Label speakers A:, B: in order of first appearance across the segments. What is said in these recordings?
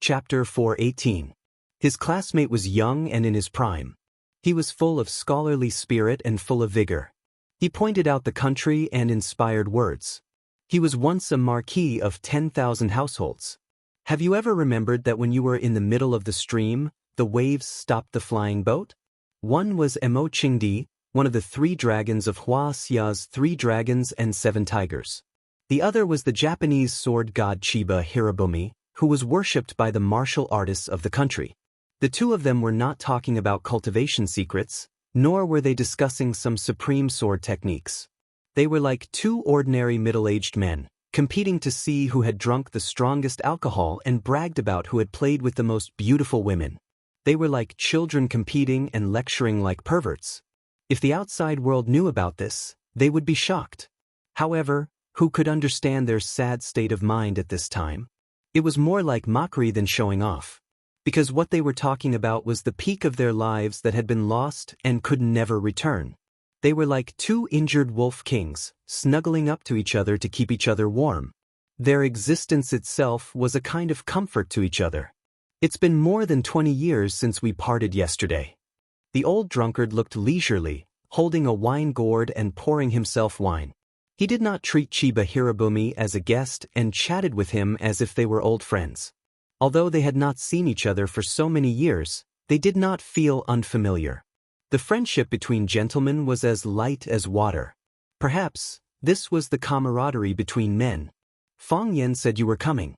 A: Chapter 418. His classmate was young and in his prime. He was full of scholarly spirit and full of vigor. He pointed out the country and inspired words. He was once a marquis of 10,000 households. Have you ever remembered that when you were in the middle of the stream, the waves stopped the flying boat? One was Emo Qingdi, one of the 3 dragons of Huaxia's 3 dragons and 7 tigers. The other was the Japanese sword god Chiba Hirobumi, who was worshipped by the martial artists of the country. The 2 of them were not talking about cultivation secrets, nor were they discussing some supreme sword techniques. They were like 2 ordinary middle-aged men, competing to see who had drunk the strongest alcohol and bragged about who had played with the most beautiful women. They were like children competing and lecturing like perverts. If the outside world knew about this, they would be shocked. However, who could understand their sad state of mind at this time? It was more like mockery than showing off. Because what they were talking about was the peak of their lives that had been lost and could never return. They were like 2 injured wolf kings, snuggling up to each other to keep each other warm. Their existence itself was a kind of comfort to each other. It's been more than 20 years since we parted yesterday. The old drunkard looked leisurely, holding a wine gourd and pouring himself wine. He did not treat Chiba Hirobumi as a guest and chatted with him as if they were old friends. Although they had not seen each other for so many years, they did not feel unfamiliar. The friendship between gentlemen was as light as water. Perhaps, this was the camaraderie between men. Fang Yan said you were coming.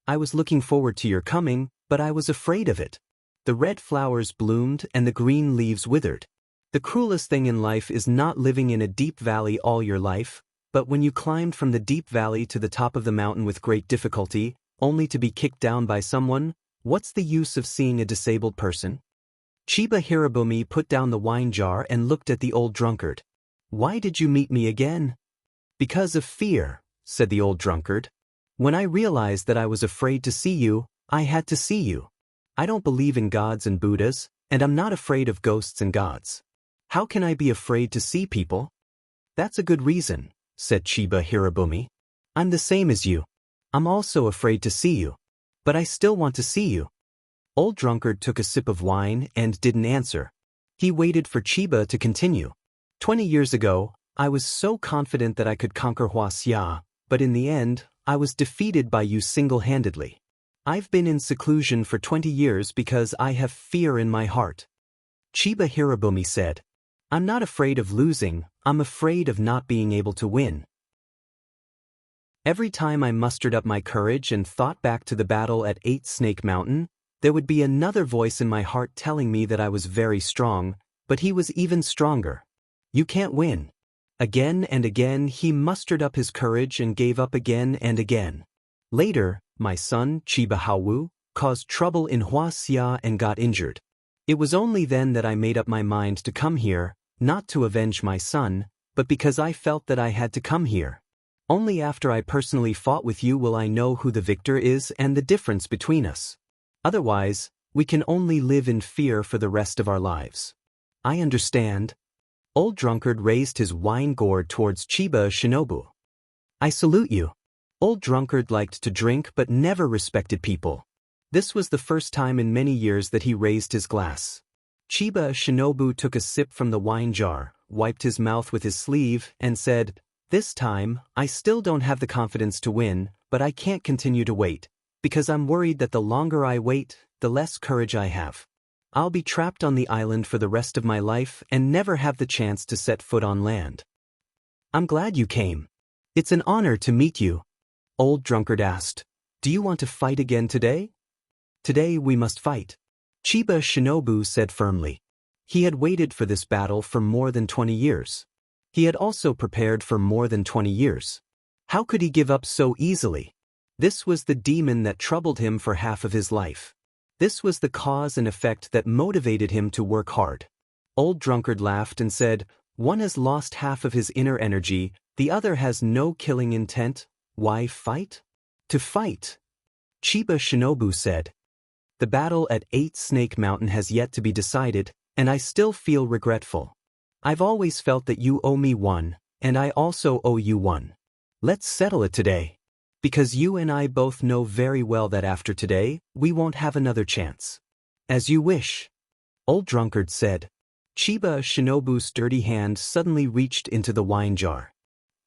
A: I was looking forward to your coming, but I was afraid of it. The red flowers bloomed and the green leaves withered. The cruelest thing in life is not living in a deep valley all your life, but when you climbed from the deep valley to the top of the mountain with great difficulty, only to be kicked down by someone, what's the use of seeing a disabled person? Chiba Hirobumi put down the wine jar and looked at the old drunkard. Why did you meet me again? Because of fear, said the old drunkard. When I realized that I was afraid to see you, I had to see you. I don't believe in gods and Buddhas, and I'm not afraid of ghosts and gods. How can I be afraid to see people? That's a good reason, said Chiba Hirobumi. I'm the same as you. I'm also afraid to see you. But I still want to see you. Old drunkard took a sip of wine and didn't answer. He waited for Chiba to continue. 20 years ago, I was so confident that I could conquer Huaxia, but in the end, I was defeated by you single-handedly. I've been in seclusion for 20 years because I have fear in my heart. Chiba Hirobumi said, I'm not afraid of losing, I'm afraid of not being able to win. Every time I mustered up my courage and thought back to the battle at 8 Snake Mountain, there would be another voice in my heart telling me that I was very strong, but he was even stronger. You can't win. Again and again he mustered up his courage and gave up again and again. Later, my son, Chiba Haowu, caused trouble in Huaxia and got injured. It was only then that I made up my mind to come here, not to avenge my son, but because I felt that I had to come here. Only after I personally fought with you will I know who the victor is and the difference between us. Otherwise, we can only live in fear for the rest of our lives. I understand. Old drunkard raised his wine gourd towards Chiba Shinobu. I salute you. Old drunkard liked to drink but never respected people. This was the first time in many years that he raised his glass. Chiba Shinobu took a sip from the wine jar, wiped his mouth with his sleeve, and said, This time, I still don't have the confidence to win, but I can't continue to wait, because I'm worried that the longer I wait, the less courage I have. I'll be trapped on the island for the rest of my life and never have the chance to set foot on land. I'm glad you came. It's an honor to meet you. Old drunkard asked, Do you want to fight again today? Today we must fight. Chiba Shinobu said firmly. He had waited for this battle for more than 20 years. He had also prepared for more than 20 years. How could he give up so easily? This was the demon that troubled him for half of his life. This was the cause and effect that motivated him to work hard. Old drunkard laughed and said, One has lost half of his inner energy, the other has no killing intent. Why fight? To fight. Chiba Shinobu said. The battle at 8 Snake Mountain has yet to be decided, and I still feel regretful. I've always felt that you owe me one, and I also owe you one. Let's settle it today. Because you and I both know very well that after today, we won't have another chance. As you wish. Old Drunkard said. Chiba Shinobu's dirty hand suddenly reached into the wine jar.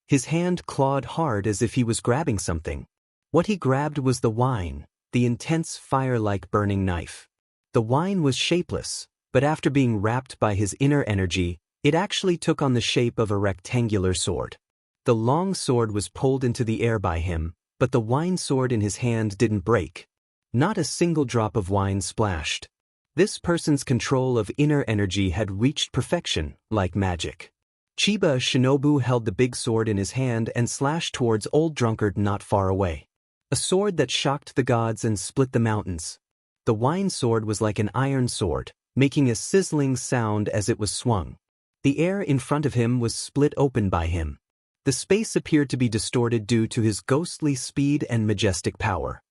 A: His hand clawed hard as if he was grabbing something. What he grabbed was the wine, the intense fire-like burning knife. The wine was shapeless, but after being wrapped by his inner energy, it actually took on the shape of a rectangular sword. The long sword was pulled into the air by him, but the wine sword in his hand didn't break. Not a single drop of wine splashed. This person's control of inner energy had reached perfection, like magic. Chiba Shinobu held the big sword in his hand and slashed towards Old Drunkard not far away. A sword that shocked the gods and split the mountains. The wine sword was like an iron sword, making a sizzling sound as it was swung. The air in front of him was split open by him. The space appeared to be distorted due to his ghostly speed and majestic power.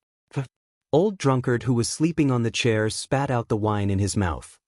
A: Old Drunkard, who was sleeping on the chair, spat out the wine in his mouth.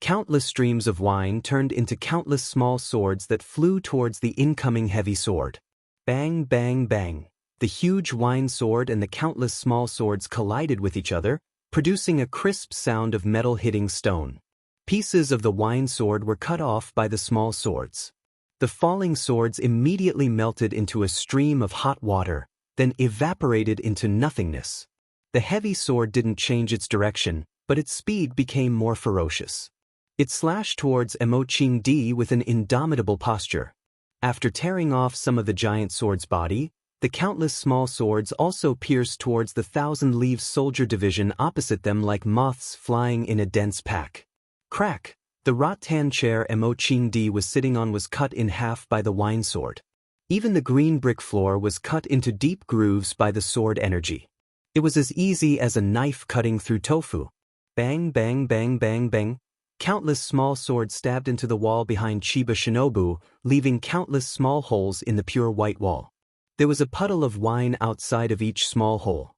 A: Countless streams of wine turned into countless small swords that flew towards the incoming heavy sword. Bang, bang, bang. The huge wine sword and the countless small swords collided with each other, producing a crisp sound of metal hitting stone. Pieces of the wine sword were cut off by the small swords. The falling swords immediately melted into a stream of hot water, then evaporated into nothingness. The heavy sword didn't change its direction, but its speed became more ferocious. It slashed towards Emoching-di with an indomitable posture. After tearing off some of the giant sword's body, the countless small swords also pierced towards the Thousand Leaves Soldier division opposite them like moths flying in a dense pack. Crack! The rattan chair Emoching-di was sitting on was cut in half by the wine sword. Even the green brick floor was cut into deep grooves by the sword energy. It was as easy as a knife cutting through tofu. Bang, bang, bang, bang, bang. Countless small swords stabbed into the wall behind Chiba Shinobu, leaving countless small holes in the pure white wall. There was a puddle of wine outside of each small hole.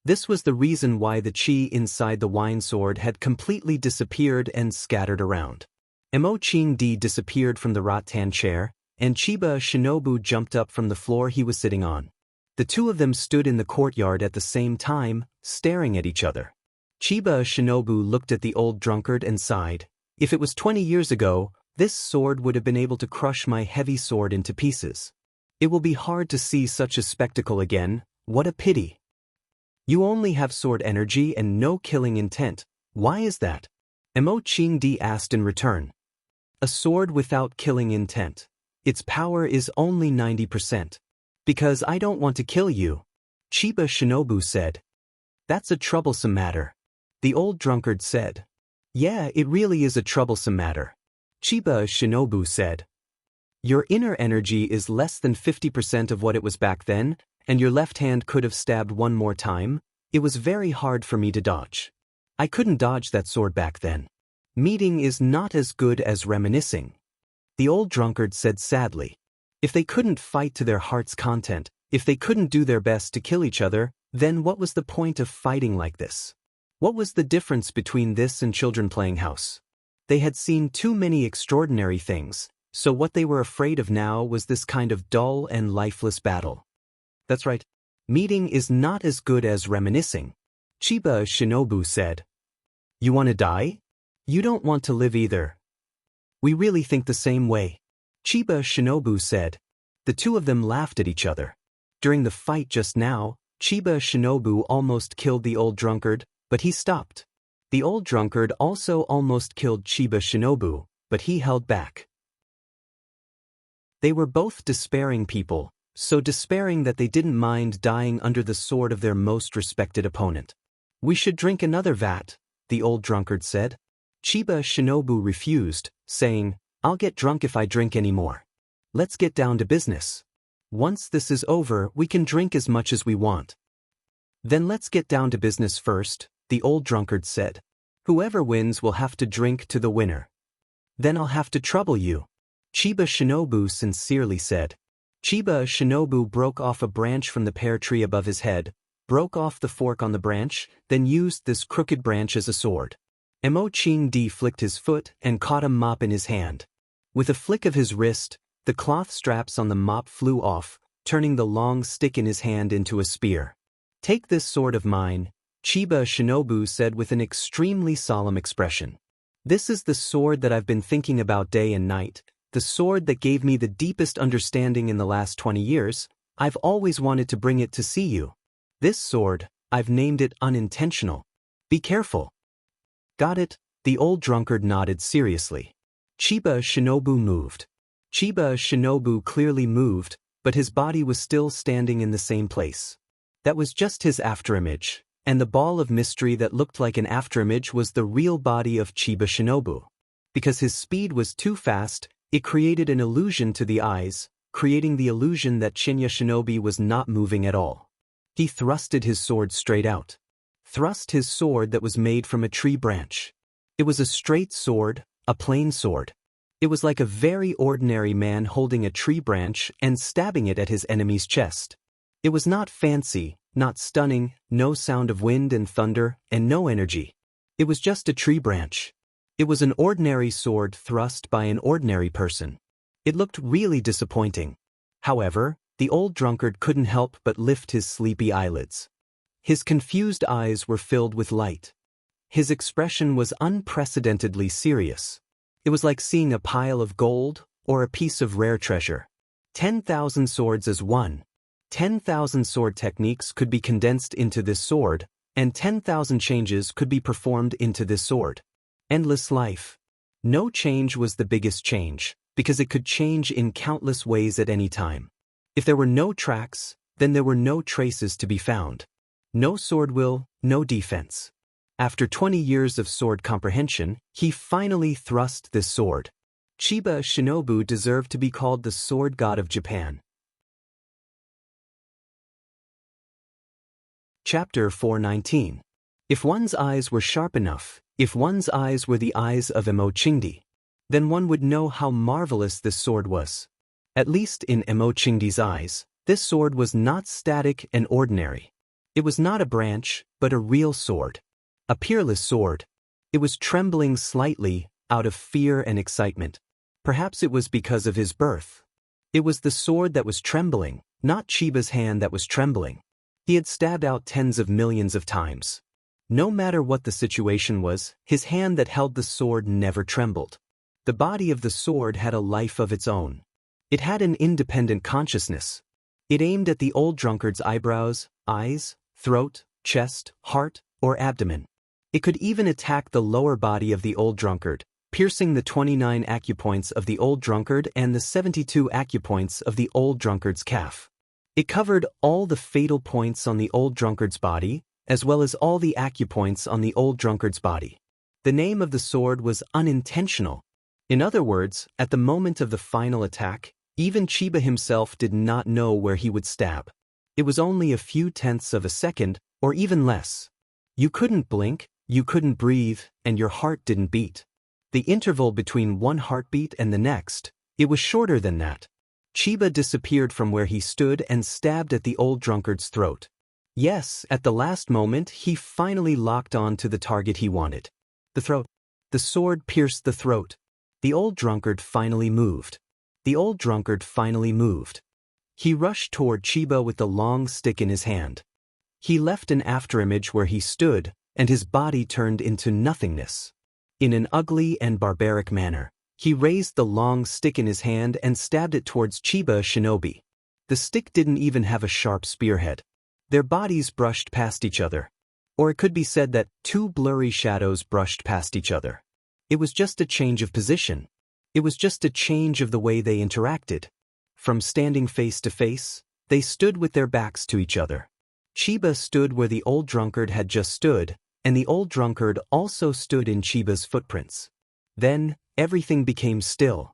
A: This was the reason why the chi inside the wine sword had completely disappeared and scattered around. Emoching-di disappeared from the rattan chair, and Chiba Shinobu jumped up from the floor he was sitting on. The two of them stood in the courtyard at the same time, staring at each other. Chiba Shinobu looked at the Old Drunkard and sighed. If it was 20 years ago, this sword would have been able to crush my heavy sword into pieces. It will be hard to see such a spectacle again. What a pity. You only have sword energy and no killing intent. Why is that? Emoching-di asked in return. A sword without killing intent. Its power is only 90%. Because I don't want to kill you. Chiba Shinobu said. That's a troublesome matter. The Old Drunkard said. Yeah, it really is a troublesome matter. Chiba Shinobu said. Your inner energy is less than 50% of what it was back then, and your left hand could have stabbed one more time. It was very hard for me to dodge. I couldn't dodge that sword back then. Meeting is not as good as reminiscing. The Old Drunkard said sadly. If they couldn't fight to their heart's content, if they couldn't do their best to kill each other, then what was the point of fighting like this? What was the difference between this and children playing house? They had seen too many extraordinary things, so what they were afraid of now was this kind of dull and lifeless battle. That's right. Meeting is not as good as reminiscing. Chiba Shinobu said. You want to die? You don't want to live either. We really think the same way. Chiba Shinobu said. The two of them laughed at each other. During the fight just now, Chiba Shinobu almost killed the Old Drunkard, but he stopped. The Old Drunkard also almost killed Chiba Shinobu, but he held back. They were both despairing people, so despairing that they didn't mind dying under the sword of their most respected opponent. We should drink another vat, the Old Drunkard said. Chiba Shinobu refused, saying, I'll get drunk if I drink any more. Let's get down to business. Once this is over, we can drink as much as we want. Then let's get down to business first, the Old Drunkard said. Whoever wins will have to drink to the winner. Then I'll have to trouble you. Chiba Shinobu sincerely said. Chiba Shinobu broke off a branch from the pear tree above his head, broke off the fork on the branch, then used this crooked branch as a sword. Emoching-di flicked his foot and caught a mop in his hand. With a flick of his wrist, the cloth straps on the mop flew off, turning the long stick in his hand into a spear. "Take this sword of mine," Chiba Shinobu said with an extremely solemn expression. "This is the sword that I've been thinking about day and night, the sword that gave me the deepest understanding in the last 20 years. I've always wanted to bring it to see you. This sword, I've named it Unintentional. Be careful." "Got it," the old drunkard nodded seriously. Chiba Shinobu moved. Chiba Shinobu clearly moved, but his body was still standing in the same place. That was just his afterimage, and the ball of mystery that looked like an afterimage was the real body of Chiba Shinobu. Because his speed was too fast, it created an illusion to the eyes, creating the illusion that Shinya Shinobi was not moving at all. He thrusted his sword straight out. Thrust his sword that was made from a tree branch. It was a straight sword, a plain sword. It was like a very ordinary man holding a tree branch and stabbing it at his enemy's chest. It was not fancy, not stunning, no sound of wind and thunder, and no energy. It was just a tree branch. It was an ordinary sword thrust by an ordinary person. It looked really disappointing. However, the old drunkard couldn't help but lift his sleepy eyelids. His confused eyes were filled with light. His expression was unprecedentedly serious. It was like seeing a pile of gold or a piece of rare treasure. 10,000 swords as one. 10,000 sword techniques could be condensed into this sword, and 10,000 changes could be performed into this sword. Endless life. No change was the biggest change, because it could change in countless ways at any time. If there were no tracks, then there were no traces to be found. No sword will, no defense. After 20 years of sword comprehension, he finally thrust this sword. Chiba Shinobu deserved to be called the sword god of Japan. Chapter 419. If one's eyes were sharp enough, if one's eyes were the eyes of Emo Chingdi, then one would know how marvelous this sword was. At least in Emo Chingdi's eyes, this sword was not static and ordinary. It was not a branch, but a real sword. A peerless sword. It was trembling slightly, out of fear and excitement. Perhaps it was because of his birth. It was the sword that was trembling, not Chiba's hand that was trembling. He had stabbed out tens of millions of times. No matter what the situation was, his hand that held the sword never trembled. The body of the sword had a life of its own. It had an independent consciousness. It aimed at the old drunkard's eyebrows, eyes, throat, chest, heart, or abdomen. It could even attack the lower body of the old drunkard, piercing the 29 acupoints of the old drunkard and the 72 acupoints of the old drunkard's calf. It covered all the fatal points on the old drunkard's body, as well as all the acupoints on the old drunkard's body. The name of the sword was Unintentional. In other words, at the moment of the final attack, even Chiba himself did not know where he would stab. It was only a few tenths of a second, or even less. You couldn't blink, you couldn't breathe, and your heart didn't beat. The interval between one heartbeat and the next, it was shorter than that. Chiba disappeared from where he stood and stabbed at the old drunkard's throat. Yes, at the last moment, he finally locked on to the target he wanted. The throat. The sword pierced the throat. The old drunkard finally moved. The old drunkard finally moved. He rushed toward Chiba with the long stick in his hand. He left an afterimage where he stood, and his body turned into nothingness. In an ugly and barbaric manner, he raised the long stick in his hand and stabbed it towards Chiba Shinobi. The stick didn't even have a sharp spearhead. Their bodies brushed past each other. Or it could be said that two blurry shadows brushed past each other. It was just a change of position. It was just a change of the way they interacted. From standing face to face, they stood with their backs to each other. Chiba stood where the old drunkard had just stood, and the old drunkard also stood in Chiba's footprints. Then, everything became still.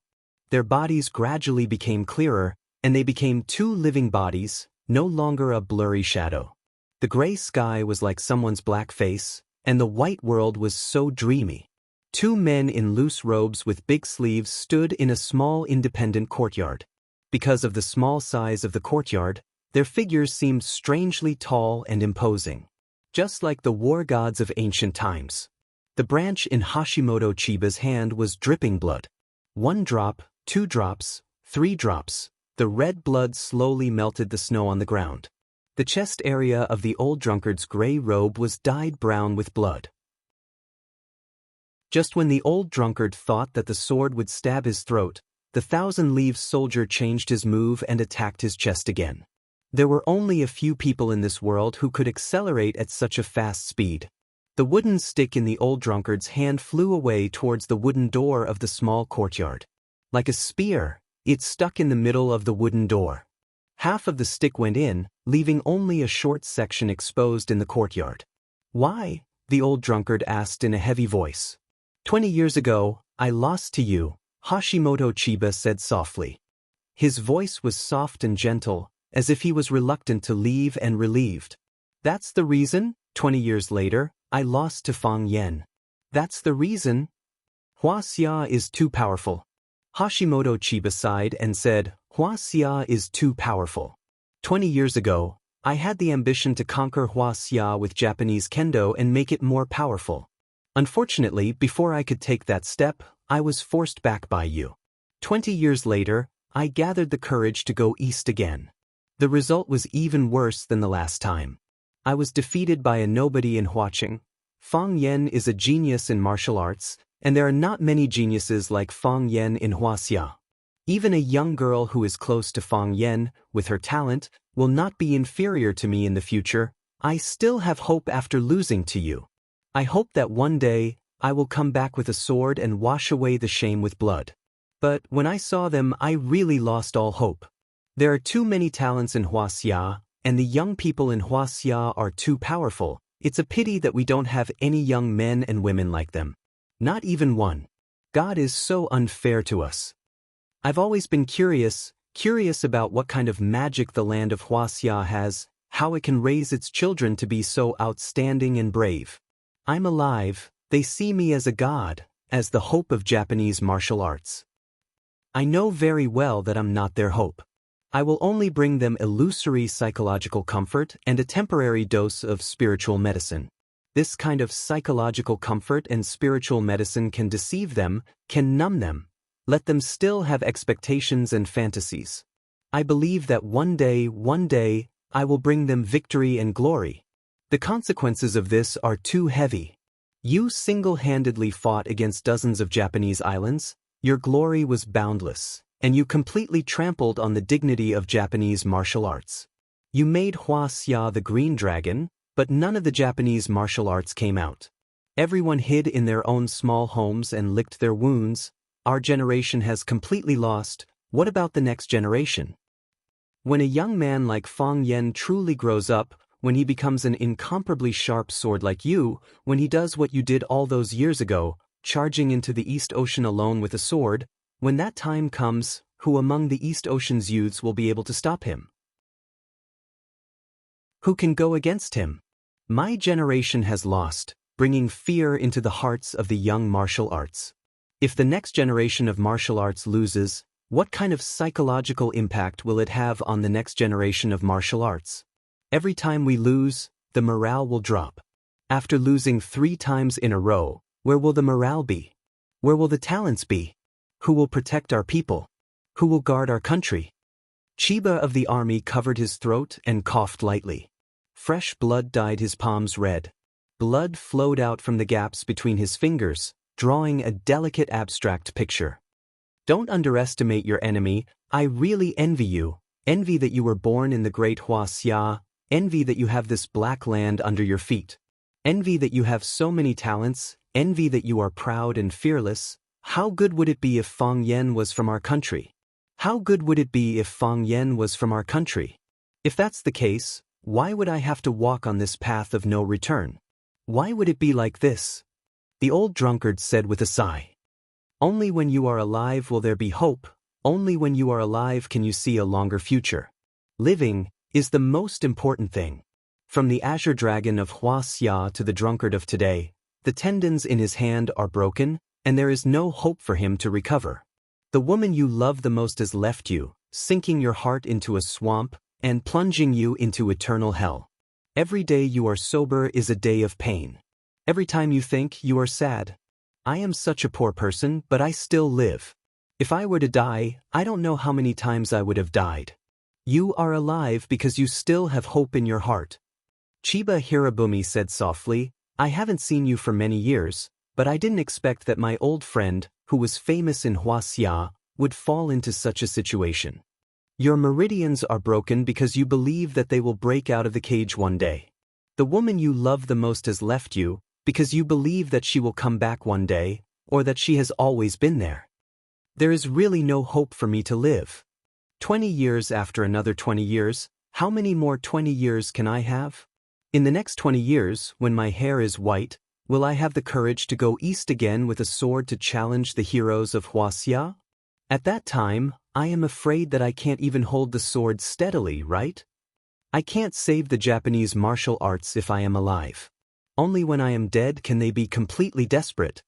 A: Their bodies gradually became clearer, and they became two living bodies, no longer a blurry shadow. The gray sky was like someone's black face, and the white world was so dreamy. Two men in loose robes with big sleeves stood in a small independent courtyard. Because of the small size of the courtyard, their figures seemed strangely tall and imposing. Just like the war gods of ancient times. The branch in Hashimoto Chiba's hand was dripping blood. 1 drop, 2 drops, 3 drops. The red blood slowly melted the snow on the ground. The chest area of the old drunkard's gray robe was dyed brown with blood. Just when the old drunkard thought that the sword would stab his throat, the thousand-leaves soldier changed his move and attacked his chest again. There were only a few people in this world who could accelerate at such a fast speed. The wooden stick in the old drunkard's hand flew away towards the wooden door of the small courtyard. Like a spear, it stuck in the middle of the wooden door. Half of the stick went in, leaving only a short section exposed in the courtyard. "Why?" the old drunkard asked in a heavy voice. "20 years ago, I lost to you," Hashimoto Chiba said softly. His voice was soft and gentle, as if he was reluctant to leave and relieved. "That's the reason, 20 years later, I lost to Fang Yen. That's the reason. Wuxia is too powerful." Hashimoto Chiba sighed and said, "Wuxia is too powerful. 20 years ago, I had the ambition to conquer Wuxia with Japanese kendo and make it more powerful. Unfortunately, before I could take that step, I was forced back by you. 20 years later, I gathered the courage to go east again. The result was even worse than the last time. I was defeated by a nobody in Huaqing. Fang Yen is a genius in martial arts, and there are not many geniuses like Fang Yen in Huaxia. Even a young girl who is close to Fang Yen, with her talent, will not be inferior to me in the future. I still have hope after losing to you. I hope that one day, I will come back with a sword and wash away the shame with blood. But when I saw them, I really lost all hope. There are too many talents in Huaxia, and the young people in Huaxia are too powerful. It's a pity that we don't have any young men and women like them. Not even one. God is so unfair to us. I've always been curious about what kind of magic the land of Huaxia has, how it can raise its children to be so outstanding and brave. I'm alive, they see me as a god, as the hope of Japanese martial arts. I know very well that I'm not their hope. I will only bring them illusory psychological comfort and a temporary dose of spiritual medicine. This kind of psychological comfort and spiritual medicine can deceive them, can numb them, let them still have expectations and fantasies. I believe that one day, I will bring them victory and glory. The consequences of this are too heavy. You single-handedly fought against dozens of Japanese islands, your glory was boundless, and you completely trampled on the dignity of Japanese martial arts. You made Huaxia the Green Dragon, but none of the Japanese martial arts came out. Everyone hid in their own small homes and licked their wounds. Our generation has completely lost. What about the next generation? When a young man like Fang Yen truly grows up, when he becomes an incomparably sharp sword like you, when he does what you did all those years ago, charging into the East Ocean alone with a sword, when that time comes, who among the East Ocean's youths will be able to stop him? Who can go against him? My generation has lost, bringing fear into the hearts of the young martial arts. If the next generation of martial arts loses, what kind of psychological impact will it have on the next generation of martial arts? Every time we lose, the morale will drop. After losing 3 times in a row, where will the morale be? Where will the talents be? Who will protect our people? Who will guard our country? Chiba of the army covered his throat and coughed lightly. Fresh blood dyed his palms red. Blood flowed out from the gaps between his fingers, drawing a delicate abstract picture. Don't underestimate your enemy. I really envy you. Envy that you were born in the great Huaxia. Envy that you have this black land under your feet. Envy that you have so many talents. Envy that you are proud and fearless. How good would it be if Fang Yen was from our country? How good would it be if Fang Yen was from our country? If that's the case, why would I have to walk on this path of no return? Why would it be like this? The old drunkard said with a sigh. Only when you are alive will there be hope. Only when you are alive can you see a longer future. Living is the most important thing. From the azure dragon of Huaxia to the drunkard of today, the tendons in his hand are broken, and there is no hope for him to recover. The woman you love the most has left you, sinking your heart into a swamp and plunging you into eternal hell. Every day you are sober is a day of pain. Every time you think, you are sad. I am such a poor person, but I still live. If I were to die, I don't know how many times I would have died. You are alive because you still have hope in your heart. Chiba Hirobumi said softly, I haven't seen you for many years, but I didn't expect that my old friend, who was famous in Wuxia, would fall into such a situation. Your meridians are broken because you believe that they will break out of the cage one day. The woman you love the most has left you because you believe that she will come back one day, or that she has always been there. There is really no hope for me to live. 20 years after another 20 years, how many more 20 years can I have? In the next 20 years, when my hair is white, will I have the courage to go east again with a sword to challenge the heroes of Wuxia? At that time, I am afraid that I can't even hold the sword steadily, right? I can't save the Japanese martial arts if I am alive. Only when I am dead can they be completely desperate.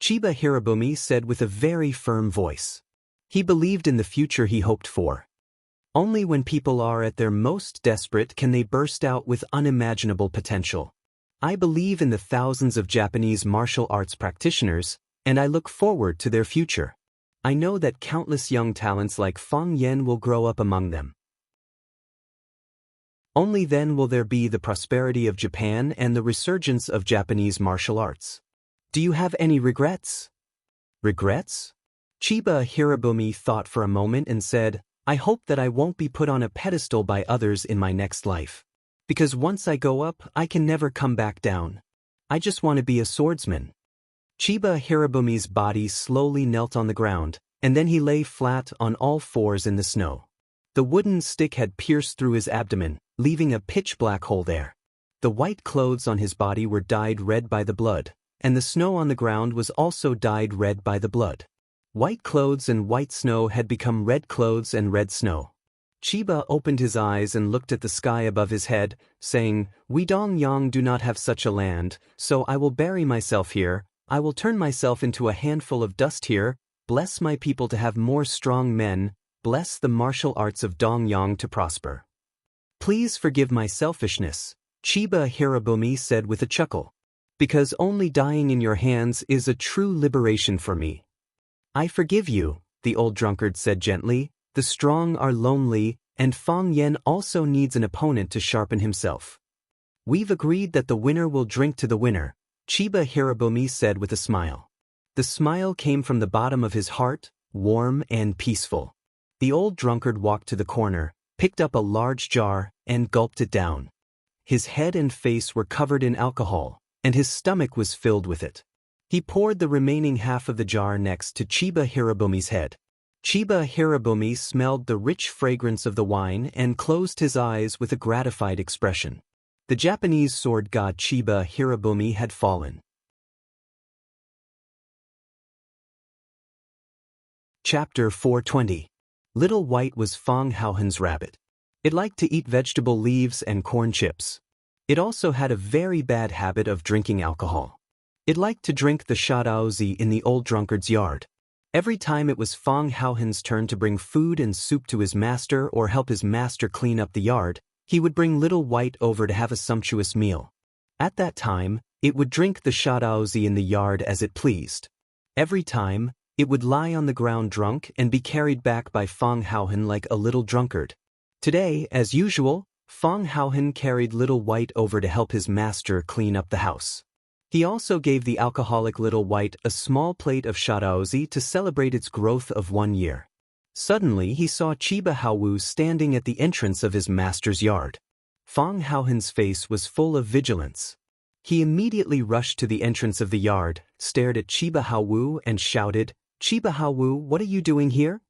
A: Chiba Hirobumi said with a very firm voice. He believed in the future he hoped for. Only when people are at their most desperate can they burst out with unimaginable potential. I believe in the thousands of Japanese martial arts practitioners, and I look forward to their future. I know that countless young talents like Fang Yan will grow up among them. Only then will there be the prosperity of Japan and the resurgence of Japanese martial arts. Do you have any regrets? Regrets? Chiba Hirobumi thought for a moment and said, I hope that I won't be put on a pedestal by others in my next life. Because once I go up, I can never come back down. I just want to be a swordsman. Chiba Hirobumi's body slowly knelt on the ground, and then he lay flat on all fours in the snow. The wooden stick had pierced through his abdomen, leaving a pitch-black hole there. The white clothes on his body were dyed red by the blood, and the snow on the ground was also dyed red by the blood. White clothes and white snow had become red clothes and red snow. Chiba opened his eyes and looked at the sky above his head, saying, We Dongyang do not have such a land, so I will bury myself here, I will turn myself into a handful of dust here, bless my people to have more strong men, bless the martial arts of Dongyang to prosper. Please forgive my selfishness, Chiba Hirobumi said with a chuckle. Because only dying in your hands is a true liberation for me. I forgive you, the old drunkard said gently, the strong are lonely, and Fang Yan also needs an opponent to sharpen himself. We've agreed that the winner will drink to the winner, Chiba Hirobumi said with a smile. The smile came from the bottom of his heart, warm and peaceful. The old drunkard walked to the corner, picked up a large jar, and gulped it down. His head and face were covered in alcohol, and his stomach was filled with it. He poured the remaining half of the jar next to Chiba Hirobumi's head. Chiba Hirobumi smelled the rich fragrance of the wine and closed his eyes with a gratified expression. The Japanese sword god Chiba Hirobumi had fallen. Chapter 420. Little White was Fang Haohen's rabbit. It liked to eat vegetable leaves and corn chips. It also had a very bad habit of drinking alcohol. It liked to drink the shadaozi in the old drunkard's yard. Every time it was Fang Haohen's turn to bring food and soup to his master or help his master clean up the yard, he would bring Little White over to have a sumptuous meal. At that time, it would drink the shadaozi in the yard as it pleased. Every time, it would lie on the ground drunk and be carried back by Fang Haohen like a little drunkard. Today, as usual, Fang Haohen carried Little White over to help his master clean up the house. He also gave the alcoholic Little White a small plate of shadaozi to celebrate its growth of 1 year. Suddenly he saw Chiba Haowu standing at the entrance of his master's yard. Fang Haohen's face was full of vigilance. He immediately rushed to the entrance of the yard, stared at Chiba Haowu and shouted, Chiba Haowu, what are you doing here?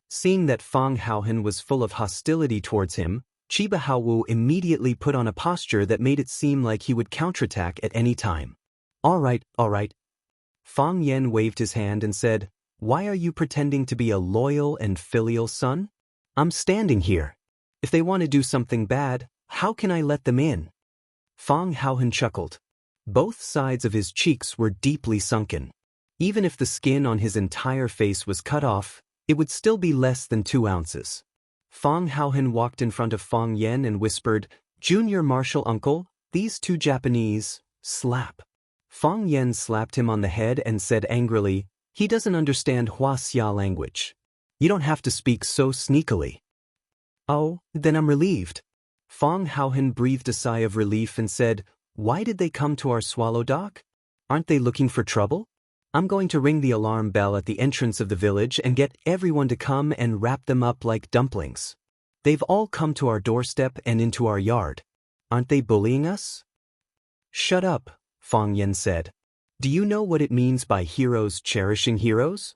A: Seeing that Fang Haohen was full of hostility towards him, Chiba Haowu immediately put on a posture that made it seem like he would counterattack at any time. All right. Fang Yan waved his hand and said, Why are you pretending to be a loyal and filial son? I'm standing here. If they want to do something bad, how can I let them in? Fang Haohen chuckled. Both sides of his cheeks were deeply sunken. Even if the skin on his entire face was cut off, it would still be less than 2 ounces. Fang Haohen walked in front of Fang Yan and whispered, Junior martial uncle, these 2 Japanese, slap. Fang Yan slapped him on the head and said angrily, He doesn't understand Wuxia language. You don't have to speak so sneakily. Oh, then I'm relieved. Fang Haohen breathed a sigh of relief and said, "Why did they come to our swallow dock? Aren't they looking for trouble? I'm going to ring the alarm bell at the entrance of the village and get everyone to come and wrap them up like dumplings. They've all come to our doorstep and into our yard. Aren't they bullying us?" "Shut up," Fang Yan said. "Do you know what it means by heroes cherishing heroes?"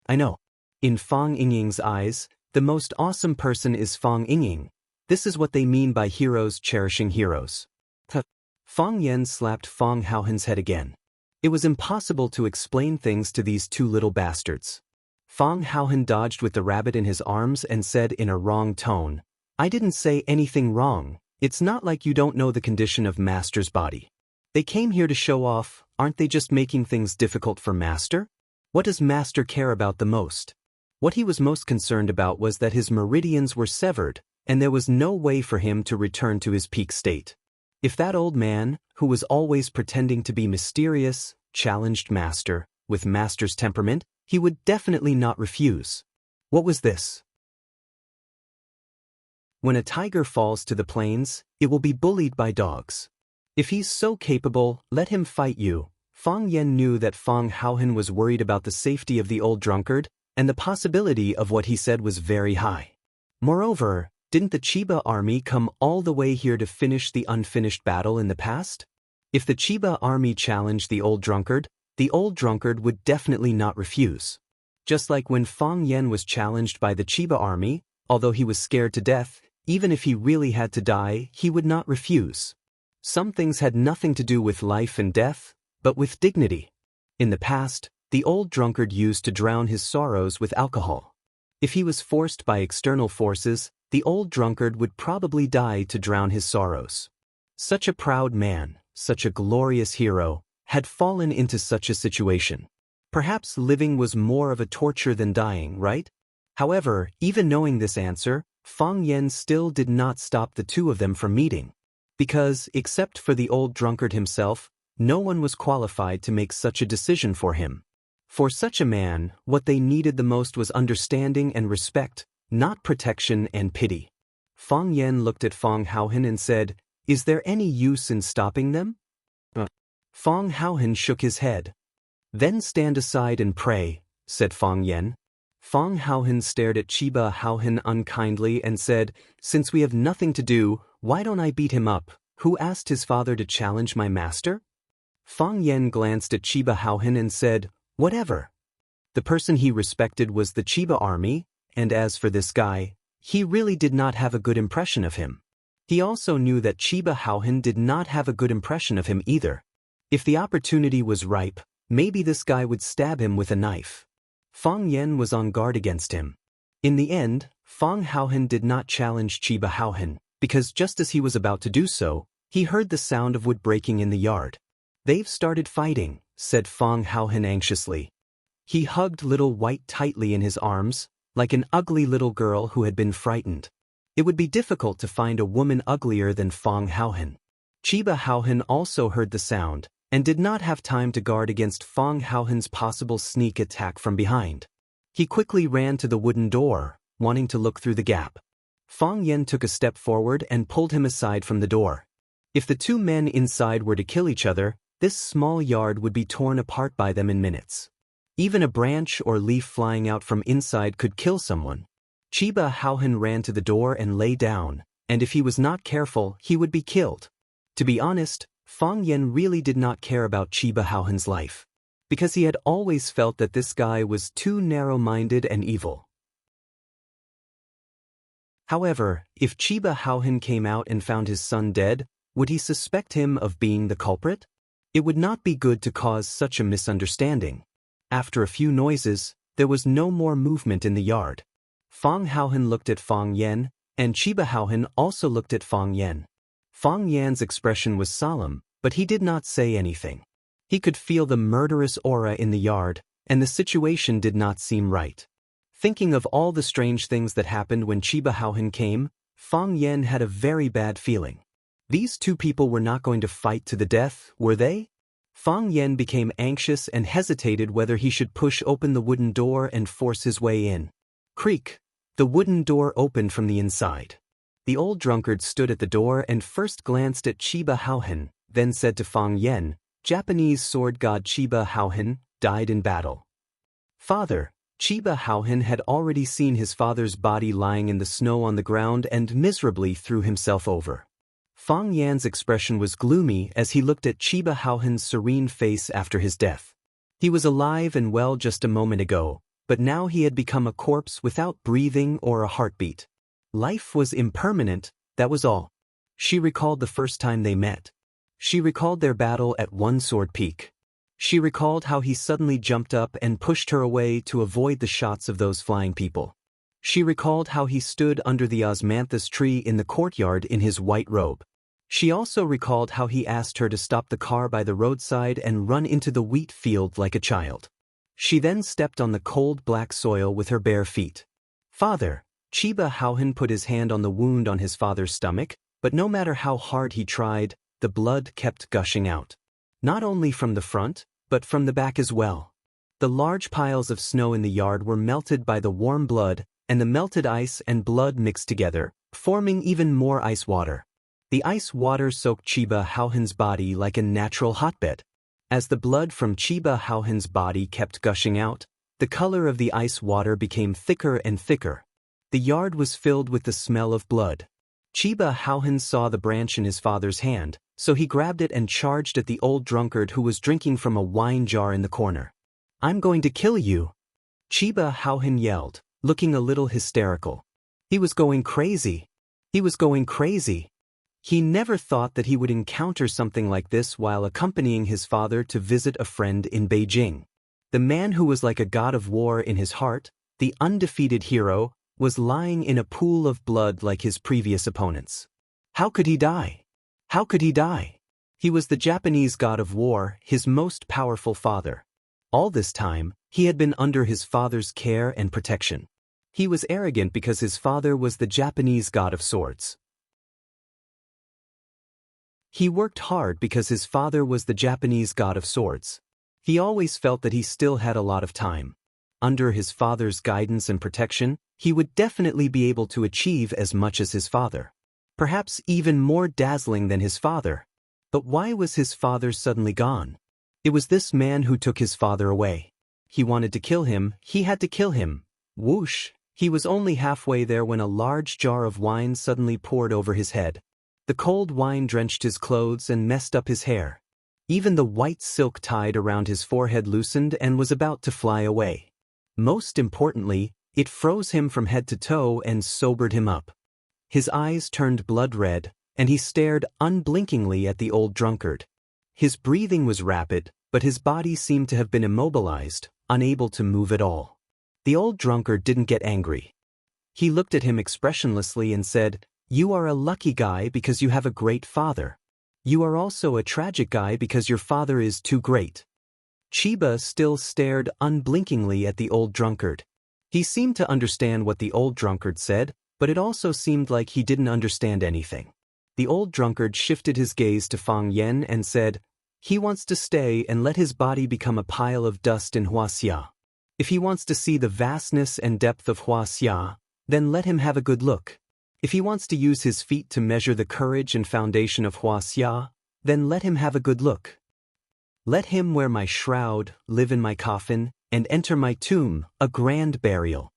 A: "I know." In Fang Yingying's eyes, the most awesome person is Fang Yingying. This is what they mean by heroes cherishing heroes. Fang Yan slapped Fang Haohen's head again. It was impossible to explain things to these two little bastards. Fang Haohen dodged with the rabbit in his arms and said in a wrong tone, "I didn't say anything wrong. It's not like you don't know the condition of Master's body. They came here to show off, aren't they just making things difficult for Master? What does Master care about the most?" What he was most concerned about was that his meridians were severed, and there was no way for him to return to his peak state. If that old man, who was always pretending to be mysterious, challenged Master, with Master's temperament, he would definitely not refuse. What was this? When a tiger falls to the plains, it will be bullied by dogs. If he's so capable, let him fight you. Fang Yan knew that Fang Haohen was worried about the safety of the old drunkard, and the possibility of what he said was very high. Moreover, didn't the Chiba army come all the way here to finish the unfinished battle in the past? If the Chiba army challenged the old drunkard would definitely not refuse. Just like when Fang Yan was challenged by the Chiba army, although he was scared to death, even if he really had to die, he would not refuse. Some things had nothing to do with life and death, but with dignity. In the past, the old drunkard used to drown his sorrows with alcohol. If he was forced by external forces, the old drunkard would probably die to drown his sorrows. Such a proud man, such a glorious hero, had fallen into such a situation. Perhaps living was more of a torture than dying, right? However, even knowing this answer, Fang Yan still did not stop the two of them from meeting. Because, except for the old drunkard himself, no one was qualified to make such a decision for him. For such a man, what they needed the most was understanding and respect, not protection and pity. Fang Yan looked at Fang Haohen and said, "Is there any use in stopping them?" Fang Haohen shook his head. "Then stand aside and pray," said Fang Yan. Fang Haohen stared at Chiba Haohen unkindly and said, "Since we have nothing to do, why don't I beat him up? Who asked his father to challenge my master?" Fang Yan glanced at Chiba Haohen and said, "Whatever." The person he respected was the Chiba army, and as for this guy, he really did not have a good impression of him. He also knew that Chiba Haohen did not have a good impression of him either. If the opportunity was ripe, maybe this guy would stab him with a knife. Fang Yan was on guard against him. In the end, Fang Haohen did not challenge Chiba Haohen, because just as he was about to do so, he heard the sound of wood breaking in the yard. "They've started fighting," said Fang Haohen anxiously. He hugged Little White tightly in his arms, like an ugly little girl who had been frightened. It would be difficult to find a woman uglier than Fang Haohen. Chiba Haohen also heard the sound, and did not have time to guard against Fang Haohen's possible sneak attack from behind. He quickly ran to the wooden door, wanting to look through the gap. Fang Yan took a step forward and pulled him aside from the door. If the two men inside were to kill each other, this small yard would be torn apart by them in minutes. Even a branch or leaf flying out from inside could kill someone. Chiba Haohen ran to the door and lay down, and if he was not careful, he would be killed. To be honest, Fang Yan really did not care about Chiba Haohen's life, because he had always felt that this guy was too narrow-minded and evil. However, if Chiba Haohen came out and found his son dead, would he suspect him of being the culprit? It would not be good to cause such a misunderstanding. After a few noises, there was no more movement in the yard. Fang Haohen looked at Fang Yan, and Chiba Haohen also looked at Fang Yan. Fang Yan's expression was solemn, but he did not say anything. He could feel the murderous aura in the yard, and the situation did not seem right. Thinking of all the strange things that happened when Chiba Haohen came, Fang Yan had a very bad feeling. These two people were not going to fight to the death, were they? Fang Yen became anxious and hesitated whether he should push open the wooden door and force his way in. Creak! The wooden door opened from the inside. The old drunkard stood at the door and first glanced at Chiba Haohen, then said to Fang Yen, "Japanese sword god Chiba Haohen died in battle." "Father." Chiba Haohen had already seen his father's body lying in the snow on the ground and miserably threw himself over. Fang Yan's expression was gloomy as he looked at Chiba Haohen's serene face after his death. He was alive and well just a moment ago, but now he had become a corpse without breathing or a heartbeat. Life was impermanent, that was all. She recalled the first time they met. She recalled their battle at One Sword Peak. She recalled how he suddenly jumped up and pushed her away to avoid the shots of those flying people. She recalled how he stood under the osmanthus tree in the courtyard in his white robe. She also recalled how he asked her to stop the car by the roadside and run into the wheat field like a child. She then stepped on the cold black soil with her bare feet. "Father." Chiba Haohen put his hand on the wound on his father's stomach, but no matter how hard he tried, the blood kept gushing out. Not only from the front, but from the back as well. The large piles of snow in the yard were melted by the warm blood, and the melted ice and blood mixed together, forming even more ice water. The ice water soaked Chiba Haohen's body like a natural hotbed. As the blood from Chiba Haohen's body kept gushing out, the color of the ice water became thicker and thicker. The yard was filled with the smell of blood. Chiba Haohen saw the branch in his father's hand, so he grabbed it and charged at the old drunkard who was drinking from a wine jar in the corner. "I'm going to kill you!" Chiba Haohen yelled, looking a little hysterical. He was going crazy. He was going crazy. He never thought that he would encounter something like this while accompanying his father to visit a friend in Beijing. The man who was like a god of war in his heart, the undefeated hero, was lying in a pool of blood like his previous opponents. How could he die? How could he die? He was the Japanese god of war, his most powerful father. All this time, he had been under his father's care and protection. He was arrogant because his father was the Japanese god of swords. He worked hard because his father was the Japanese god of swords. He always felt that he still had a lot of time. Under his father's guidance and protection, he would definitely be able to achieve as much as his father. Perhaps even more dazzling than his father. But why was his father suddenly gone? It was this man who took his father away. He wanted to kill him, he had to kill him. Whoosh! He was only halfway there when a large jar of wine suddenly poured over his head. The cold wine drenched his clothes and messed up his hair. Even the white silk tied around his forehead loosened and was about to fly away. Most importantly, it froze him from head to toe and sobered him up. His eyes turned blood red, and he stared unblinkingly at the old drunkard. His breathing was rapid, but his body seemed to have been immobilized, unable to move at all. The old drunkard didn't get angry. He looked at him expressionlessly and said, "You are a lucky guy because you have a great father. You are also a tragic guy because your father is too great." Chiba still stared unblinkingly at the old drunkard. He seemed to understand what the old drunkard said, but it also seemed like he didn't understand anything. The old drunkard shifted his gaze to Fang Yen and said, "He wants to stay and let his body become a pile of dust in Wuxia. If he wants to see the vastness and depth of Wuxia, then let him have a good look. If he wants to use his feet to measure the courage and foundation of Wuxia, then let him have a good look. Let him wear my shroud, live in my coffin, and enter my tomb, a grand burial."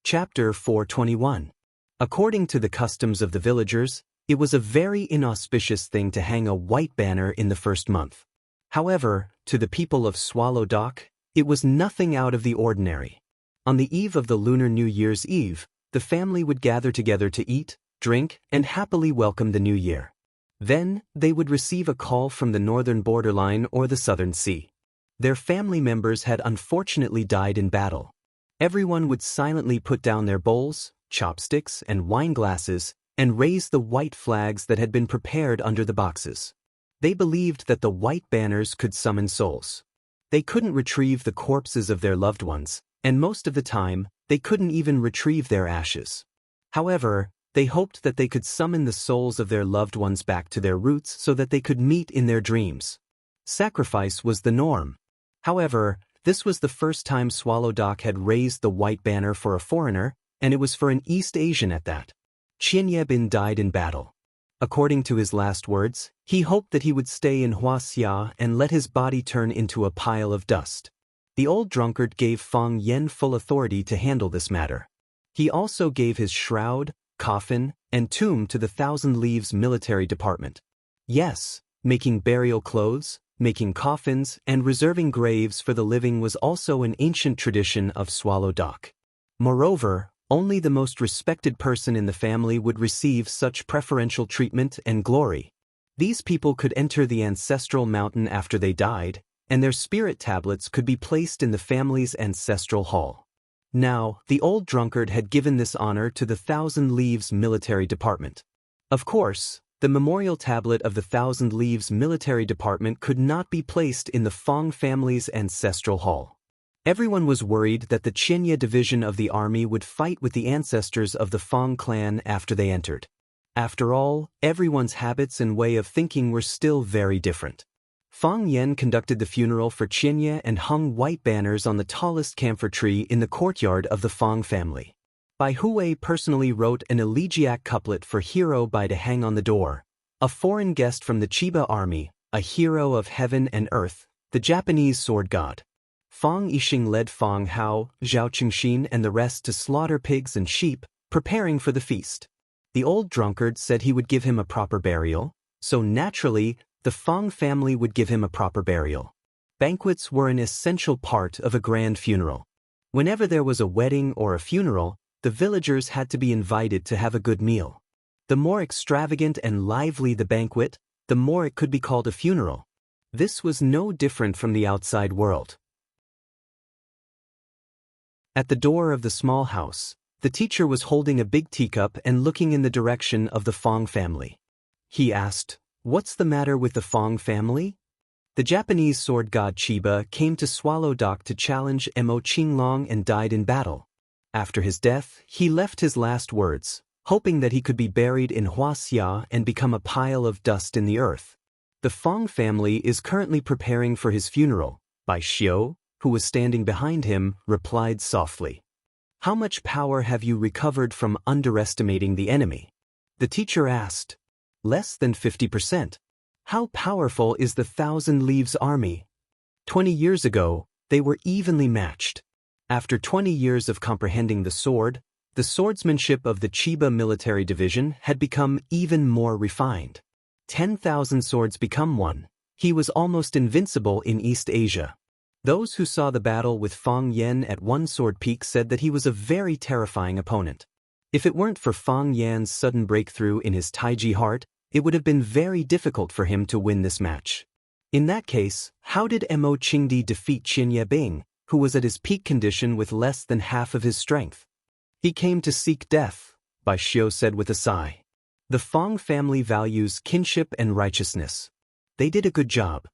A: Chapter 421. According to the customs of the villagers, it was a very inauspicious thing to hang a white banner in the first month. However, to the people of Swallow Dock, it was nothing out of the ordinary. On the eve of the Lunar New Year's Eve, the family would gather together to eat, drink, and happily welcome the new year. Then, they would receive a call from the northern borderline or the southern sea. Their family members had unfortunately died in battle. Everyone would silently put down their bowls, chopsticks, and wine glasses, and raise the white flags that had been prepared under the boxes. They believed that the white banners could summon souls. They couldn't retrieve the corpses of their loved ones, and most of the time, they couldn't even retrieve their ashes. However, They hoped that they could summon the souls of their loved ones back to their roots so that they could meet in their dreams. Sacrifice was the norm. However, this was the first time Swallow Dock had raised the white banner for a foreigner, and it was for an East Asian at that. Xianxia Bin died in battle. According to his last words, he hoped that he would stay in Wuxia and let his body turn into a pile of dust. The old drunkard gave Fang Yen full authority to handle this matter. He also gave his shroud, coffin, and tomb to the Thousand Leaves military department. Yes, making burial clothes, making coffins, and reserving graves for the living was also an ancient tradition of Swallow Dock. Moreover, only the most respected person in the family would receive such preferential treatment and glory. These people could enter the ancestral mountain after they died, and their spirit tablets could be placed in the family's ancestral hall. Now, the old drunkard had given this honor to the Thousand Leaves military department. Of course, the memorial tablet of the Thousand Leaves military department could not be placed in the Fang family's ancestral hall. Everyone was worried that the Xianxia division of the army would fight with the ancestors of the Fang clan after they entered. After all, everyone's habits and way of thinking were still very different. Fang Yen conducted the funeral for Xianxia and hung white banners on the tallest camphor tree in the courtyard of the Fang family. Bai Hui personally wrote an elegiac couplet for Hero Bai to hang on the door, a foreign guest from the Chiba army, a hero of heaven and earth, the Japanese sword god. Fang Yixing led Fang Hao, Zhao Qingxin and the rest to slaughter pigs and sheep, preparing for the feast. The old drunkard said he would give him a proper burial, so naturally, the Fang family would give him a proper burial. Banquets were an essential part of a grand funeral. Whenever there was a wedding or a funeral, the villagers had to be invited to have a good meal. The more extravagant and lively the banquet, the more it could be called a funeral. This was no different from the outside world. At the door of the small house, the teacher was holding a big teacup and looking in the direction of the Fang family. He asked, "What's the matter with the Fang family?" The Japanese sword god Chiba came to Swallow Dock to challenge Mo Qinglong and died in battle. After his death, he left his last words, hoping that he could be buried in Wuxia and become a pile of dust in the earth. The Fang family is currently preparing for his funeral. Bai Xiu, who was standing behind him, replied softly, "How much power have you recovered from underestimating the enemy?" The teacher asked. "Less than 50%. How powerful is the Thousand Leaves army?" 20 years ago, they were evenly matched. After 20 years of comprehending the sword, the swordsmanship of the Chiba military division had become even more refined. 10,000 swords become one. He was almost invincible in East Asia. Those who saw the battle with Fang Yen at One Sword Peak said that he was a very terrifying opponent. If it weren't for Fang Yan's sudden breakthrough in his Taiji heart, it would have been very difficult for him to win this match. In that case, how did Mo Qingdi defeat Xianxia Bing, who was at his peak condition with less than half of his strength? "He came to seek death," Bai Xiu said with a sigh. The Fang family values kinship and righteousness. They did a good job.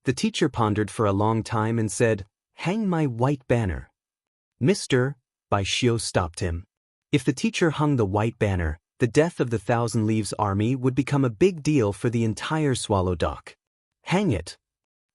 A: The teacher pondered for a long time and said, "Hang my white banner." "Mister," Bai Xiu stopped him. If the teacher hung the white banner, the death of the Thousand Leaves army would become a big deal for the entire Swallow Dock. "Hang it."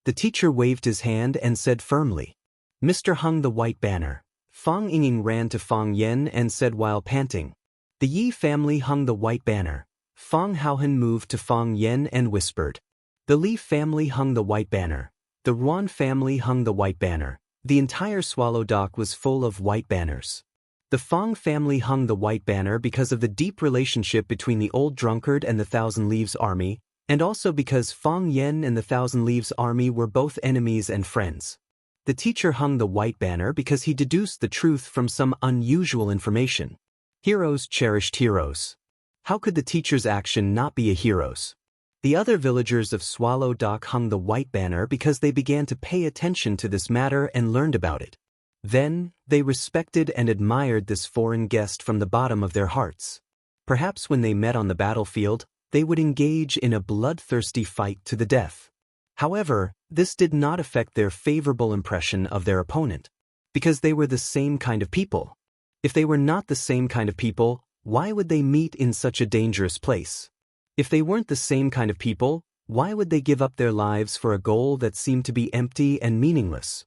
A: The teacher waved his hand and said firmly. Mr. hung the white banner. Fang Yinging ran to Fang Yen and said while panting. The Yi family hung the white banner. Fang Haohan moved to Fang Yen and whispered. The Li family hung the white banner. The Ruan family hung the white banner. The entire Swallow Dock was full of white banners. The Fang family hung the white banner because of the deep relationship between the old drunkard and the Thousand Leaves army, and also because Fang Yen and the Thousand Leaves army were both enemies and friends. The teacher hung the white banner because he deduced the truth from some unusual information. Heroes cherished heroes. How could the teacher's action not be a hero's? The other villagers of Swallow Dock hung the white banner because they began to pay attention to this matter and learned about it. Then, they respected and admired this foreign guest from the bottom of their hearts. Perhaps when they met on the battlefield, they would engage in a bloodthirsty fight to the death. However, this did not affect their favorable impression of their opponent, because they were the same kind of people. If they were not the same kind of people, Why would they meet in such a dangerous place? If they weren't the same kind of people, why would they give up their lives for a goal that seemed to be empty and meaningless?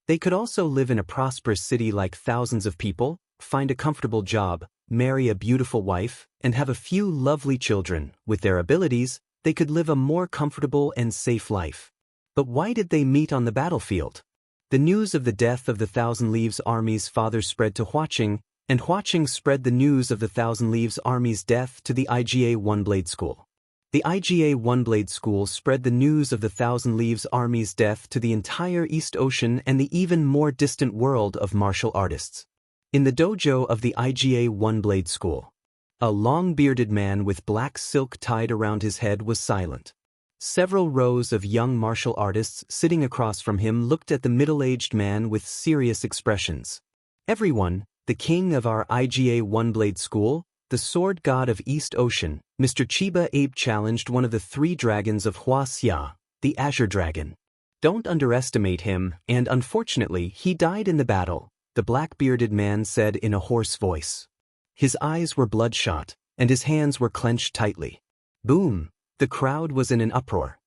A: They could also live in a prosperous city like thousands of people, find a comfortable job, marry a beautiful wife, and have a few lovely children. With their abilities, they could live a more comfortable and safe life. But why did they meet on the battlefield? The news of the death of the Thousand Leaves Army's father spread to Huaqing, and Huaqing spread the news of the Thousand Leaves Army's death to the IGA One-Blade School. The IGA One-Blade School spread the news of the Thousand Leaves Army's death to the entire East Ocean and the even more distant world of martial artists. In the dojo of the IGA One-Blade School, a long-bearded man with black silk tied around his head was silent. Several rows of young martial artists sitting across from him looked at the middle-aged man with serious expressions. Everyone, the king of our IGA One-Blade School, the sword god of East Ocean, Mr. Chiba Abe challenged one of the three dragons of Wuxia, the Azure Dragon. Don't underestimate him, and unfortunately he died in the battle, the black-bearded man said in a hoarse voice. His eyes were bloodshot, and his hands were clenched tightly. Boom! The crowd was in an uproar.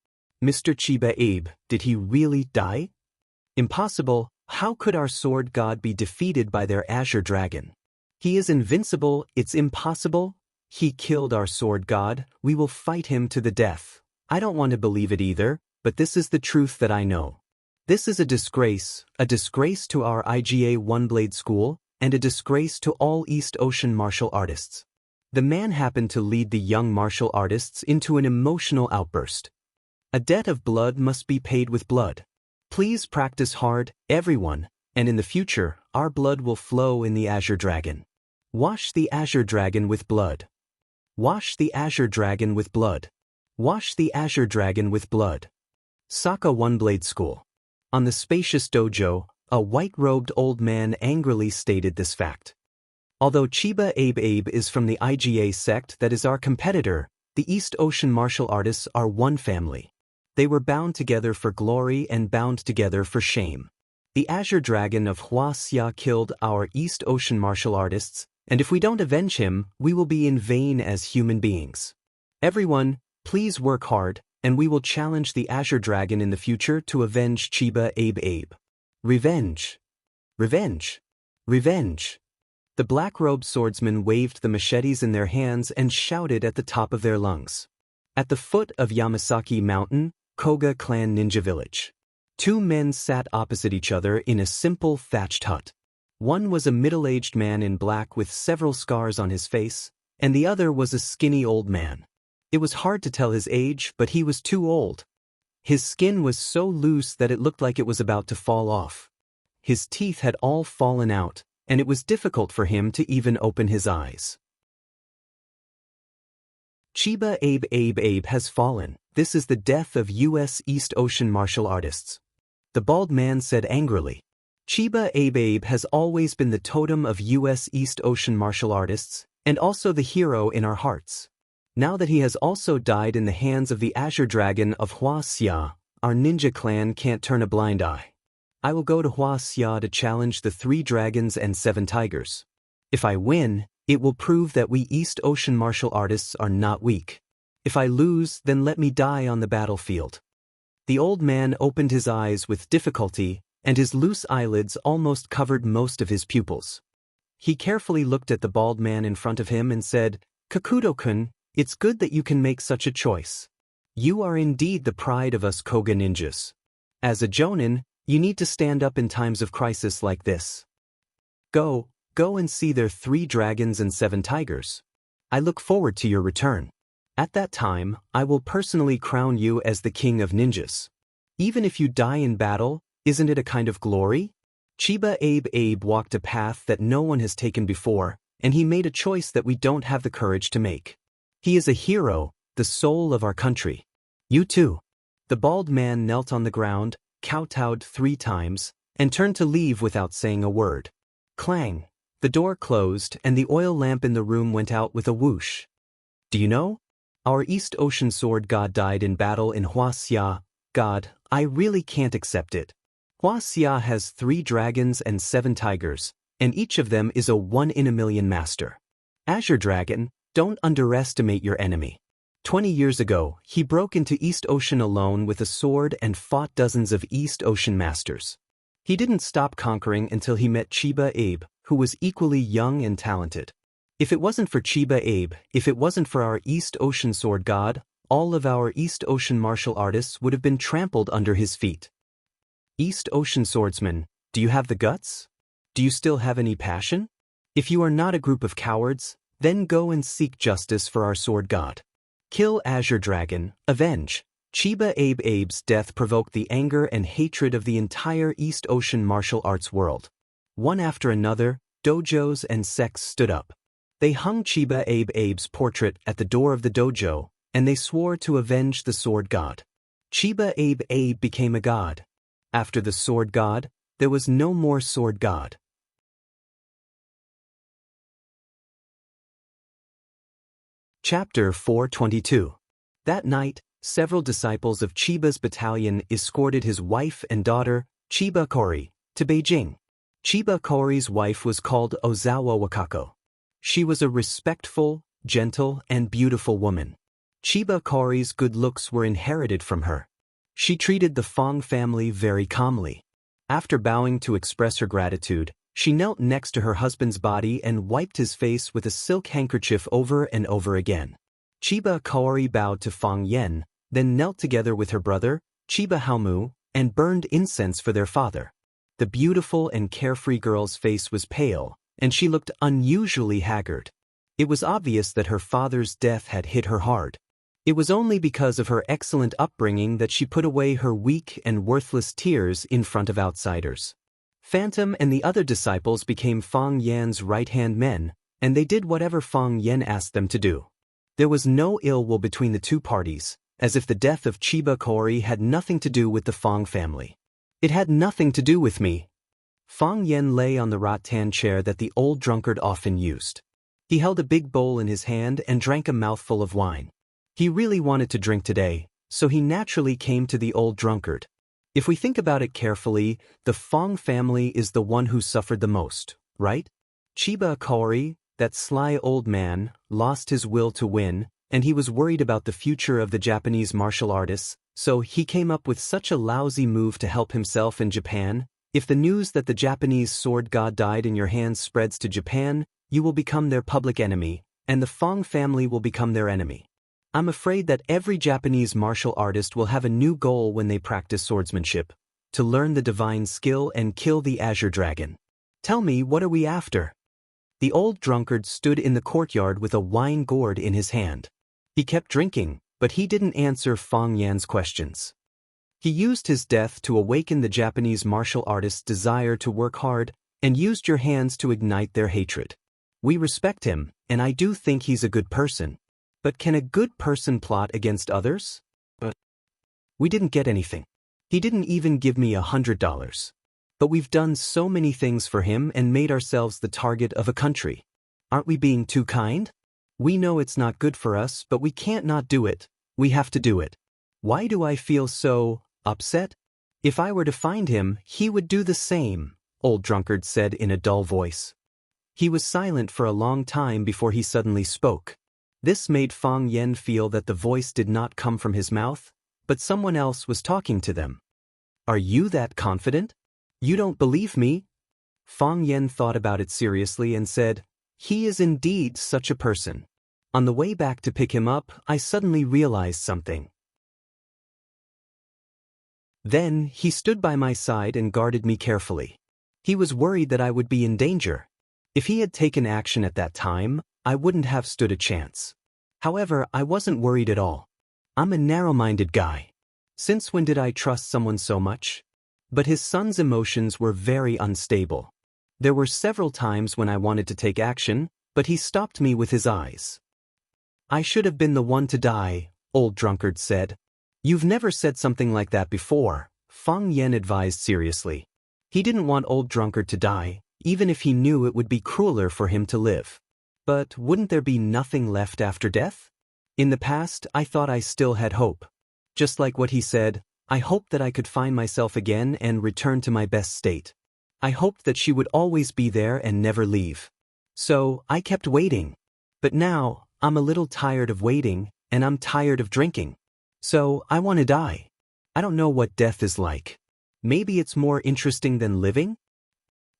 A: Mr. Chiba Abe, did he really die? Impossible. How could our sword god be defeated by their Azure Dragon? He is invincible, it's impossible. He killed our sword god, we will fight him to the death. I don't want to believe it either, but this is the truth that I know. This is a disgrace to our IGA One-Blade School, and a disgrace to all East Ocean martial artists. The man happened to lead the young martial artists into an emotional outburst. A debt of blood must be paid with blood. Please practice hard, everyone, and in the future, our blood will flow in the Azure Dragon. Wash the Azure Dragon with blood. Wash the Azure Dragon with blood. Wash the Azure Dragon with blood. Saka One-Blade School. On the spacious dojo, a white-robed old man angrily stated this fact. Although Chiba Abe is from the IGA sect that is our competitor, the East Ocean martial artists are one family. They were bound together for glory and bound together for shame. The Azure Dragon of Wuxia killed our East Ocean martial artists, and if we don't avenge him, we will be in vain as human beings. Everyone, please work hard, and we will challenge the Azure Dragon in the future to avenge Chiba Abe. Revenge! Revenge! Revenge! The black-robed swordsmen waved the machetes in their hands and shouted at the top of their lungs. At the foot of Yamasaki Mountain, Koga Clan Ninja Village. Two men sat opposite each other in a simple thatched hut. One was a middle-aged man in black with several scars on his face, and the other was a skinny old man. It was hard to tell his age, but he was too old. His skin was so loose that it looked like it was about to fall off. His teeth had all fallen out, and it was difficult for him to even open his eyes. Chiba Abe has fallen. This is the death of U.S. East Ocean martial artists. The bald man said angrily. Chiba Abe has always been the totem of U.S. East Ocean martial artists, and also the hero in our hearts. Now that he has also died in the hands of the Azure Dragon of Wuxia, our ninja clan can't turn a blind eye. I will go to Wuxia to challenge the 3 dragons and 7 tigers. If I win, it will prove that we East Ocean martial artists are not weak. If I lose, then let me die on the battlefield. The old man opened his eyes with difficulty, and his loose eyelids almost covered most of his pupils. He carefully looked at the bald man in front of him and said, "Kakuto-kun, it's good that you can make such a choice. You are indeed the pride of us Koga ninjas. As a jonin, you need to stand up in times of crisis like this. Go and see their 3 dragons and 7 tigers. I look forward to your return. At that time, I will personally crown you as the king of ninjas. Even if you die in battle, isn't it a kind of glory?" Chiba Abe walked a path that no one has taken before, and he made a choice that we don't have the courage to make. He is a hero, the soul of our country. You too. The bald man knelt on the ground, kowtowed 3 times, and turned to leave without saying a word. Clang! The door closed and the oil lamp in the room went out with a whoosh. Do you know? Our East Ocean sword god died in battle in Wuxia. God, I really can't accept it. Wuxia has 3 dragons and 7 tigers, and each of them is a 1 in a million master. Azure Dragon, don't underestimate your enemy. 20 years ago, he broke into East Ocean alone with a sword and fought dozens of East Ocean masters. He didn't stop conquering until he met Chiba Abe, who was equally young and talented. If it wasn't for Chiba Abe, if it wasn't for our East Ocean sword god, all of our East Ocean martial artists would have been trampled under his feet. East Ocean swordsman, do you have the guts? Do you still have any passion? If you are not a group of cowards, then go and seek justice for our sword god. Kill Azure Dragon, avenge. Chiba Abe's death provoked the anger and hatred of the entire East Ocean martial arts world. One after another, dojos and sects stood up. They hung Chiba Abe's portrait at the door of the dojo, and they swore to avenge the sword god. Chiba Abe became a god. After the sword god, there was no more sword god. Chapter 422. That night, several disciples of Chiba's battalion escorted his wife and daughter, Chiba Kori, to Beijing. Chiba Kori's wife was called Ozawa Wakako. She was a respectful, gentle, and beautiful woman. Chiba Kori's good looks were inherited from her. She treated the Fong family very calmly. After bowing to express her gratitude, she knelt next to her husband's body and wiped his face with a silk handkerchief over and over again. Chiba Kori bowed to Fong Yen, then knelt together with her brother, Chiba Haomu, and burned incense for their father. The beautiful and carefree girl's face was pale, and she looked unusually haggard. It was obvious that her father's death had hit her hard. It was only because of her excellent upbringing that she put away her weak and worthless tears in front of outsiders. Phantom and the other disciples became Fong Yan's right-hand men, and they did whatever Fong Yan asked them to do. There was no ill will between the two parties, as if the death of Chiba Kori had nothing to do with the Fong family. It had nothing to do with me. Fong Yan lay on the rattan chair that the old drunkard often used. He held a big bowl in his hand and drank a mouthful of wine. He really wanted to drink today, so he naturally came to the old drunkard. If we think about it carefully, the Fong family is the one who suffered the most, right? Chiba Kori, that sly old man, lost his will to win, and he was worried about the future of the Japanese martial artists, so he came up with such a lousy move to help himself in Japan. If the news that the Japanese sword god died in your hands spreads to Japan, you will become their public enemy, and the Fong family will become their enemy. I'm afraid that every Japanese martial artist will have a new goal when they practice swordsmanship: to learn the divine skill and kill the Azure Dragon. Tell me, what are we after? The old drunkard stood in the courtyard with a wine gourd in his hand. He kept drinking, but he didn't answer Fong Yan's questions. He used his death to awaken the Japanese martial artist's desire to work hard, and used your hands to ignite their hatred. We respect him, and I do think he's a good person. But can a good person plot against others? But we didn't get anything. He didn't even give me $100. But we've done so many things for him and made ourselves the target of a country. Aren't we being too kind? We know it's not good for us, but we can't not do it. We have to do it. Why do I feel so upset? If I were to find him, he would do the same, old drunkard said in a dull voice. He was silent for a long time before he suddenly spoke. This made Fong Yan feel that the voice did not come from his mouth, but someone else was talking to them. Are you that confident? You don't believe me? Fong Yan thought about it seriously and said, he is indeed such a person. On the way back to pick him up, I suddenly realized something. Then he stood by my side and guarded me carefully. He was worried that I would be in danger. If he had taken action at that time, I wouldn't have stood a chance. However, I wasn't worried at all. I'm a narrow-minded guy. Since when did I trust someone so much? But his son's emotions were very unstable. There were several times when I wanted to take action, but he stopped me with his eyes. I should have been the one to die, old drunkard said. You've never said something like that before, Fong Yan advised seriously. He didn't want old drunkard to die, even if he knew it would be crueler for him to live. But wouldn't there be nothing left after death? In the past, I thought I still had hope. Just like what he said, I hoped that I could find myself again and return to my best state. I hoped that she would always be there and never leave. So, I kept waiting. But now, I'm a little tired of waiting, and I'm tired of drinking. So, I want to die. I don't know what death is like. Maybe it's more interesting than living?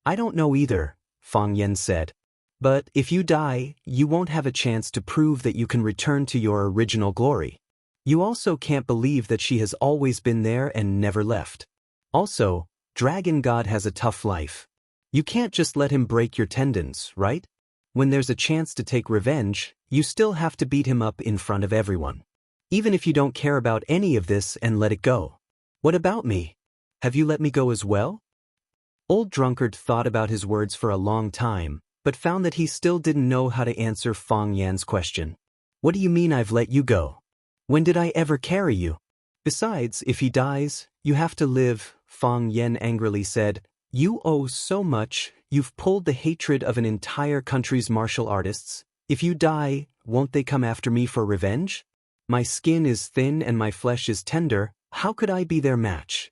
A: I don't know either, Fang Yan said. But if you die, you won't have a chance to prove that you can return to your original glory. You also can't believe that she has always been there and never left. Also, Dragon God has a tough life. You can't just let him break your tendons, right? When there's a chance to take revenge, you still have to beat him up in front of everyone. Even if you don't care about any of this and let it go. What about me? Have you let me go as well? Old Drunkard thought about his words for a long time, but found that he still didn't know how to answer Fang Yan's question. What do you mean I've let you go? When did I ever carry you? Besides, if he dies, you have to live, Fang Yan angrily said. You owe so much, you've pulled the hatred of an entire country's martial artists. If you die, won't they come after me for revenge? My skin is thin and my flesh is tender, how could I be their match?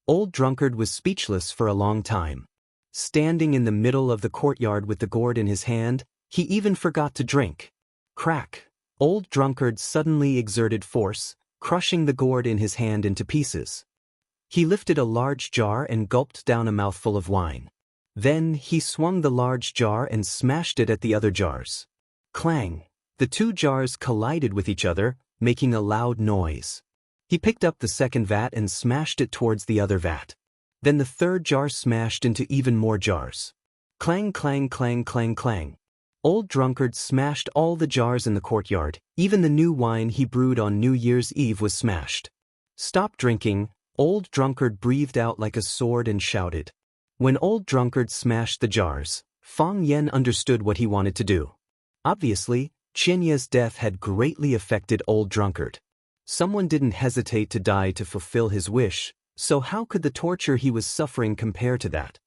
A: Old Drunkard was speechless for a long time. Standing in the middle of the courtyard with the gourd in his hand, he even forgot to drink. Crack! Old Drunkard suddenly exerted force, crushing the gourd in his hand into pieces. He lifted a large jar and gulped down a mouthful of wine. Then he swung the large jar and smashed it at the other jars. Clang! The two jars collided with each other, making a loud noise. He picked up the second vat and smashed it towards the other vat. Then the third jar smashed into even more jars. Clang, clang, clang, clang, clang. Old Drunkard smashed all the jars in the courtyard. Even the new wine he brewed on New Year's Eve was smashed. Stop drinking, Old Drunkard breathed out like a sword and shouted. When Old Drunkard smashed the jars, Fang Yan understood what he wanted to do. Obviously, Xianxia's death had greatly affected Old Drunkard. Someone didn't hesitate to die to fulfill his wish, so how could the torture he was suffering compare to that?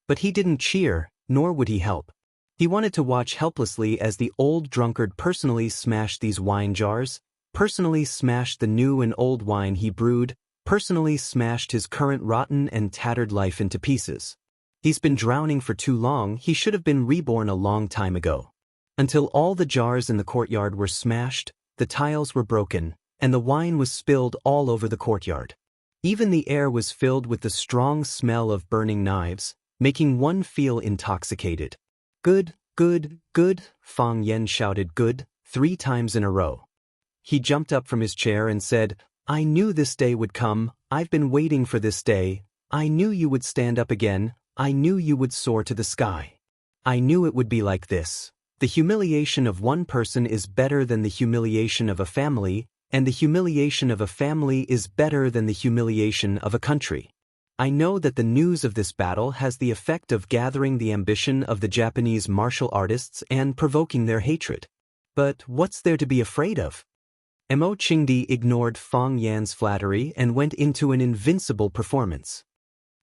A: But he didn't cheer, nor would he help. He wanted to watch helplessly as the Old Drunkard personally smashed these wine jars, personally smashed the new and old wine he brewed, personally smashed his current rotten and tattered life into pieces. He's been drowning for too long, he should have been reborn a long time ago. Until all the jars in the courtyard were smashed, the tiles were broken, and the wine was spilled all over the courtyard. Even the air was filled with the strong smell of burning knives, making one feel intoxicated. Good, good, good, Fang Yan shouted good, 3 times in a row. He jumped up from his chair and said, I knew this day would come, I've been waiting for this day, I knew you would stand up again, I knew you would soar to the sky. I knew it would be like this. The humiliation of one person is better than the humiliation of a family, and the humiliation of a family is better than the humiliation of a country. I know that the news of this battle has the effect of gathering the ambition of the Japanese martial artists and provoking their hatred. But what's there to be afraid of? Mo Qingdi ignored Fang Yan's flattery and went into an invincible performance.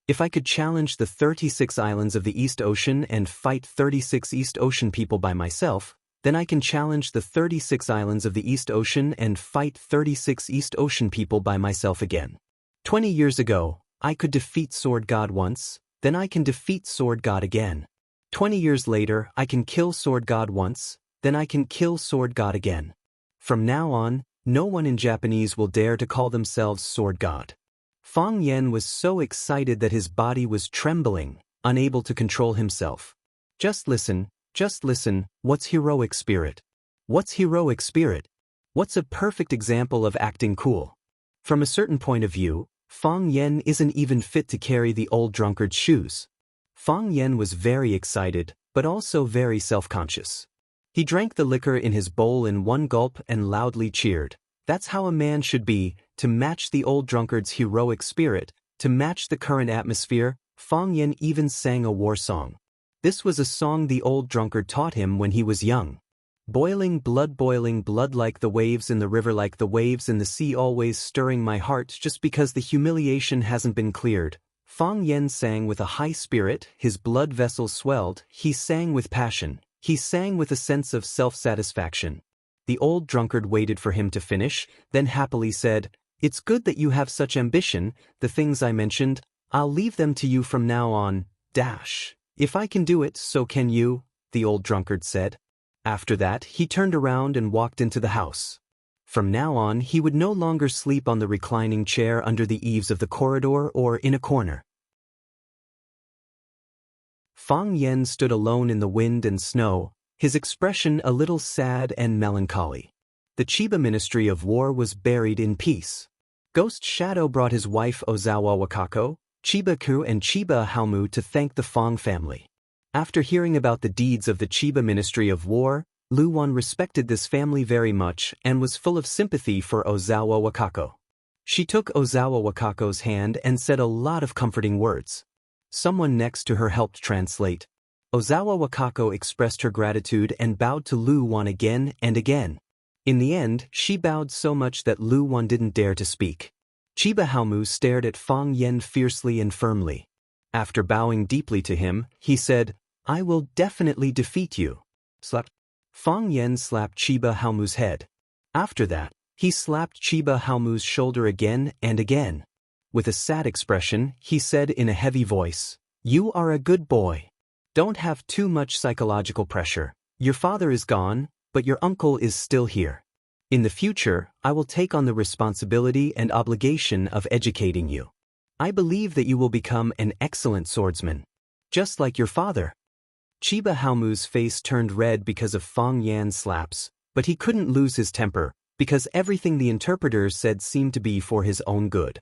A: If I could challenge the 36 islands of the East Ocean and fight 36 East Ocean people by myself, then I can challenge the 36 islands of the East Ocean and fight 36 East Ocean people by myself again. 20 years ago, I could defeat Sword God once, then I can defeat Sword God again. 20 years later, I can kill Sword God once, then I can kill Sword God again. From now on, no one in Japanese will dare to call themselves Sword God. Fang Yan was so excited that his body was trembling, unable to control himself. Just listen, what's heroic spirit? What's heroic spirit? What's a perfect example of acting cool? From a certain point of view, Fang Yan isn't even fit to carry the Old Drunkard's shoes. Fang Yan was very excited, but also very self-conscious. He drank the liquor in his bowl in one gulp and loudly cheered. That's how a man should be, to match the Old Drunkard's heroic spirit, to match the current atmosphere. Fang Yan even sang a war song. This was a song the Old Drunkard taught him when he was young. Boiling blood like the waves in the river, like the waves in the sea, always stirring my heart just because the humiliation hasn't been cleared. Fang Yan sang with a high spirit, his blood vessels swelled, he sang with passion, he sang with a sense of self-satisfaction. The Old Drunkard waited for him to finish, then happily said, It's good that you have such ambition, the things I mentioned, I'll leave them to you from now on, dash. If I can do it, so can you, the old drunkard said. After that, he turned around and walked into the house. From now on, he would no longer sleep on the reclining chair under the eaves of the corridor or in a corner. Fang Yen stood alone in the wind and snow, his expression a little sad and melancholy. The Chiba Ministry of War was buried in peace. Ghost Shadow brought his wife Ozawa Wakako, Chiba-ku and Chiba Haomu to thank the Fang family. After hearing about the deeds of the Chiba Ministry of War, Lu Wan respected this family very much and was full of sympathy for Ozawa Wakako. She took Ozawa Wakako's hand and said a lot of comforting words. Someone next to her helped translate. Ozawa Wakako expressed her gratitude and bowed to Lu Wan again and again. In the end, she bowed so much that Lu Wan didn't dare to speak. Chiba Haomu stared at Fang Yen fiercely and firmly. After bowing deeply to him, he said, I will definitely defeat you. Slap. Fang Yen slapped Chiba Haomu's head. After that, he slapped Chiba Haomu's shoulder again and again. With a sad expression, he said in a heavy voice, You are a good boy. Don't have too much psychological pressure. Your father is gone, but your uncle is still here. In the future, I will take on the responsibility and obligation of educating you. I believe that you will become an excellent swordsman, just like your father. Chiba Haomu's face turned red because of Fang Yan's slaps, but he couldn't lose his temper, because everything the interpreter said seemed to be for his own good.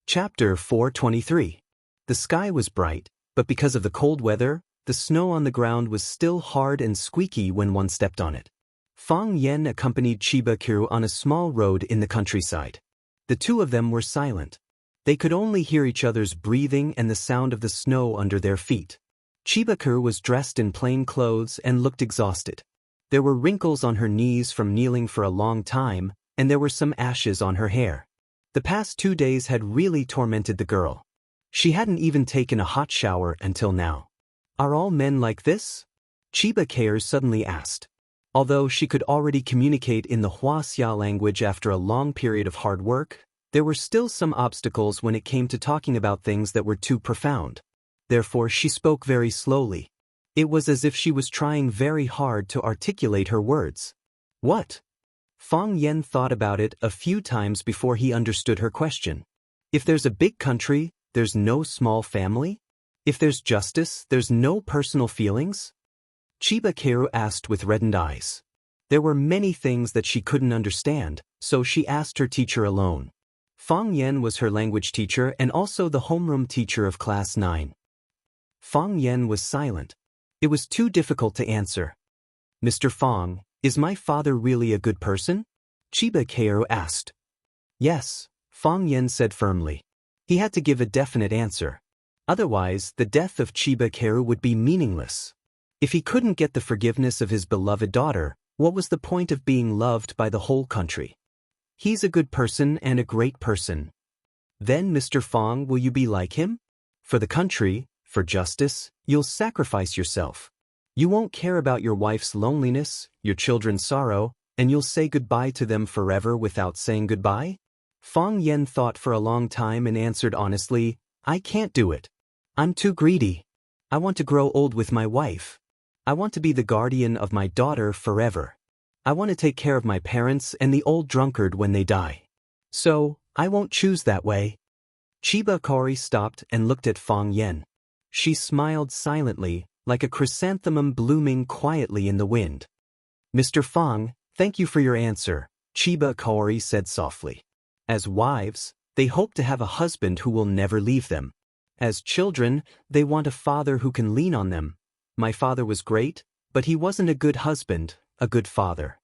A: Chapter 423. The sky was bright, but because of the cold weather, the snow on the ground was still hard and squeaky when one stepped on it. Fang Yen accompanied Chiba-ku on a small road in the countryside. The two of them were silent. They could only hear each other's breathing and the sound of the snow under their feet. Chiba-ku was dressed in plain clothes and looked exhausted. There were wrinkles on her knees from kneeling for a long time, and there were some ashes on her hair. The past 2 days had really tormented the girl. She hadn't even taken a hot shower until now. Are all men like this? Chiba-ku suddenly asked. Although she could already communicate in the Wuxia language after a long period of hard work, there were still some obstacles when it came to talking about things that were too profound. Therefore she spoke very slowly. It was as if she was trying very hard to articulate her words. What? Fang Yen thought about it a few times before he understood her question. If there's a big country, there's no small family? If there's justice, there's no personal feelings? Chiba-ku asked with reddened eyes. There were many things that she couldn't understand, so she asked her teacher alone. Fang Yen was her language teacher and also the homeroom teacher of class 9. Fang Yen was silent. It was too difficult to answer. Mr. Fang, is my father really a good person? Chiba-ku asked. Yes, Fang Yen said firmly. He had to give a definite answer. Otherwise, the death of Chiba-ku would be meaningless. If he couldn't get the forgiveness of his beloved daughter, what was the point of being loved by the whole country? He's a good person and a great person. Then, Mr. Fang, will you be like him? For the country, for justice, you'll sacrifice yourself. You won't care about your wife's loneliness, your children's sorrow, and you'll say goodbye to them forever without saying goodbye? Fang Yen thought for a long time and answered honestly, I can't do it. I'm too greedy. I want to grow old with my wife. I want to be the guardian of my daughter forever. I want to take care of my parents and the old drunkard when they die. So, I won't choose that way. Chiba-ku stopped and looked at Fang Yen. She smiled silently, like a chrysanthemum blooming quietly in the wind. Mr. Fang, thank you for your answer, Chiba-ku said softly. As wives, they hope to have a husband who will never leave them. As children, they want a father who can lean on them. My father was great, but he wasn't a good husband, a good father.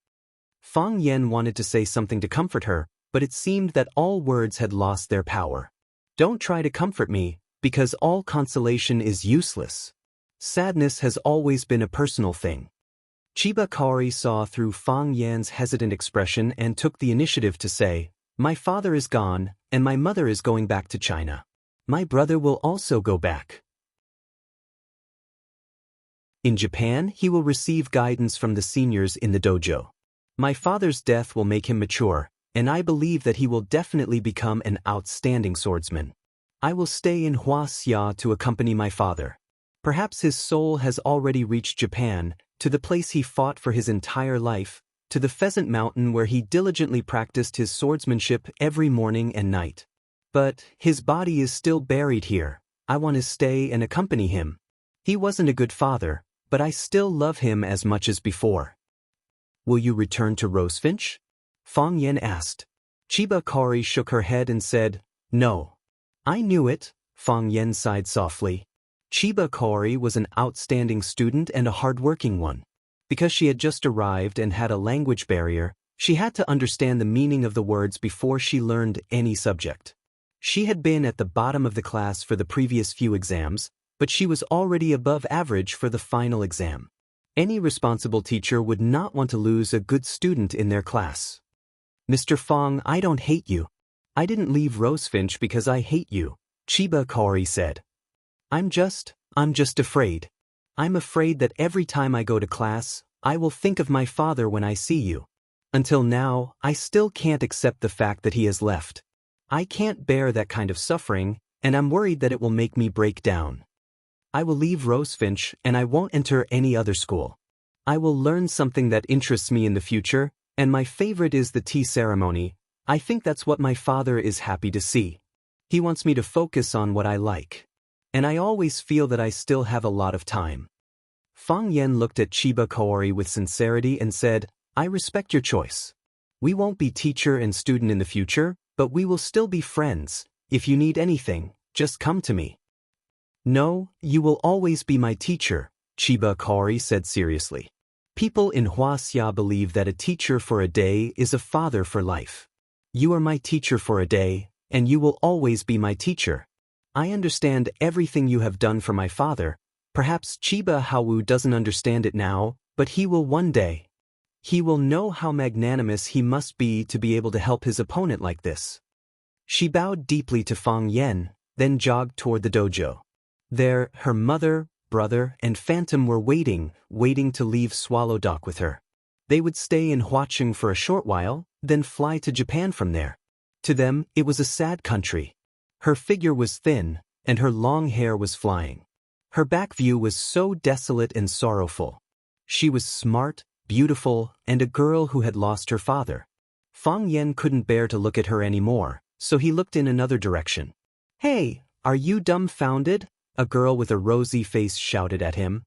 A: Fang Yen wanted to say something to comfort her, but it seemed that all words had lost their power. Don't try to comfort me, because all consolation is useless. Sadness has always been a personal thing. Chiba-ku saw through Fang Yan's hesitant expression and took the initiative to say, My father is gone, and my mother is going back to China. My brother will also go back. In Japan, he will receive guidance from the seniors in the dojo. My father's death will make him mature, and I believe that he will definitely become an outstanding swordsman. I will stay in Wuxia to accompany my father. Perhaps his soul has already reached Japan, to the place he fought for his entire life, to the Pheasant Mountain where he diligently practiced his swordsmanship every morning and night. But his body is still buried here. I want to stay and accompany him. He wasn't a good father, but I still love him as much as before. Will you return to Rosefinch? Fang Yan asked. Chiba Kaori shook her head and said, No. I knew it, Fang Yan sighed softly. Chiba Kaori was an outstanding student and a hard-working one. Because she had just arrived and had a language barrier, she had to understand the meaning of the words before she learned any subject. She had been at the bottom of the class for the previous few exams, but she was already above average for the final exam. Any responsible teacher would not want to lose a good student in their class. Mr. Fang, I don't hate you. I didn't leave Rosefinch because I hate you, Chiba Kaori said. I'm just afraid. I'm afraid that every time I go to class, I will think of my father when I see you. Until now, I still can't accept the fact that he has left. I can't bear that kind of suffering, and I'm worried that it will make me break down. I will leave Rosefinch and I won't enter any other school. I will learn something that interests me in the future, and my favorite is the tea ceremony. I think that's what my father is happy to see. He wants me to focus on what I like. And I always feel that I still have a lot of time. Fang Yan looked at Chiba Kaori with sincerity and said, I respect your choice. We won't be teacher and student in the future, but we will still be friends. If you need anything, just come to me. No, you will always be my teacher, Chiba Kaori said seriously. People in Wuxia believe that a teacher for a day is a father for life. You are my teacher for a day, and you will always be my teacher. I understand everything you have done for my father. Perhaps Chiba Hawu doesn't understand it now, but he will one day. He will know how magnanimous he must be to be able to help his opponent like this. She bowed deeply to Fang Yan, then jogged toward the dojo. There, her mother, brother, and Phantom were waiting to leave Swallow Dock with her. They would stay in Huacheng for a short while, then fly to Japan from there. To them, it was a sad country. Her figure was thin, and her long hair was flying. Her back view was so desolate and sorrowful. She was smart, beautiful, and a girl who had lost her father. Fang Yan couldn't bear to look at her anymore, so he looked in another direction. Hey, are you dumbfounded? A girl with a rosy face shouted at him.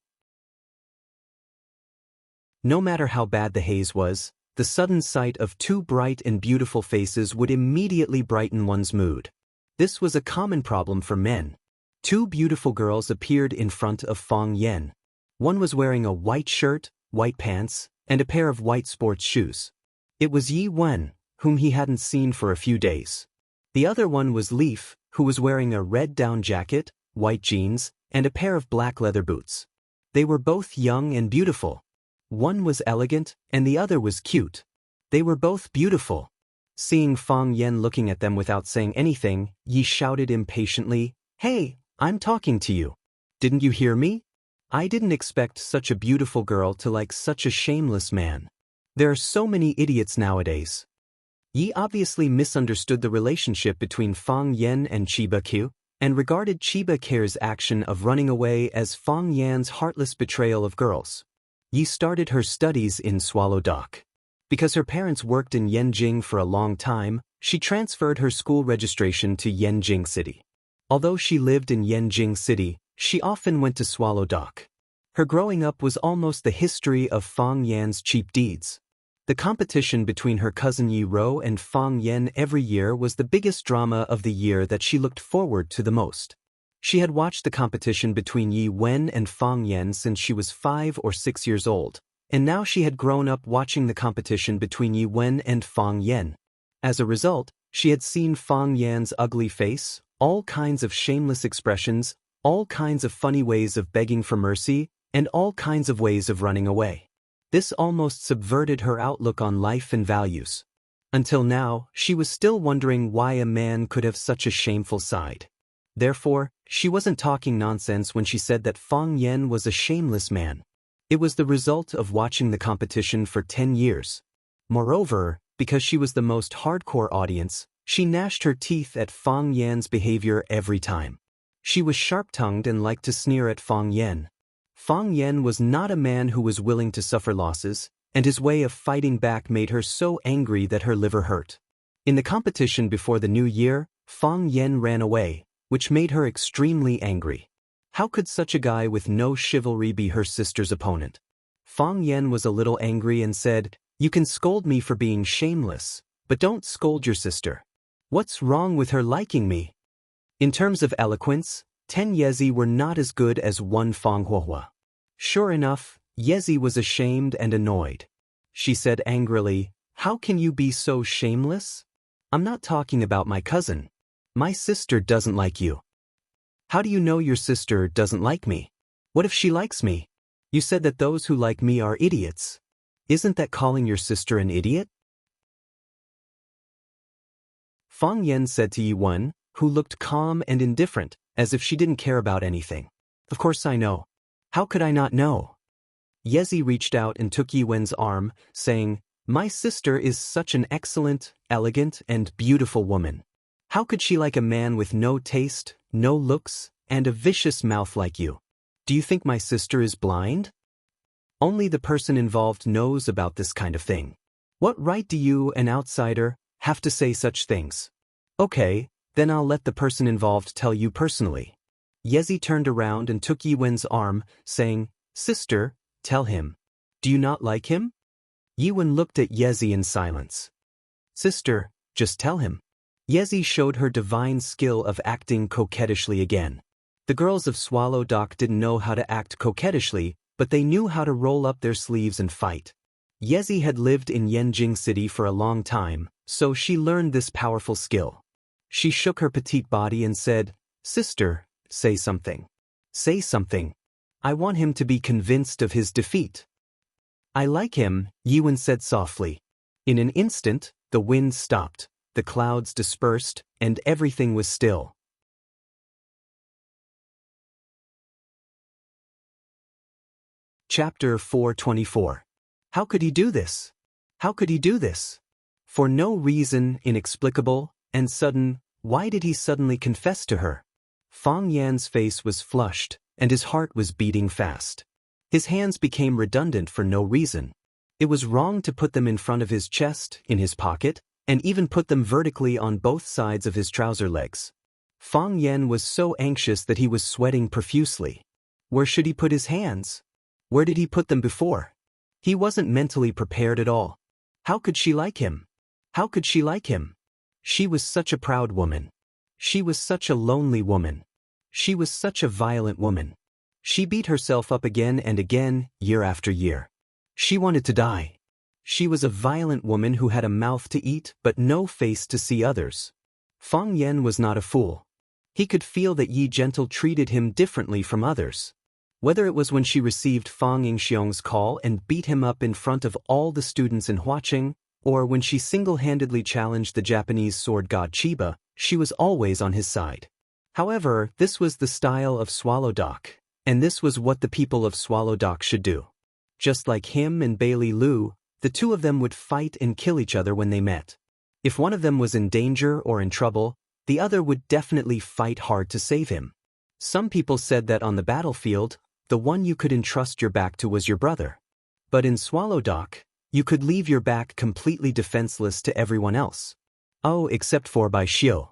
A: No matter how bad the haze was, the sudden sight of two bright and beautiful faces would immediately brighten one's mood. This was a common problem for men. Two beautiful girls appeared in front of Fang Yan. One was wearing a white shirt, white pants, and a pair of white sports shoes. It was Yi Wen, whom he hadn't seen for a few days. The other one was Leaf, who was wearing a red down jacket, white jeans, and a pair of black leather boots. They were both young and beautiful. One was elegant, and the other was cute. They were both beautiful. Seeing Fang Yan looking at them without saying anything, Yi shouted impatiently, Hey, I'm talking to you. Didn't you hear me? I didn't expect such a beautiful girl to like such a shameless man. There are so many idiots nowadays. Yi obviously misunderstood the relationship between Fang Yan and Chiba Q, and regarded Chiba Care's action of running away as Fang Yan's heartless betrayal of girls. Yi started her studies in Swallow Dock. Because her parents worked in Yanjing for a long time, she transferred her school registration to Yanjing City. Although she lived in Yanjing City, she often went to Swallow Dock. Her growing up was almost the history of Fang Yan's cheap deeds. The competition between her cousin Yi Ro and Fang Yan every year was the biggest drama of the year that she looked forward to the most. She had watched the competition between Yi Wen and Fang Yan since she was 5 or 6 years old, and now she had grown up watching the competition between Yi Wen and Fang Yan. As a result, she had seen Fang Yan's ugly face, all kinds of shameless expressions, all kinds of funny ways of begging for mercy, and all kinds of ways of running away. This almost subverted her outlook on life and values. Until now, she was still wondering why a man could have such a shameful side. Therefore, she wasn't talking nonsense when she said that Fang Yan was a shameless man. It was the result of watching the competition for 10 years. Moreover, Because she was the most hardcore audience, she gnashed her teeth at Fang Yan's behavior every time. She was sharp-tongued and liked to sneer at Fang Yan. Fang Yan was not a man who was willing to suffer losses, and his way of fighting back made her so angry that her liver hurt. In the competition before the new year, Fang Yan ran away, which made her extremely angry. How could such a guy with no chivalry be her sister's opponent? Fang Yan was a little angry and said, "You can scold me for being shameless, but don't scold your sister. What's wrong with her liking me?" In terms of eloquence, 10 Yezi were not as good as 1 Fang Huohua. Sure enough, Yezi was ashamed and annoyed. She said angrily, "How can you be so shameless? I'm not talking about my cousin. My sister doesn't like you." "How do you know your sister doesn't like me? What if she likes me? You said that those who like me are idiots. Isn't that calling your sister an idiot?" Fang Yan said to Yi Wen, who looked calm and indifferent, as if she didn't care about anything. "Of course I know. How could I not know?" Yezi reached out and took Yi Wen's arm, saying, "My sister is such an excellent, elegant, and beautiful woman. How could she like a man with no taste, no looks, and a vicious mouth like you? Do you think my sister is blind? Only the person involved knows about this kind of thing. What right do you, an outsider, have to say such things? Okay, then I'll let the person involved tell you personally." Yezi turned around and took Yi Wen's arm, saying, "Sister, tell him. Do you not like him?" Yi Wen looked at Yezi in silence. "Sister, just tell him." Yezi showed her divine skill of acting coquettishly again. The girls of Swallow Dock didn't know how to act coquettishly, but they knew how to roll up their sleeves and fight. Yezi had lived in Yanjing City for a long time, so she learned this powerful skill. She shook her petite body and said, "Sister, say something. Say something. I want him to be convinced of his defeat." "I like him," Yi Wen said softly. In an instant, the wind stopped, the clouds dispersed, and everything was still. Chapter 424. How could he do this? How could he do this? For no reason inexplicable and sudden, why did he suddenly confess to her? Fang Yan's face was flushed, and his heart was beating fast. His hands became redundant for no reason. It was wrong to put them in front of his chest, in his pocket, and even put them vertically on both sides of his trouser legs. Fang Yan was so anxious that he was sweating profusely. Where should he put his hands? Where did he put them before? He wasn't mentally prepared at all. How could she like him? How could she like him? She was such a proud woman. She was such a lonely woman. She was such a violent woman. She beat herself up again and again, year after year. She wanted to die. She was a violent woman who had a mouth to eat but no face to see others. Fang Yan was not a fool. He could feel that Yi Gentle treated him differently from others. Whether it was when she received Fang Yingxiong's call and beat him up in front of all the students in Huaqing, or when she single-handedly challenged the Japanese sword god Chiba, she was always on his side. However, this was the style of Swallow Dock, and this was what the people of Swallow Dock should do. Just like him and Bailey Liu, the two of them would fight and kill each other when they met. If one of them was in danger or in trouble, the other would definitely fight hard to save him. Some people said that on the battlefield, the one you could entrust your back to was your brother. But in Swallow Dock, you could leave your back completely defenseless to everyone else. Oh, except for Bai Xiu.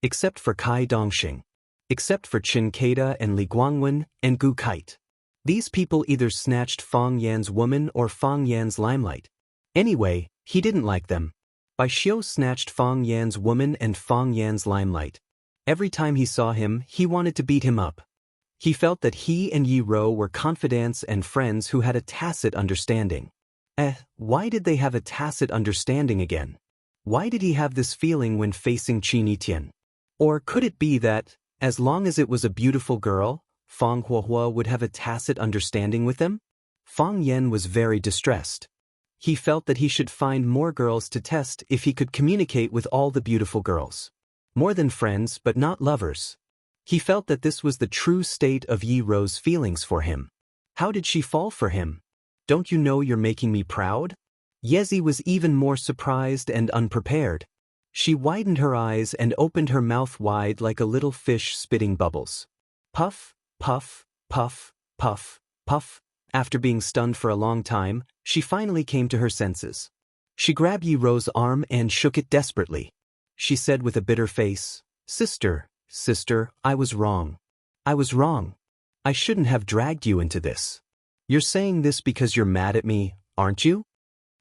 A: Except for Kai Dongxing. Except for Qin Keida and Li Guangwen and Gu Kite. These people either snatched Fang Yan's woman or Fang Yan's limelight. Anyway, he didn't like them. Bai Xiu snatched Fang Yan's woman and Fang Yan's limelight. Every time he saw him, he wanted to beat him up. He felt that he and Yi Rou were confidants and friends who had a tacit understanding. Why did they have a tacit understanding again? Why did he have this feeling when facing Qin Yitian? Or could it be that, as long as it was a beautiful girl, Fang Huohua would have a tacit understanding with them? Fang Yan was very distressed. He felt that he should find more girls to test if he could communicate with all the beautiful girls. More than friends but not lovers. He felt that this was the true state of Yi Rou's feelings for him. How did she fall for him? Don't you know you're making me proud? Yezi was even more surprised and unprepared. She widened her eyes and opened her mouth wide like a little fish spitting bubbles. Puff, puff, puff, puff, puff. After being stunned for a long time, she finally came to her senses. She grabbed Yi Ro's arm and shook it desperately. She said with a bitter face, "Sister, sister, I was wrong. I was wrong. I shouldn't have dragged you into this. You're saying this because you're mad at me, aren't you?"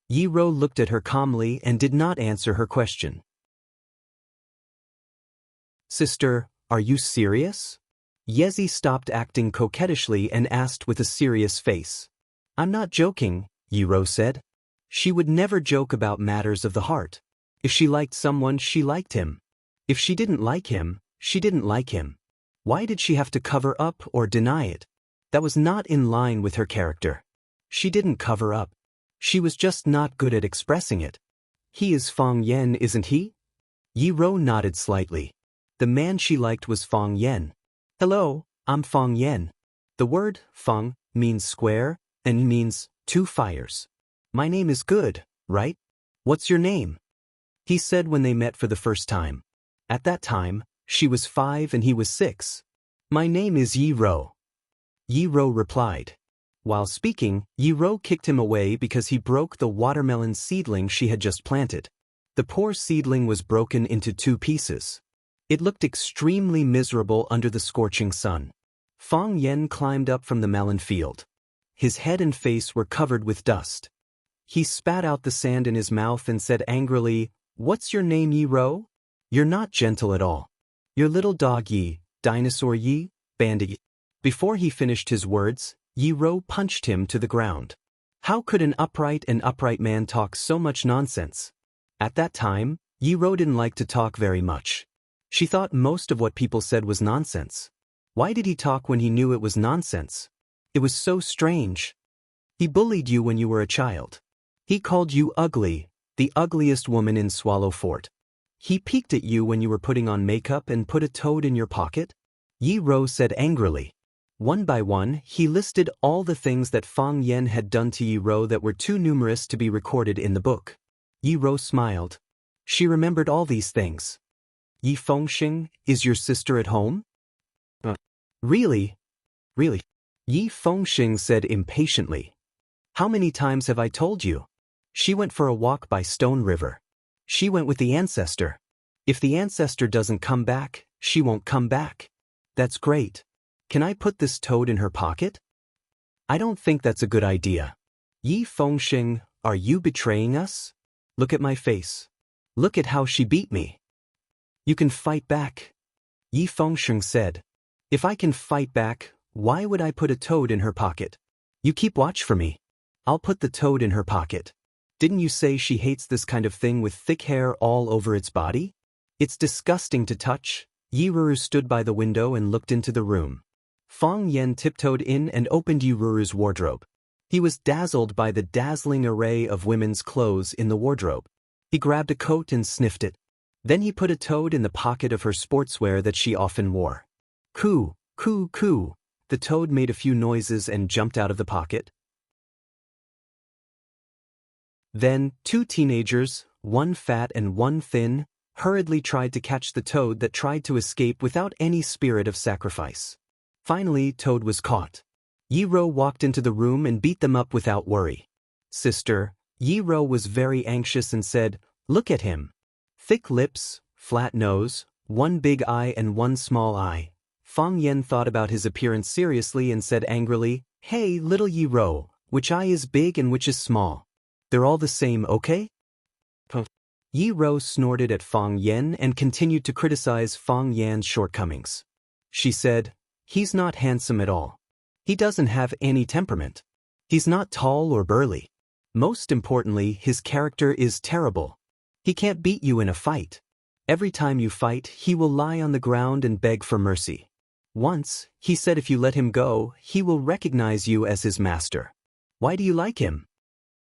A: Yi Ro looked at her calmly and did not answer her question. "Sister, are you serious?" Yezi stopped acting coquettishly and asked with a serious face. "I'm not joking," Yi Ro said. She would never joke about matters of the heart. If she liked someone, she liked him. If she didn't like him, she didn't like him. Why did she have to cover up or deny it? That was not in line with her character. She didn't cover up. She was just not good at expressing it. "He is Fang Yan, isn't he?" Yi Ro nodded slightly. The man she liked was Fang Yan. "Hello, I'm Fang Yan." The word Fang means square and means two fires. "My name is good, right? What's your name?" he said when they met for the first time. At that time, she was 5 and he was 6. "My name is Yi Ro." Yi Ro replied. While speaking, Yi Ro kicked him away because he broke the watermelon seedling she had just planted. The poor seedling was broken into 2 pieces. It looked extremely miserable under the scorching sun. Fang Yan climbed up from the melon field. His head and face were covered with dust. He spat out the sand in his mouth and said angrily, "What's your name, Yi Ro? You're not gentle at all. Your little dog Yi, dinosaur Yi, bandit." Before he finished his words, Yi Ro punched him to the ground. How could an upright man talk so much nonsense? At that time, Yi Ro didn't like to talk very much. She thought most of what people said was nonsense. Why did he talk when he knew it was nonsense? It was so strange. He bullied you when you were a child. He called you ugly, the ugliest woman in Swallow Fort. He peeked at you when you were putting on makeup and put a toad in your pocket? Yi Ro said angrily. One by one, he listed all the things that Fang Yan had done to Yi Ro that were too numerous to be recorded in the book. Yi Ro smiled. She remembered all these things. "Yi Fengxing, is your sister at home?" Really? Really? Yi Fengxing said impatiently. "How many times have I told you? She went for a walk by Stone River. She went with the ancestor. If the ancestor doesn't come back, she won't come back. That's great. Can I put this toad in her pocket?" "I don't think that's a good idea. Yi Fengxing, are you betraying us? Look at my face. Look at how she beat me." "You can fight back," Yi Fengxing said. "If I can fight back, why would I put a toad in her pocket? You keep watch for me. I'll put the toad in her pocket. Didn't you say she hates this kind of thing with thick hair all over its body? It's disgusting to touch." Yi Ruru stood by the window and looked into the room. Fang Yan tiptoed in and opened Yi Ruru's wardrobe. He was dazzled by the dazzling array of women's clothes in the wardrobe. He grabbed a coat and sniffed it. Then he put a toad in the pocket of her sportswear that she often wore. Coo, coo, coo. The toad made a few noises and jumped out of the pocket. Then, 2 teenagers, one fat and one thin, hurriedly tried to catch the toad that tried to escape without any spirit of sacrifice. Finally, Toad was caught. Yi Ro walked into the room and beat them up without worry. "Sister," Yi Ro was very anxious and said, "Look at him. Thick lips, flat nose, one big eye and one small eye." Fang Yan thought about his appearance seriously and said angrily, "Hey, little Yi Ro, which eye is big and which is small? They're all the same, okay?" Yi Ro snorted at Fang Yan and continued to criticize Fang Yan's shortcomings. She said, "He's not handsome at all. He doesn't have any temperament. He's not tall or burly. Most importantly, his character is terrible. He can't beat you in a fight. Every time you fight, he will lie on the ground and beg for mercy. Once, he said if you let him go, he will recognize you as his master. Why do you like him?"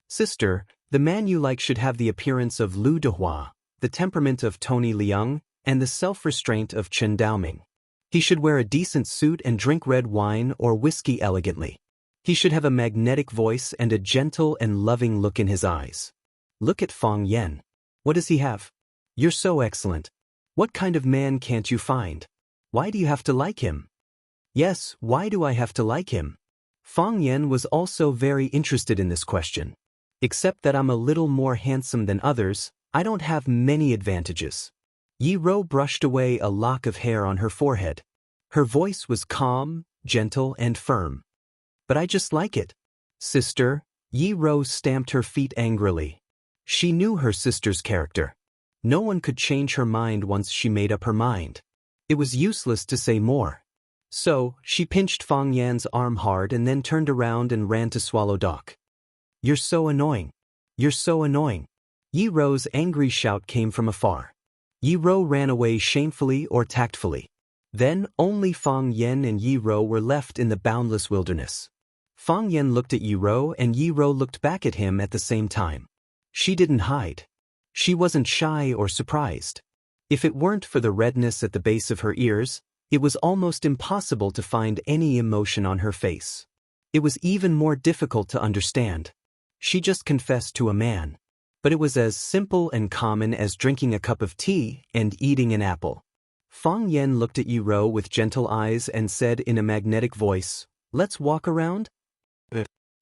A: "Sister, the man you like should have the appearance of Lu Dehua, the temperament of Tony Liang, and the self-restraint of Chen Daoming. He should wear a decent suit and drink red wine or whiskey elegantly. He should have a magnetic voice and a gentle and loving look in his eyes. Look at Fang Yan. What does he have? You're so excellent. What kind of man can't you find? Why do you have to like him? Yes, why do I have to like him? Fang Yan was also very interested in this question. Except that I'm a little more handsome than others, I don't have many advantages. Yi Ro brushed away a lock of hair on her forehead. Her voice was calm, gentle, and firm. But I just like it. Sister, Yi Ro stamped her feet angrily. She knew her sister's character. No one could change her mind once she made up her mind. It was useless to say more. So, she pinched Fang Yan's arm hard and then turned around and ran to Swallow Dock. You're so annoying. You're so annoying. Yi Ro's angry shout came from afar. Yi Ro ran away shamefully or tactfully. Then, only Fang Yan and Yi Ro were left in the boundless wilderness. Fang Yan looked at Yi Ro and Yi Ro looked back at him at the same time. She didn't hide. She wasn't shy or surprised. If it weren't for the redness at the base of her ears, it was almost impossible to find any emotion on her face. It was even more difficult to understand. She just confessed to a man. But it was as simple and common as drinking a cup of tea and eating an apple. Fang Yan looked at Yi Ro with gentle eyes and said in a magnetic voice, "Let's walk around?"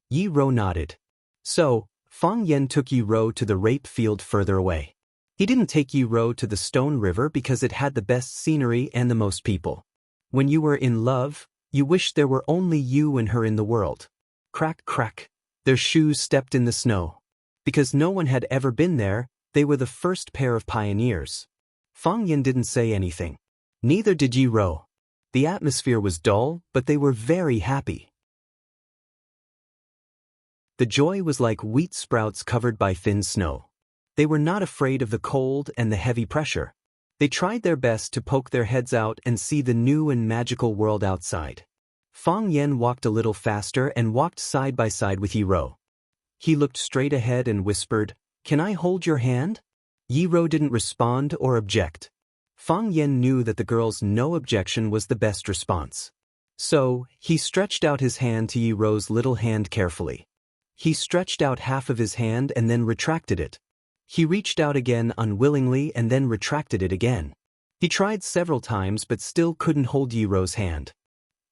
A: Yi Ro nodded. So, Fang Yan took Yi Ro to the rape field further away. He didn't take Yi Ro to the stone river because it had the best scenery and the most people. When you were in love, you wished there were only you and her in the world. Crack, crack. Their shoes stepped in the snow. Because no one had ever been there, they were the first pair of pioneers. Fang Yan didn't say anything. Neither did Yi Ro. The atmosphere was dull, but they were very happy. The joy was like wheat sprouts covered by thin snow. They were not afraid of the cold and the heavy pressure. They tried their best to poke their heads out and see the new and magical world outside. Fang Yan walked a little faster and walked side by side with Yi Ro. He looked straight ahead and whispered, "Can I hold your hand?" Yi Ro didn't respond or object. Fang Yan knew that the girl's no objection was the best response. So, he stretched out his hand to Yi Ro's little hand carefully. He stretched out half of his hand and then retracted it. He reached out again unwillingly and then retracted it again. He tried several times but still couldn't hold Yi Ro's hand.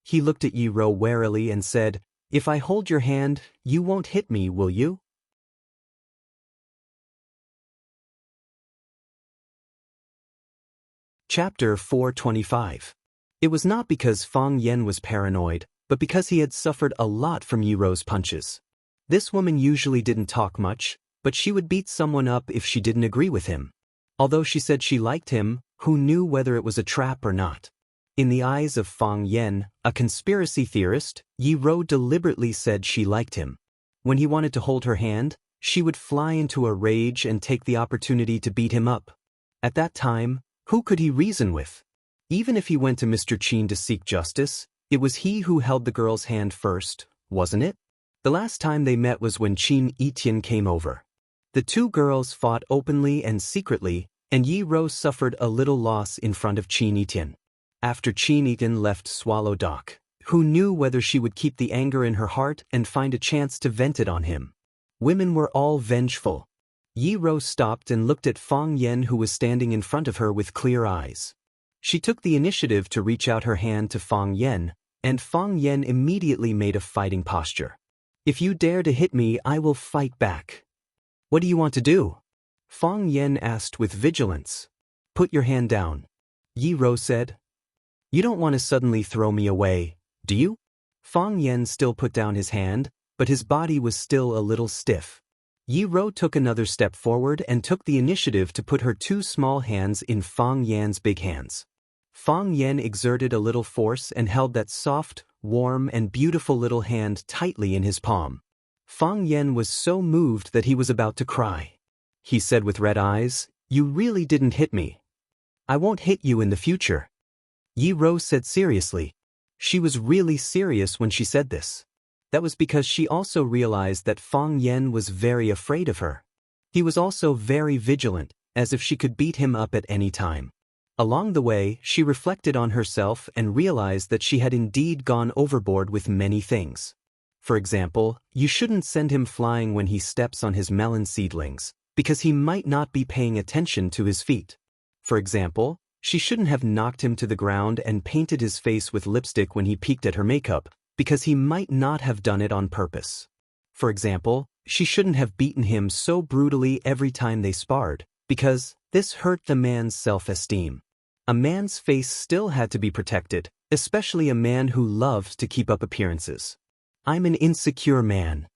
A: He looked at Yi Ro warily and said, "If I hold your hand, you won't hit me, will you?" Chapter 425. It was not because Fang Yan was paranoid, but because he had suffered a lot from Yi Ro's punches. This woman usually didn't talk much, but she would beat someone up if she didn't agree with him. Although she said she liked him, who knew whether it was a trap or not? In the eyes of Fang Yan, a conspiracy theorist, Yi Ro deliberately said she liked him. When he wanted to hold her hand, she would fly into a rage and take the opportunity to beat him up. At that time, who could he reason with? Even if he went to Mr. Qin to seek justice, it was he who held the girl's hand first, wasn't it? The last time they met was when Qin Etian came over. The two girls fought openly and secretly, and Yi Ro suffered a little loss in front of Qin Etian. After Qin Etian left Swallow Dock, who knew whether she would keep the anger in her heart and find a chance to vent it on him? Women were all vengeful. Yi Ro stopped and looked at Fang Yan, who was standing in front of her with clear eyes. She took the initiative to reach out her hand to Fang Yan, and Fang Yan immediately made a fighting posture. "If you dare to hit me, I will fight back." "What do you want to do?" Fang Yan asked with vigilance. "Put your hand down," Yi Ro said. "You don't want to suddenly throw me away, do you?" Fang Yan still put down his hand, but his body was still a little stiff. Yi Ro took another step forward and took the initiative to put her two small hands in Fang Yan's big hands. Fang Yan exerted a little force and held that soft, warm, and beautiful little hand tightly in his palm. Fang Yan was so moved that he was about to cry. He said with red eyes, "You really didn't hit me. I won't hit you in the future." Yi Ro said seriously. She was really serious when she said this. That was because she also realized that Fang Yan was very afraid of her. He was also very vigilant, as if she could beat him up at any time. Along the way, she reflected on herself and realized that she had indeed gone overboard with many things. For example, you shouldn't send him flying when he steps on his melon seedlings, because he might not be paying attention to his feet. For example, she shouldn't have knocked him to the ground and painted his face with lipstick when he peeked at her makeup, because he might not have done it on purpose. For example, she shouldn't have beaten him so brutally every time they sparred, because this hurt the man's self-esteem. A man's face still had to be protected, especially a man who loves to keep up appearances. I'm an insecure man.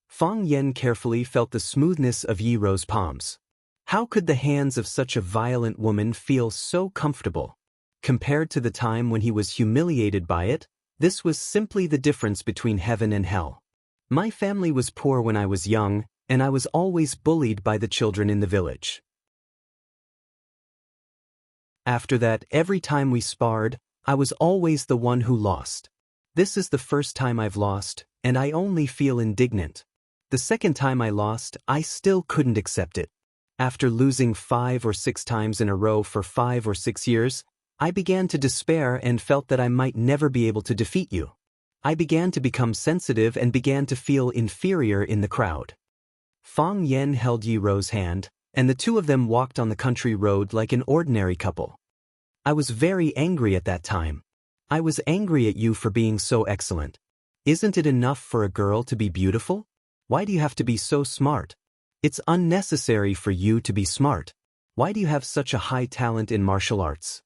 A: Fang Yan carefully felt the smoothness of Yi Rou's palms. How could the hands of such a violent woman feel so comfortable? Compared to the time when he was humiliated by it, this was simply the difference between heaven and hell. My family was poor when I was young, and I was always bullied by the children in the village. After that, every time we sparred, I was always the one who lost. This is the first time I've lost, and I only feel indignant. The second time I lost, I still couldn't accept it. After losing 5 or 6 times in a row for 5 or 6 years, I began to despair and felt that I might never be able to defeat you. I began to become sensitive and began to feel inferior in the crowd. Fang Yan held Yi Rou's hand, and the two of them walked on the country road like an ordinary couple. I was very angry at that time. I was angry at you for being so excellent. Isn't it enough for a girl to be beautiful? Why do you have to be so smart? It's unnecessary for you to be smart. Why do you have such a high talent in martial arts?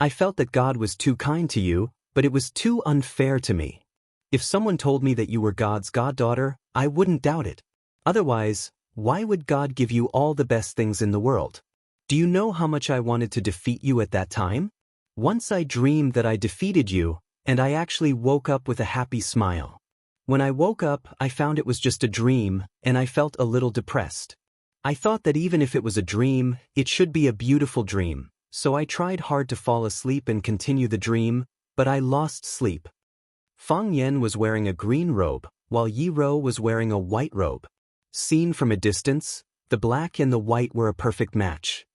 A: I felt that God was too kind to you, but it was too unfair to me. If someone told me that you were God's goddaughter, I wouldn't doubt it. Otherwise, why would God give you all the best things in the world? Do you know how much I wanted to defeat you at that time? Once I dreamed that I defeated you, and I actually woke up with a happy smile. When I woke up, I found it was just a dream, and I felt a little depressed. I thought that even if it was a dream, it should be a beautiful dream, so I tried hard to fall asleep and continue the dream, but I lost sleep. Fang Yan was wearing a green robe, while Yi Rou was wearing a white robe. Seen from a distance, the black and the white were a perfect match.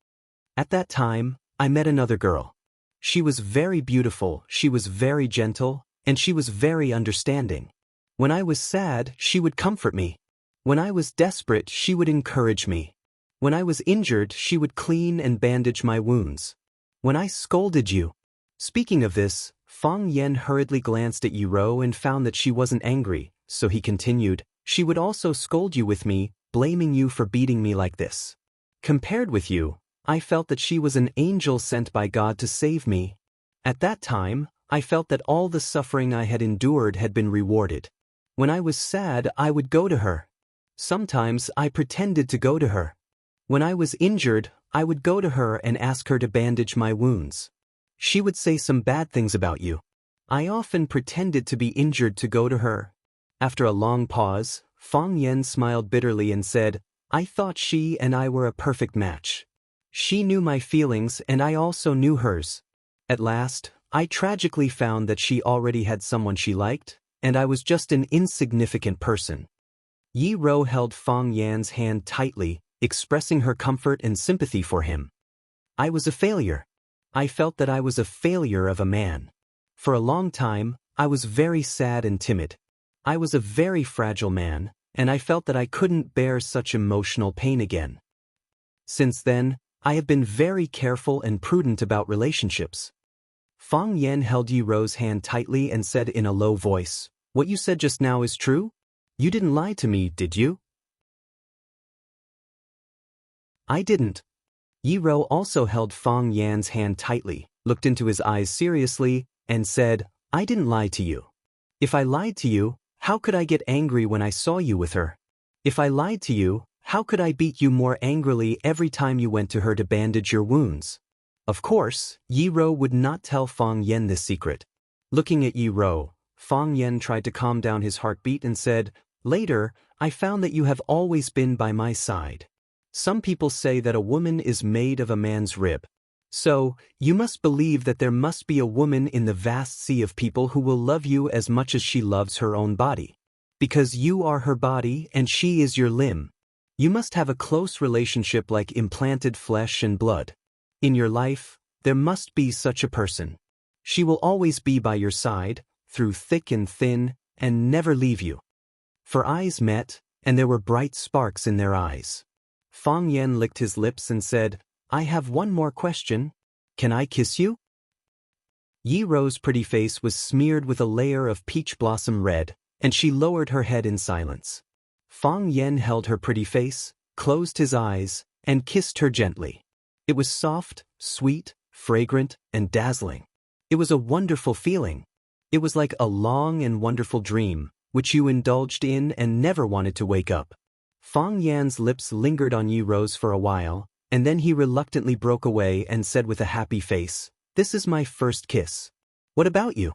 A: At that time, I met another girl. She was very beautiful, she was very gentle, and she was very understanding. When I was sad, she would comfort me. When I was desperate, she would encourage me. When I was injured, she would clean and bandage my wounds. When I scolded you. Speaking of this, Fang Yan hurriedly glanced at Yi Rou and found that she wasn't angry, so he continued, she would also scold you with me, blaming you for beating me like this. Compared with you, I felt that she was an angel sent by God to save me. At that time, I felt that all the suffering I had endured had been rewarded. When I was sad, I would go to her. Sometimes I pretended to go to her. When I was injured, I would go to her and ask her to bandage my wounds. She would say some bad things about you. I often pretended to be injured to go to her. After a long pause, Fang Yan smiled bitterly and said, I thought she and I were a perfect match. She knew my feelings and I also knew hers. At last, I tragically found that she already had someone she liked, and I was just an insignificant person. Yi Rou held Fang Yan's hand tightly, expressing her comfort and sympathy for him. I was a failure. I felt that I was a failure of a man. For a long time, I was very sad and timid. I was a very fragile man, and I felt that I couldn't bear such emotional pain again. Since then, I have been very careful and prudent about relationships. Fang Yan held Yi Rou's hand tightly and said in a low voice, what you said just now is true? You didn't lie to me, did you? I didn't. Yi Rou also held Fang Yan's hand tightly, looked into his eyes seriously, and said, I didn't lie to you. If I lied to you, how could I get angry when I saw you with her? If I lied to you, how could I beat you more angrily every time you went to her to bandage your wounds? Of course, Yi Rou would not tell Fang Yan this secret. Looking at Yi Rou, Fang Yan tried to calm down his heartbeat and said, later, I found that you have always been by my side. Some people say that a woman is made of a man's rib. So, you must believe that there must be a woman in the vast sea of people who will love you as much as she loves her own body. Because you are her body and she is your limb. You must have a close relationship like implanted flesh and blood. In your life, there must be such a person. She will always be by your side, through thick and thin, and never leave you. For eyes met, and there were bright sparks in their eyes. Fang Yan licked his lips and said, I have one more question. Can I kiss you? Yi Ro's pretty face was smeared with a layer of peach blossom red, and she lowered her head in silence. Fang Yan held her pretty face, closed his eyes, and kissed her gently. It was soft, sweet, fragrant, and dazzling. It was a wonderful feeling. It was like a long and wonderful dream, which you indulged in and never wanted to wake up. Fang Yan's lips lingered on Yi Ro's for a while, and then he reluctantly broke away and said with a happy face, This is my first kiss. What about you?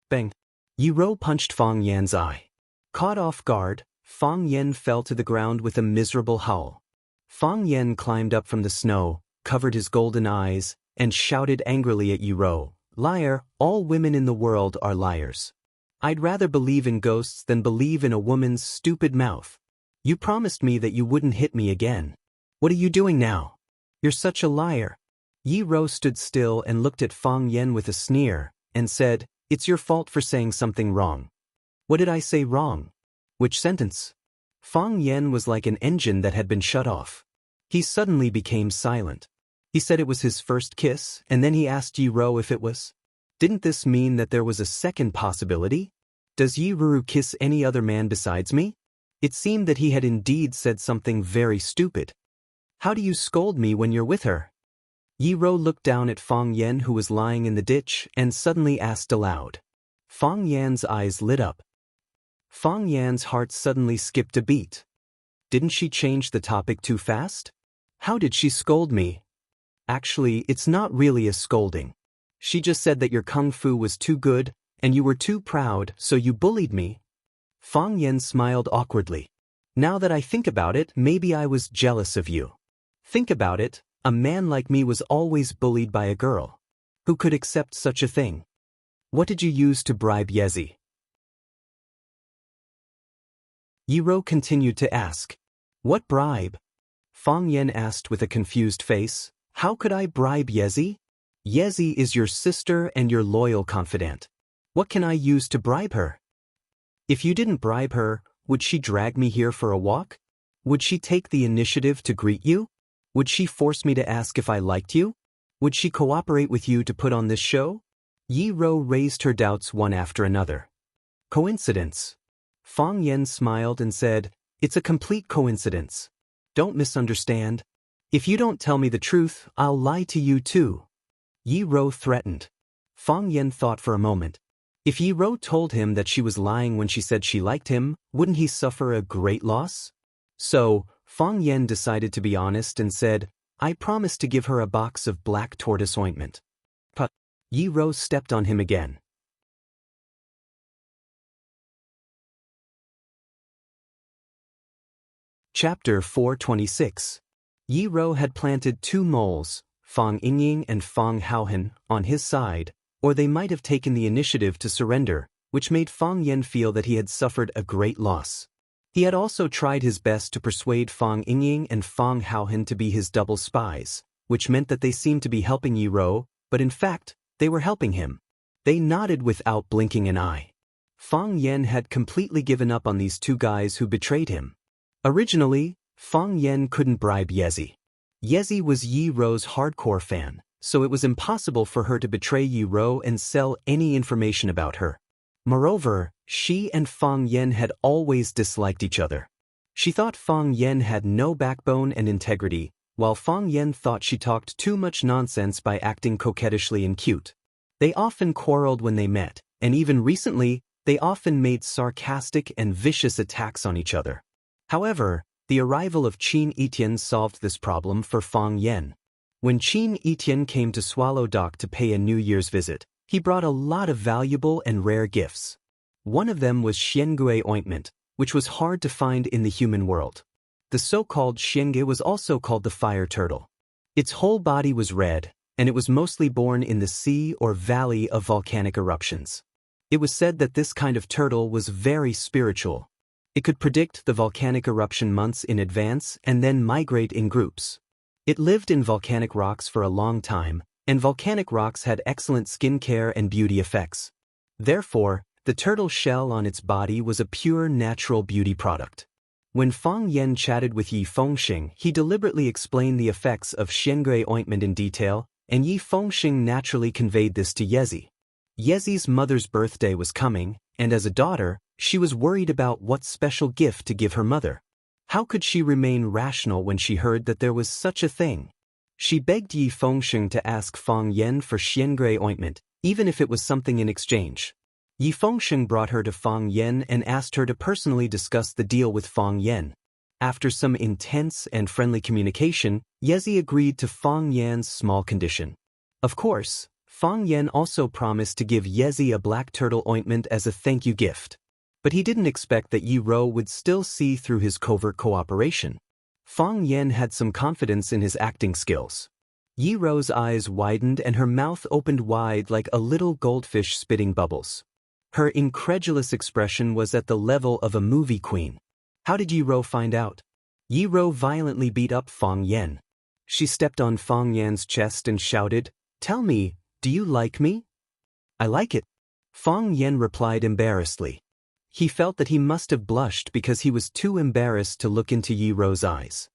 A: Bang. Yi Ro punched Fang Yan's eye. Caught off guard, Fang Yan fell to the ground with a miserable howl. Fang Yan climbed up from the snow, covered his golden eyes, and shouted angrily at Yi Ro, Liar, all women in the world are liars. I'd rather believe in ghosts than believe in a woman's stupid mouth. You promised me that you wouldn't hit me again. What are you doing now? You're such a liar. Yi Ro stood still and looked at Fang Yan with a sneer, and said, It's your fault for saying something wrong. What did I say wrong? Which sentence? Fang Yan was like an engine that had been shut off. He suddenly became silent. He said it was his first kiss, and then he asked Yi Ro if it was. Didn't this mean that there was a second possibility? Does Yi Ro kiss any other man besides me? It seemed that he had indeed said something very stupid. How do you scold me when you're with her? Yi Ro looked down at Fang Yan, who was lying in the ditch, and suddenly asked aloud. Fang Yan's eyes lit up. Fang Yan's heart suddenly skipped a beat. Didn't she change the topic too fast? How did she scold me? Actually, it's not really a scolding. She just said that your kung fu was too good, and you were too proud, so you bullied me. Fang Yan smiled awkwardly. Now that I think about it, maybe I was jealous of you. Think about it, a man like me was always bullied by a girl. Who could accept such a thing? What did you use to bribe Yezi? Yi Ro continued to ask. What bribe? Fang Yan asked with a confused face. How could I bribe Yezi? Yezi is your sister and your loyal confidant. What can I use to bribe her? If you didn't bribe her, would she drag me here for a walk? Would she take the initiative to greet you? Would she force me to ask if I liked you? Would she cooperate with you to put on this show? Yi Ro raised her doubts one after another. Coincidence. Fang Yan smiled and said, It's a complete coincidence. Don't misunderstand. If you don't tell me the truth, I'll lie to you too. Yi Ro threatened. Fang Yan thought for a moment. If Yi Ro told him that she was lying when she said she liked him, wouldn't he suffer a great loss? So, Fang Yan decided to be honest and said, I promise to give her a box of black tortoise ointment. But Yi Ro stepped on him again. Chapter 426. Yi Ro had planted 2 moles, Fang Yingying and Fang Haohan, on his side, or they might have taken the initiative to surrender, which made Fang Yan feel that he had suffered a great loss. He had also tried his best to persuade Fang Yingying and Fang Haohan to be his double spies, which meant that they seemed to be helping Yi Ro, but in fact, they were helping him. They nodded without blinking an eye. Fang Yan had completely given up on these 2 guys who betrayed him. Originally, Fang Yan couldn't bribe Yezi. Yezi was Yi Ro's hardcore fan, so it was impossible for her to betray Yi Ro and sell any information about her. Moreover, she and Fang Yan had always disliked each other. She thought Fang Yan had no backbone and integrity, while Fang Yan thought she talked too much nonsense by acting coquettishly and cute. They often quarreled when they met, and even recently, they often made sarcastic and vicious attacks on each other. However, the arrival of Qin Etienne solved this problem for Fang Yan. When Qin Etienne came to Swallow Dock to pay a New Year's visit, he brought a lot of valuable and rare gifts. One of them was Xiangui ointment, which was hard to find in the human world. The so-called Xiangui was also called the fire turtle. Its whole body was red, and it was mostly born in the sea or valley of volcanic eruptions. It was said that this kind of turtle was very spiritual. It could predict the volcanic eruption months in advance and then migrate in groups. It lived in volcanic rocks for a long time, and volcanic rocks had excellent skin care and beauty effects. Therefore, the turtle shell on its body was a pure natural beauty product. When Fang Yen chatted with Yi Fengxing, he deliberately explained the effects of Xiangui ointment in detail, and Yi Fengxing naturally conveyed this to Yezi. Yezi's mother's birthday was coming, and as a daughter, she was worried about what special gift to give her mother. How could she remain rational when she heard that there was such a thing? She begged Yi Fengxing to ask Fang Yen for Xiangui ointment, even if it was something in exchange. Yi Fengxing brought her to Fang Yen and asked her to personally discuss the deal with Fang Yen. After some intense and friendly communication, Yezi agreed to Fang Yan's small condition. Of course, Fang Yen also promised to give Yezi a black turtle ointment as a thank you gift. But he didn't expect that Yi Ro would still see through his covert cooperation. Fang Yen had some confidence in his acting skills. Yi Ro's eyes widened and her mouth opened wide like a little goldfish spitting bubbles. Her incredulous expression was at the level of a movie queen. How did Yi Ro find out? Yi Ro violently beat up Fang Yen. She stepped on Fang Yan's chest and shouted, "Tell me, do you like me?" "I like it," Fang Yen replied embarrassedly. He felt that he must have blushed because he was too embarrassed to look into Yi Ro's eyes.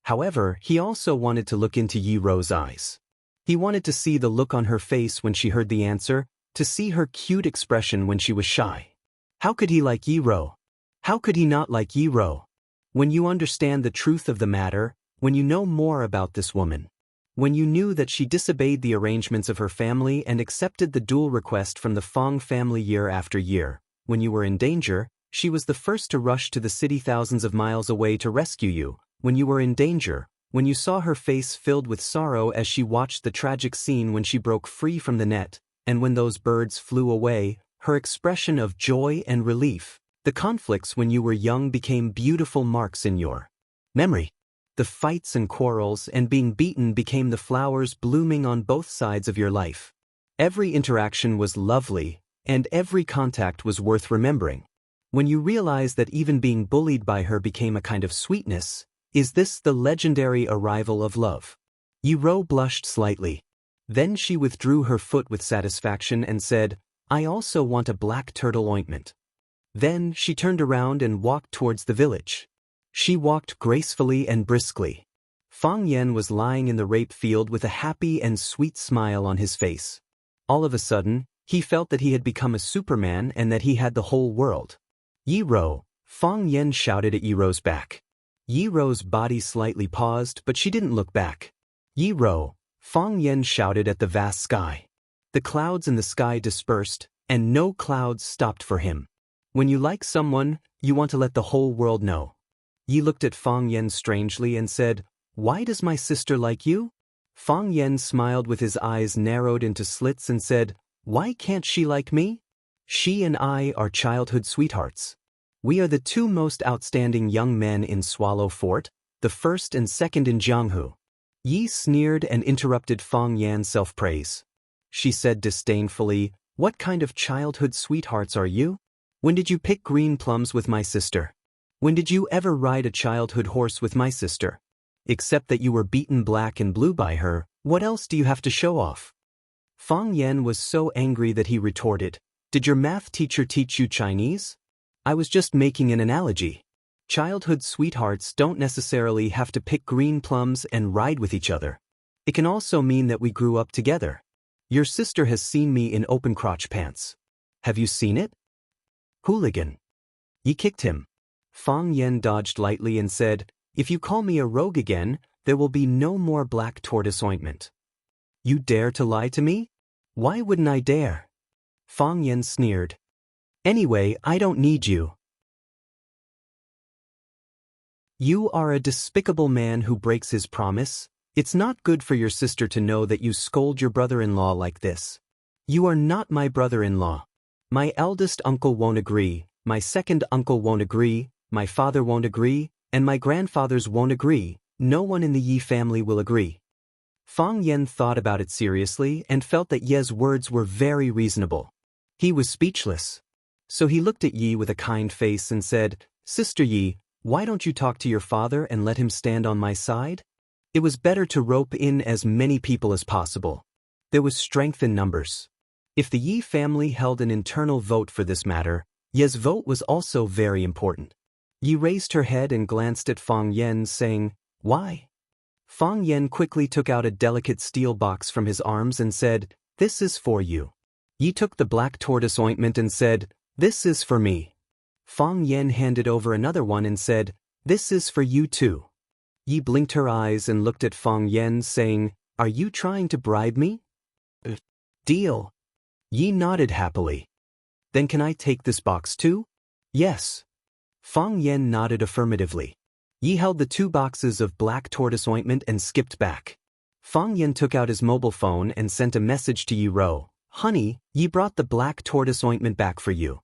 A: However, he also wanted to look into Yi Ro's eyes. He wanted to see the look on her face when she heard the answer, to see her cute expression when she was shy. How could he like Yi Ro? How could he not like Yi Ro? When you understand the truth of the matter, when you know more about this woman, when you knew that she disobeyed the arrangements of her family and accepted the duel request from the Fang family year after year, when you were in danger, she was the first to rush to the city thousands of miles away to rescue you, when you were in danger, when you saw her face filled with sorrow as she watched the tragic scene when she broke free from the net, and when those birds flew away, her expression of joy and relief, the conflicts when you were young became beautiful marks in your memory. The fights and quarrels and being beaten became the flowers blooming on both sides of your life. Every interaction was lovely, and every contact was worth remembering. When you realize that even being bullied by her became a kind of sweetness, is this the legendary arrival of love? Yi Ro blushed slightly. Then she withdrew her foot with satisfaction and said, "I also want a black turtle ointment." Then she turned around and walked towards the village. She walked gracefully and briskly. Fang Yen was lying in the rape field with a happy and sweet smile on his face. All of a sudden, he felt that he had become a Superman and that he had the whole world. "Yi Ro!" Fang Yen shouted at Yi Ro's back. Yi Ro's body slightly paused, but she didn't look back. "Yi Ro!" Fang Yen shouted at the vast sky. The clouds in the sky dispersed, and no clouds stopped for him. When you like someone, you want to let the whole world know. Yi looked at Fang Yen strangely and said, "Why does my sister like you?" Fang Yen smiled with his eyes narrowed into slits and said, "Why can't she like me? She and I are childhood sweethearts. We are the two most outstanding young men in Swallow Fort, the first and second in Jianghu." Yi sneered and interrupted Fang Yan's self-praise. She said disdainfully, "What kind of childhood sweethearts are you? When did you pick green plums with my sister? When did you ever ride a childhood horse with my sister? Except that you were beaten black and blue by her, what else do you have to show off?" Fang Yen was so angry that he retorted, "Did your math teacher teach you Chinese? I was just making an analogy. Childhood sweethearts don't necessarily have to pick green plums and ride with each other. It can also mean that we grew up together. Your sister has seen me in open crotch pants. Have you seen it? Hooligan." Yi kicked him. Fang Yen dodged lightly and said, "If you call me a rogue again, there will be no more black tortoise ointment." "You dare to lie to me? Why wouldn't I dare?" Fang Yen sneered. "Anyway, I don't need you. You are a despicable man who breaks his promise. It's not good for your sister to know that you scold your brother-in-law like this. You are not my brother-in-law. My eldest uncle won't agree, my second uncle won't agree, my father won't agree, and my grandfathers won't agree. No one in the Yi family will agree." Fang Yen thought about it seriously and felt that Ye's words were very reasonable. He was speechless. So he looked at Yi with a kind face and said, "Sister Yi, why don't you talk to your father and let him stand on my side?" It was better to rope in as many people as possible. There was strength in numbers. If the Yi family held an internal vote for this matter, Ye's vote was also very important. Yi raised her head and glanced at Fang Yen, saying, "Why?" Fang Yen quickly took out a delicate steel box from his arms and said, "This is for you." Yi took the black tortoise ointment and said, "This is for me." Fang Yen handed over another one and said, "This is for you too." Yi blinked her eyes and looked at Fang Yen, saying, "Are you trying to bribe me?" "Deal." Yi nodded happily. "Then can I take this box too?" "Yes." Fang Yen nodded affirmatively. Yi held the 2 boxes of black tortoise ointment and skipped back. Fang Yen took out his mobile phone and sent a message to Yi Ro, "Honey, Yi brought the black tortoise ointment back for you."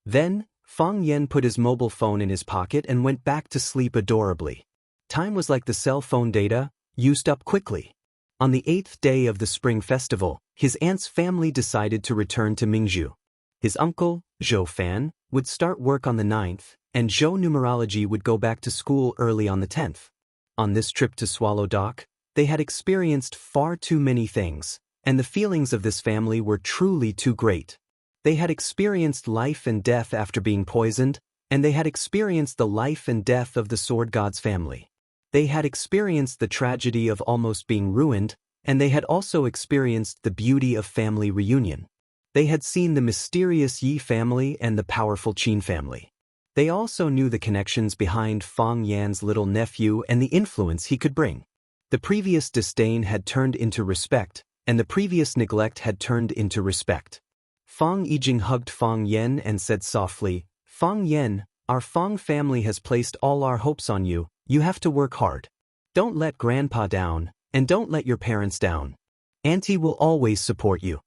A: Then, Fang Yen put his mobile phone in his pocket and went back to sleep adorably. Time was like the cell phone data, used up quickly. On the 8th day of the Spring Festival, his aunt's family decided to return to Mingzhu. His uncle, Zhou Fan, would start work on the 9th, and Zhou Numerology would go back to school early on the 10th. On this trip to Swallow Dock, they had experienced far too many things, and the feelings of this family were truly too great. They had experienced life and death after being poisoned, and they had experienced the life and death of the Sword God's family. They had experienced the tragedy of almost being ruined, and they had also experienced the beauty of family reunion. They had seen the mysterious Yi family and the powerful Qin family. They also knew the connections behind Fang Yan's little nephew and the influence he could bring. The previous disdain had turned into respect, and the previous neglect had turned into respect. Fang Yijing hugged Fang Yen and said softly, "Fang Yen, our Fang family has placed all our hopes on you. You have to work hard. Don't let Grandpa down, and don't let your parents down. Auntie will always support you."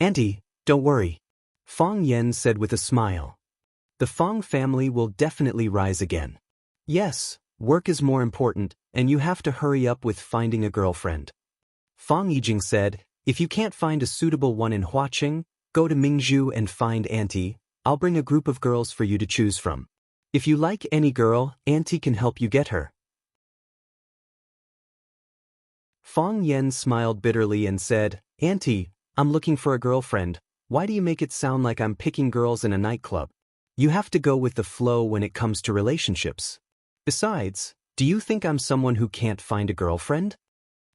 A: "Auntie, don't worry," Fang Yen said with a smile. "The Fang family will definitely rise again. Yes, work is more important, and you have to hurry up with finding a girlfriend." Fang Yijing said, "If you can't find a suitable one in Huaqing, go to Mingzhu and find Auntie. I'll bring a group of girls for you to choose from. If you like any girl, Auntie can help you get her." Fang Yen smiled bitterly and said, "Auntie, I'm looking for a girlfriend. Why do you make it sound like I'm picking girls in a nightclub? You have to go with the flow when it comes to relationships. Besides, do you think I'm someone who can't find a girlfriend?"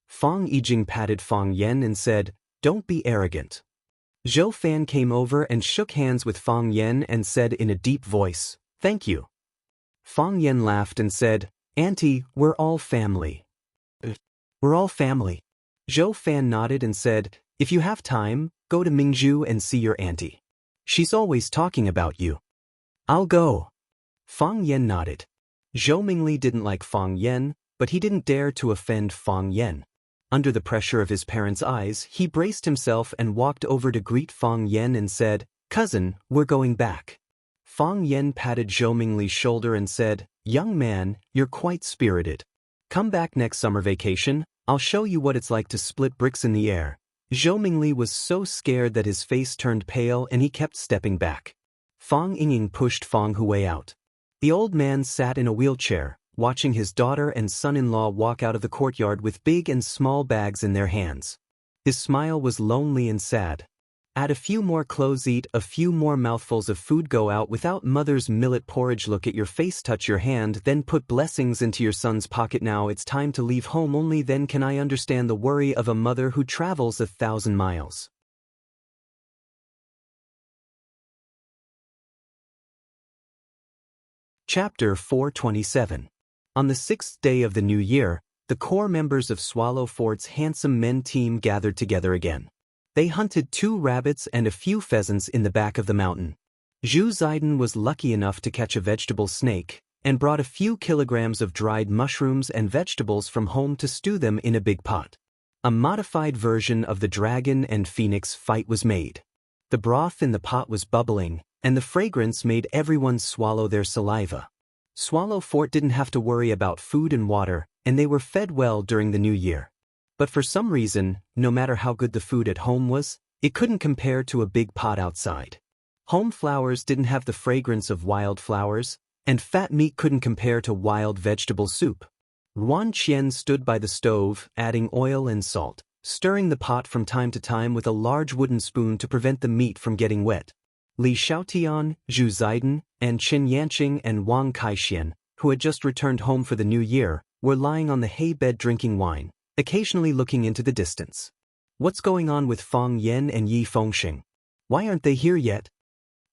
A: Fang Yijing patted Fang Yen and said, "Don't be arrogant." Zhou Fan came over and shook hands with Fang Yen and said in a deep voice, "Thank you." Fang Yen laughed and said, "Auntie, we're all family." "We're all family." Zhou Fan nodded and said, "If you have time, go to Mingzhu and see your auntie. She's always talking about you." "I'll go." Fang Yen nodded. Zhou Mingli didn't like Fang Yen, but he didn't dare to offend Fang Yen. Under the pressure of his parents' eyes, he braced himself and walked over to greet Fang Yen and said, "Cousin, we're going back." Fang Yen patted Zhou Mingli's shoulder and said, "Young man, you're quite spirited. Come back next summer vacation, I'll show you what it's like to split bricks in the air." Zhou Mingli was so scared that his face turned pale and he kept stepping back. Fang Yingying pushed Fang Hui out. The old man sat in a wheelchair, watching his daughter and son-in-law walk out of the courtyard with big and small bags in their hands. His smile was lonely and sad. Add a few more clothes, eat a few more mouthfuls of food, go out without mother's millet porridge, look at your face, touch your hand, then put blessings into your son's pocket. Now it's time to leave home, only then can I understand the worry of a mother who travels 1,000 miles. Chapter 427. On the 6th day of the new year, the core members of Swallow Fort's Handsome Men team gathered together again. They hunted 2 rabbits and a few pheasants in the back of the mountain. Zhu Ziden was lucky enough to catch a vegetable snake, and brought a few kilograms of dried mushrooms and vegetables from home to stew them in a big pot. A modified version of the dragon and phoenix fight was made. The broth in the pot was bubbling, and the fragrance made everyone swallow their saliva. Swallow Fort didn't have to worry about food and water, and they were fed well during the new year. But for some reason, no matter how good the food at home was, it couldn't compare to a big pot outside. Home flowers didn't have the fragrance of wild flowers, and fat meat couldn't compare to wild vegetable soup. Ruan Qian stood by the stove, adding oil and salt, stirring the pot from time to time with a large wooden spoon to prevent the meat from getting wet. Li Xiaotian, Zhu Ziden, and Qin Yanqing and Wang Kaixian, who had just returned home for the new year, were lying on the hay bed drinking wine, occasionally looking into the distance. What's going on with Fang Yan and Yi Fengxing? Why aren't they here yet?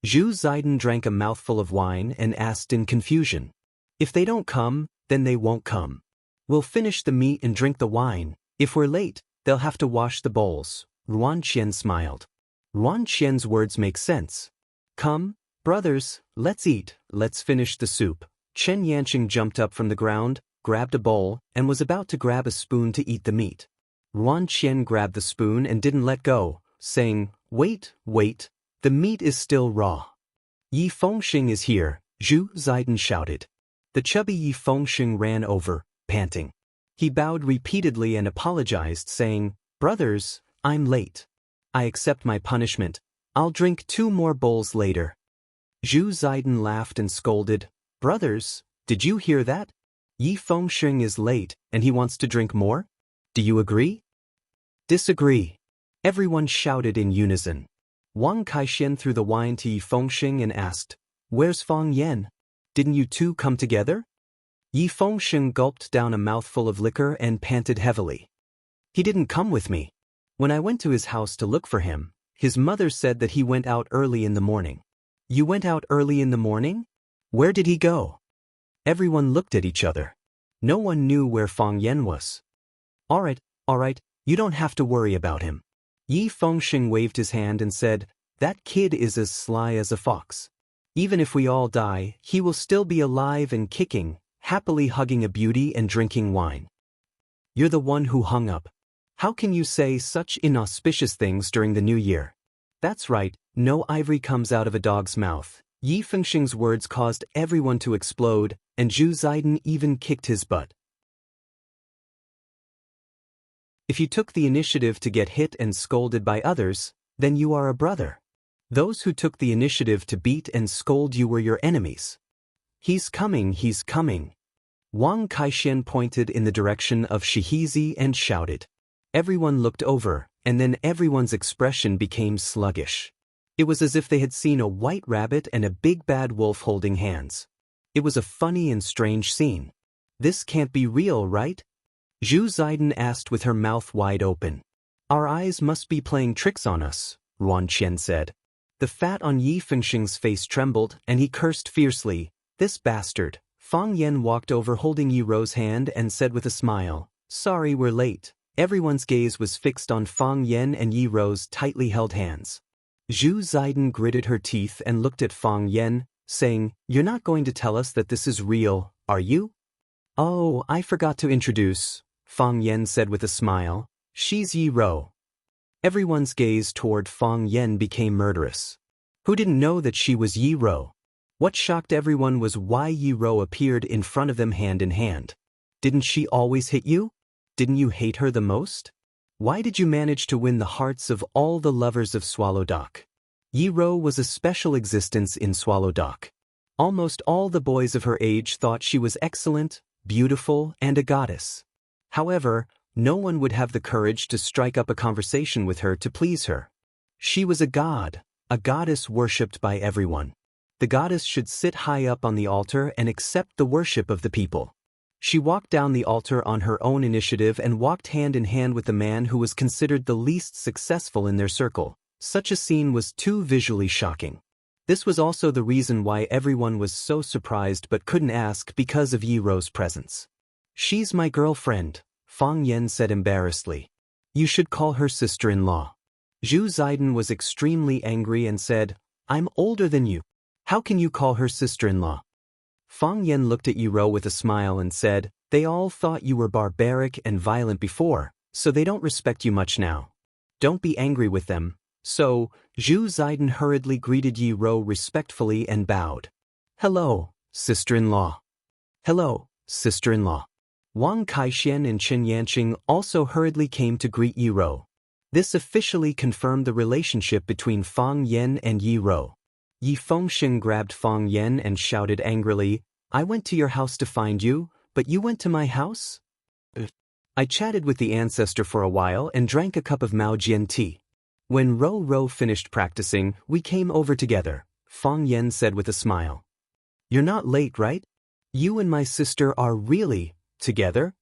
A: Zhu Ziden drank a mouthful of wine and asked in confusion. If they don't come, then they won't come. We'll finish the meat and drink the wine. If we're late, they'll have to wash the bowls. Ruan Qian smiled. Ruan Qian's words make sense. Come, brothers, let's eat, let's finish the soup. Chen Yanqing jumped up from the ground, grabbed a bowl, and was about to grab a spoon to eat the meat. Ruan Qian grabbed the spoon and didn't let go, saying, Wait, wait, the meat is still raw. Yi Fengxing is here, Zhu Ziden shouted. The chubby Yi Fengxing ran over, panting. He bowed repeatedly and apologized, saying, Brothers, I'm late. I accept my punishment. I'll drink 2 more bowls later. Zhu Ziden laughed and scolded, Brothers, did you hear that? Yi Fengxing is late, and he wants to drink more? Do you agree? Disagree. Everyone shouted in unison. Wang Kaixian threw the wine to Yi Fengxing and asked, Where's Fang Yan? Didn't you two come together? Yi Fengxing gulped down a mouthful of liquor and panted heavily. He didn't come with me. When I went to his house to look for him, his mother said that he went out early in the morning. You went out early in the morning? Where did he go? Everyone looked at each other. No one knew where Fang Yan was. All right, you don't have to worry about him. Yi Fengxing waved his hand and said, That kid is as sly as a fox. Even if we all die, he will still be alive and kicking, happily hugging a beauty and drinking wine. You're the one who hung up. How can you say such inauspicious things during the new year? That's right, no ivory comes out of a dog's mouth. Yi Fengxing's words caused everyone to explode, and Zhu Ziden even kicked his butt. If you took the initiative to get hit and scolded by others, then you are a brother. Those who took the initiative to beat and scold you were your enemies. He's coming, he's coming. Wang Kaixian pointed in the direction of Shihizi and shouted. Everyone looked over, and then everyone's expression became sluggish. It was as if they had seen a white rabbit and a big bad wolf holding hands. It was a funny and strange scene. This can't be real, right? Zhu Ziden asked with her mouth wide open. Our eyes must be playing tricks on us, Ruan Qian said. The fat on Yi Fengxing's face trembled, and he cursed fiercely, This bastard. Fang Yan walked over holding Yi Ro's hand and said with a smile, Sorry we're late. Everyone's gaze was fixed on Fang Yan and Yi Ro's tightly held hands. Zhu Ziden gritted her teeth and looked at Fang Yan, saying, You're not going to tell us that this is real, are you? Oh, I forgot to introduce, Fang Yan said with a smile. She's Yi Ro. Everyone's gaze toward Fang Yan became murderous. Who didn't know that she was Yi Ro? What shocked everyone was why Yi Ro appeared in front of them hand in hand. Didn't she always hit you? Didn't you hate her the most? Why did you manage to win the hearts of all the lovers of Swallow Dock? Yi Ro was a special existence in Swallow Dock. Almost all the boys of her age thought she was excellent, beautiful, and a goddess. However, no one would have the courage to strike up a conversation with her to please her. She was a goddess worshipped by everyone. The goddess should sit high up on the altar and accept the worship of the people. She walked down the altar on her own initiative and walked hand in hand with the man who was considered the least successful in their circle. Such a scene was too visually shocking. This was also the reason why everyone was so surprised but couldn't ask because of Yi Ro's presence. She's my girlfriend, Fang Yan said embarrassedly. You should call her sister-in-law. Zhu Ziden was extremely angry and said, I'm older than you. How can you call her sister-in-law? Fang Yan looked at Yi Ro with a smile and said, They all thought you were barbaric and violent before, so they don't respect you much now. Don't be angry with them. So, Zhu Ziden hurriedly greeted Yi Ro respectfully and bowed. Hello, sister-in-law. Hello, sister-in-law. Wang Kaixian and Qin Yanqing also hurriedly came to greet Yi Ro. This officially confirmed the relationship between Fang Yan and Yi Ro. Yi Fengxing grabbed Fang Yan and shouted angrily, I went to your house to find you, but you went to my house? I chatted with the ancestor for a while and drank a cup of Maojian tea. When Ro finished practicing, we came over together, Fang Yan said with a smile. You're not late, right? You and my sister are really together?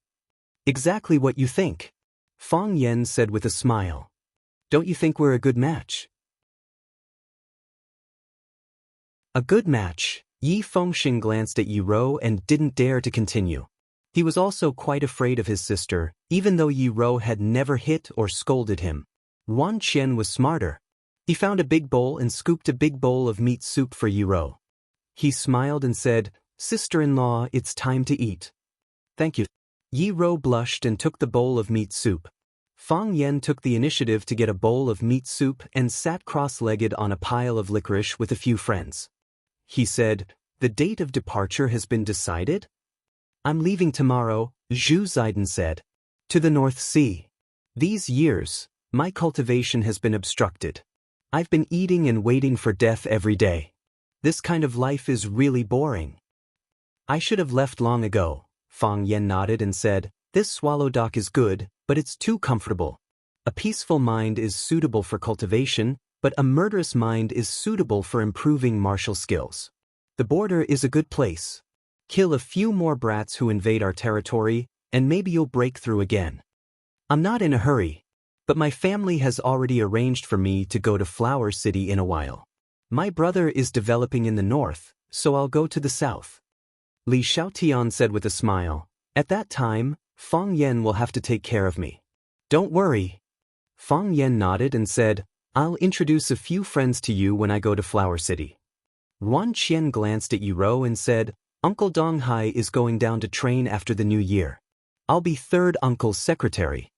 A: Exactly what you think, Fang Yan said with a smile. Don't you think we're a good match? A good match. Yi Fengxing glanced at Yi Ro and didn't dare to continue. He was also quite afraid of his sister, even though Yi Ro had never hit or scolded him. Wan Qian was smarter. He found a big bowl and scooped a big bowl of meat soup for Yi Ro. He smiled and said, "Sister-in-law, it's time to eat." "Thank you." Yi Ro blushed and took the bowl of meat soup. Fang Yan took the initiative to get a bowl of meat soup and sat cross-legged on a pile of licorice with a few friends. He said, "The date of departure has been decided?" "I'm leaving tomorrow," Zhu Ziden said. "To the North Sea. These years, my cultivation has been obstructed. I've been eating and waiting for death every day. This kind of life is really boring." "I should have left long ago," Fang Yan nodded and said, "This swallow dock is good, but it's too comfortable. A peaceful mind is suitable for cultivation, but a murderous mind is suitable for improving martial skills. The border is a good place. Kill a few more brats who invade our territory, and maybe you'll break through again. I'm not in a hurry, but my family has already arranged for me to go to Flower City in a while. My brother is developing in the north, so I'll go to the south." Li Xiaotian said with a smile, "At that time, Fang Yan will have to take care of me." "Don't worry." Fang Yan nodded and said, "I'll introduce a few friends to you when I go to Flower City." Wan Qian glanced at Yi Ro and said, "Uncle Donghai is going down to train after the new year. I'll be third uncle's secretary."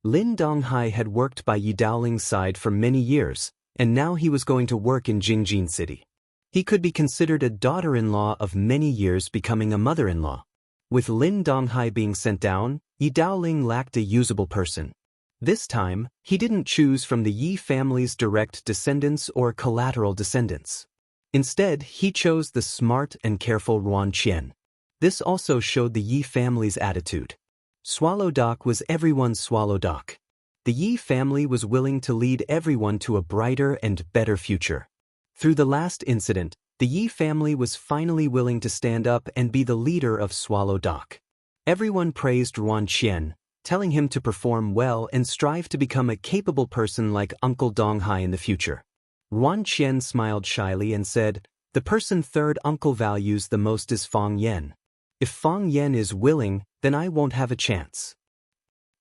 A: Lin Donghai had worked by Yi Daoling's side for many years, and now he was going to work in Jingjin City. He could be considered a daughter-in-law of many years becoming a mother-in-law. With Lin Donghai being sent down, Yi Daoling lacked a usable person. This time, he didn't choose from the Yi family's direct descendants or collateral descendants. Instead, he chose the smart and careful Ruan Qian. This also showed the Yi family's attitude. Swallow Dock was everyone's Swallow Dock. The Yi family was willing to lead everyone to a brighter and better future. Through the last incident, the Yi family was finally willing to stand up and be the leader of Swallow Dock. Everyone praised Ruan Qian, telling him to perform well and strive to become a capable person like Uncle Donghai in the future. Ruan Qian smiled shyly and said, "The person third uncle values the most is Fang Yan. If Fang Yan is willing, then I won't have a chance."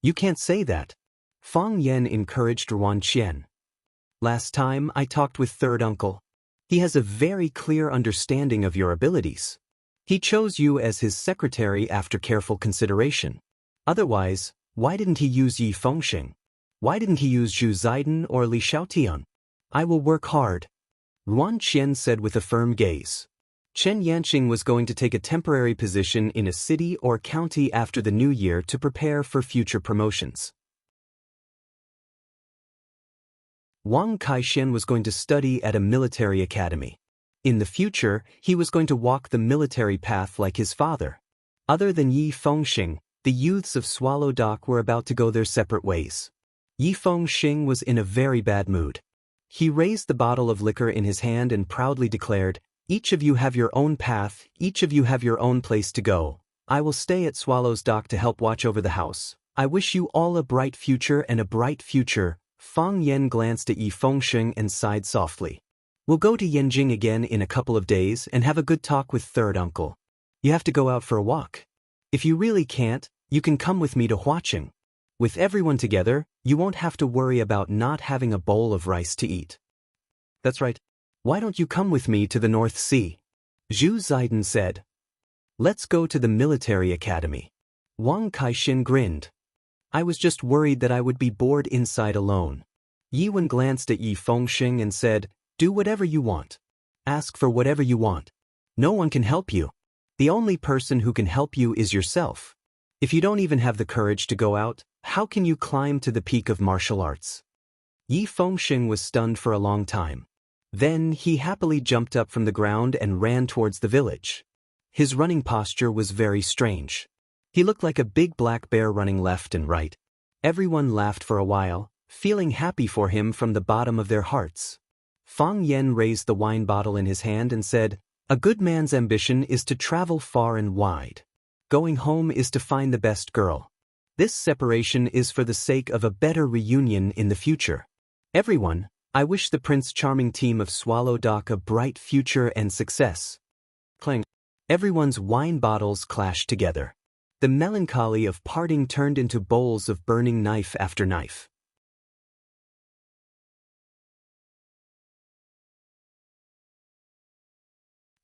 A: "You can't say that." Fang Yan encouraged Ruan Qian. "Last time I talked with third uncle. He has a very clear understanding of your abilities. He chose you as his secretary after careful consideration. Otherwise, why didn't he use Yi Fengxing? Why didn't he use Zhu Ziden or Li Xiaotian? I will work hard," Ruan Qian said with a firm gaze. Chen Yanqing was going to take a temporary position in a city or county after the new year to prepare for future promotions. Wang Kaixin was going to study at a military academy. In the future, he was going to walk the military path like his father. Other than Yi Fengxing, the youths of Swallow Dock were about to go their separate ways. Yi Fengxing was in a very bad mood. He raised the bottle of liquor in his hand and proudly declared, "Each of you have your own path, each of you have your own place to go. I will stay at Swallow's Dock to help watch over the house. I wish you all a bright future and a bright future." Fang Yan glanced at Yi Fengxing and sighed softly. "We'll go to Yanjing again in a couple of days and have a good talk with third uncle. You have to go out for a walk. If you really can't, you can come with me to Huaqing. With everyone together, you won't have to worry about not having a bowl of rice to eat." "That's right. Why don't you come with me to the North Sea?" Zhu Ziden said. "Let's go to the military academy." Wang Kaixin grinned. "I was just worried that I would be bored inside alone." Yi Wen glanced at Yi Fengxing and said, "Do whatever you want. Ask for whatever you want. No one can help you. The only person who can help you is yourself. If you don't even have the courage to go out, how can you climb to the peak of martial arts?" Yi Fengxing was stunned for a long time. Then he happily jumped up from the ground and ran towards the village. His running posture was very strange. He looked like a big black bear running left and right. Everyone laughed for a while, feeling happy for him from the bottom of their hearts. Fang Yen raised the wine bottle in his hand and said, "A good man's ambition is to travel far and wide. Going home is to find the best girl. This separation is for the sake of a better reunion in the future. Everyone, I wish the Prince Charming team of Swallow Dock a bright future and success." Clang. Everyone's wine bottles clashed together. The melancholy of parting turned into bowls of burning knife after knife.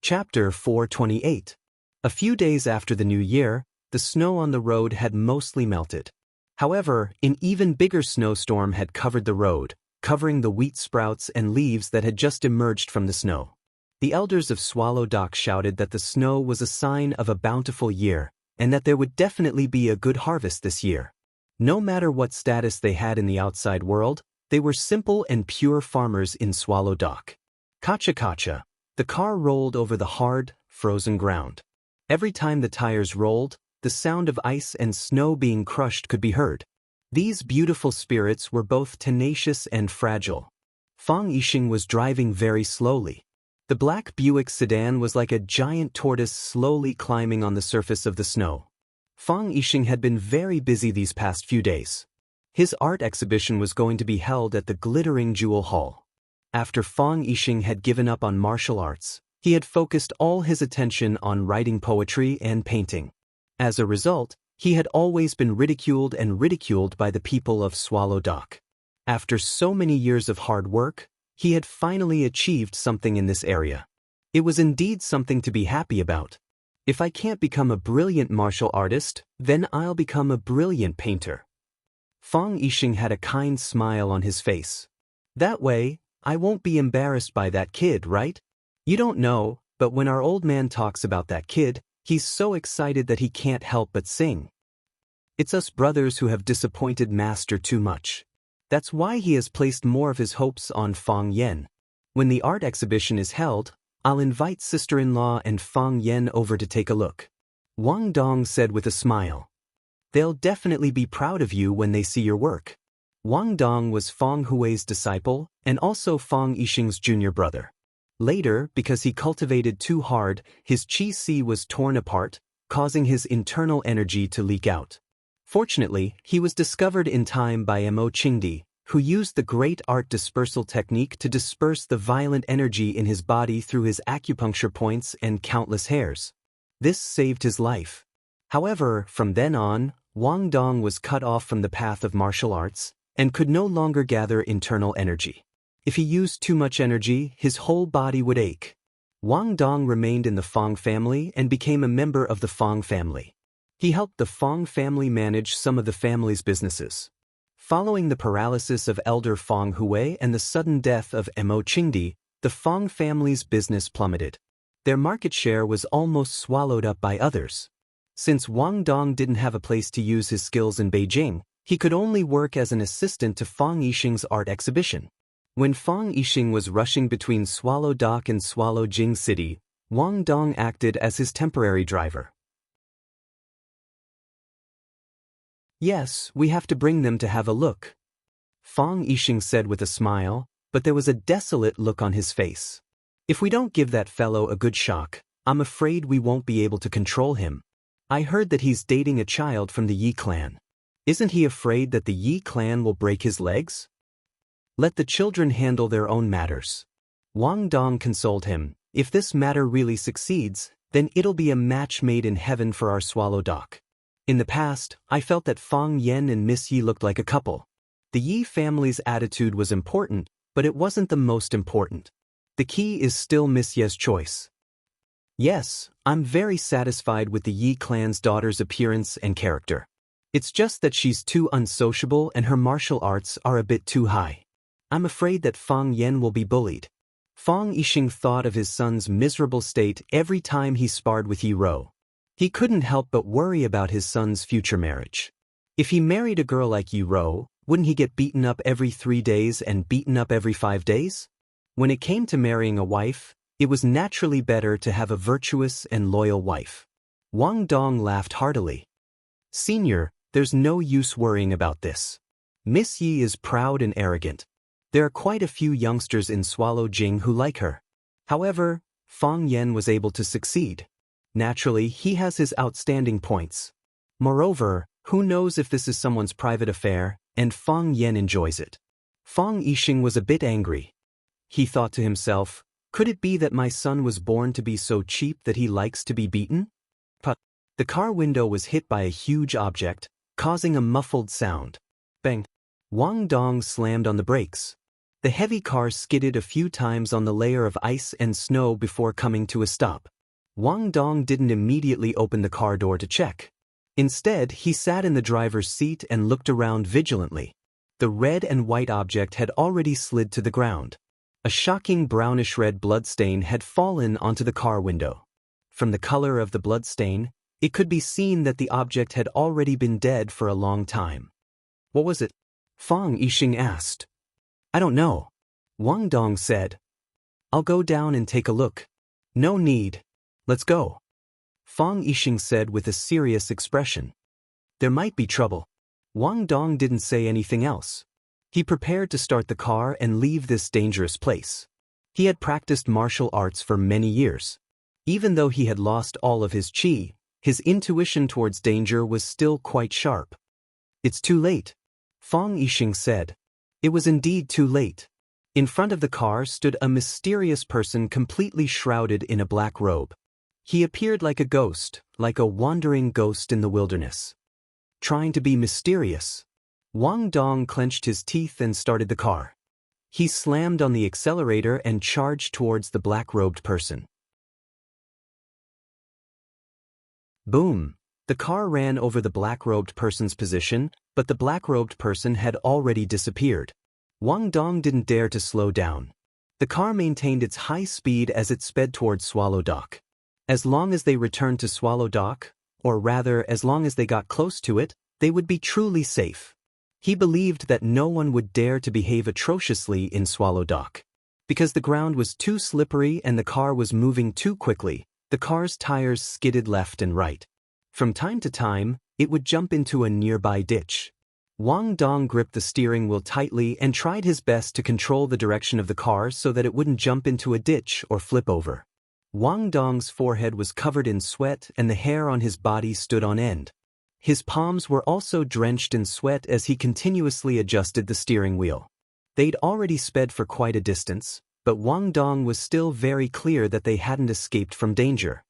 A: Chapter 428. A few days after the new year, the snow on the road had mostly melted. However, an even bigger snowstorm had covered the road, covering the wheat sprouts and leaves that had just emerged from the snow. The elders of Swallow Dock shouted that the snow was a sign of a bountiful year, and that there would definitely be a good harvest this year. No matter what status they had in the outside world, they were simple and pure farmers in Swallow Dock. Kacha-kacha. The car rolled over the hard, frozen ground. Every time the tires rolled, the sound of ice and snow being crushed could be heard. These beautiful spirits were both tenacious and fragile. Fang Yixing was driving very slowly. The black Buick sedan was like a giant tortoise slowly climbing on the surface of the snow. Fang Yixing had been very busy these past few days. His art exhibition was going to be held at the glittering Jewel Hall. After Fang Yixing had given up on martial arts, he had focused all his attention on writing poetry and painting. As a result, he had always been ridiculed by the people of Swallow Dock. After so many years of hard work, he had finally achieved something in this area. It was indeed something to be happy about. If I can't become a brilliant martial artist, then I'll become a brilliant painter. Fang Yixing had a kind smile on his face. That way, I won't be embarrassed by that kid, right? You don't know, but when our old man talks about that kid, he's so excited that he can't help but sing. It's us brothers who have disappointed Master too much. That's why he has placed more of his hopes on Fang Yen. When the art exhibition is held, I'll invite sister-in-law and Fang Yen over to take a look. Wang Dong said with a smile. They'll definitely be proud of you when they see your work. Wang Dong was Fang Hui's disciple and also Fang Yixing's junior brother. Later, because he cultivated too hard, his qi was torn apart, causing his internal energy to leak out. Fortunately, he was discovered in time by Mo Qingdi, who used the great art dispersal technique to disperse the violent energy in his body through his acupuncture points and countless hairs. This saved his life. However, from then on, Wang Dong was cut off from the path of martial arts and could no longer gather internal energy. If he used too much energy, his whole body would ache. Wang Dong remained in the Fang family and became a member of the Fang family. He helped the Fang family manage some of the family's businesses. Following the paralysis of elder Fang Hui and the sudden death of Mo Qingdi, the Fang family's business plummeted. Their market share was almost swallowed up by others. Since Wang Dong didn't have a place to use his skills in Beijing, he could only work as an assistant to Fang Yixing's art exhibition. When Fang Yixing was rushing between Swallow Dock and Swallow Jing City, Wang Dong acted as his temporary driver. Yes, we have to bring them to have a look, Fang Yixing said with a smile, but there was a desolate look on his face. If we don't give that fellow a good shock, I'm afraid we won't be able to control him. I heard that he's dating a child from the Yi clan. Isn't he afraid that the Yi clan will break his legs? Let the children handle their own matters. Wang Dong consoled him. If this matter really succeeds, then it'll be a match made in heaven for our Swallow Dock. In the past, I felt that Fang Yen and Miss Yi looked like a couple. The Yi family's attitude was important, but it wasn't the most important. The key is still Miss Ye's choice. Yes, I'm very satisfied with the Yi clan's daughter's appearance and character. It's just that she's too unsociable and her martial arts are a bit too high. I'm afraid that Fang Yen will be bullied. Fang Yixing thought of his son's miserable state every time he sparred with Yi Ro. He couldn't help but worry about his son's future marriage. If he married a girl like Yi Ro, wouldn't he get beaten up every 3 days and beaten up every 5 days? When it came to marrying a wife, it was naturally better to have a virtuous and loyal wife. Wang Dong laughed heartily. Senior, there's no use worrying about this. Miss Yi is proud and arrogant. There are quite a few youngsters in Swallow Jing who like her. However, Fang Yan was able to succeed. Naturally, he has his outstanding points. Moreover, who knows if this is someone's private affair, and Fang Yan enjoys it. Fang Yixing was a bit angry. He thought to himself, could it be that my son was born to be so cheap that he likes to be beaten? But the car window was hit by a huge object, causing a muffled sound. Bang! Wang Dong slammed on the brakes. The heavy car skidded a few times on the layer of ice and snow before coming to a stop. Wang Dong didn't immediately open the car door to check. Instead, he sat in the driver's seat and looked around vigilantly. The red and white object had already slid to the ground. A shocking brownish-red bloodstain had fallen onto the car window. From the color of the bloodstain, it could be seen that the object had already been dead for a long time. What was it? Fang Yixing asked. I don't know. Wang Dong said. I'll go down and take a look. No need. Let's go. Fang Yixing said with a serious expression. There might be trouble. Wang Dong didn't say anything else. He prepared to start the car and leave this dangerous place. He had practiced martial arts for many years. Even though he had lost all of his qi, his intuition towards danger was still quite sharp. It's too late, Fang Yixing said. It was indeed too late. In front of the car stood a mysterious person completely shrouded in a black robe. He appeared like a ghost, like a wandering ghost in the wilderness. Trying to be mysterious. Wang Dong clenched his teeth and started the car. He slammed on the accelerator and charged towards the black-robed person. Boom! The car ran over the black-robed person's position, but the black-robed person had already disappeared. Wang Dong didn't dare to slow down. The car maintained its high speed as it sped towards Swallow Dock. As long as they returned to Swallow Dock, or rather as long as they got close to it, they would be truly safe. He believed that no one would dare to behave atrociously in Swallow Dock. Because the ground was too slippery and the car was moving too quickly, the car's tires skidded left and right. From time to time, it would jump into a nearby ditch. Wang Dong gripped the steering wheel tightly and tried his best to control the direction of the car so that it wouldn't jump into a ditch or flip over. Wang Dong's forehead was covered in sweat and the hair on his body stood on end. His palms were also drenched in sweat as he continuously adjusted the steering wheel. They'd already sped for quite a distance, but Wang Dong was still very clear that they hadn't escaped from danger.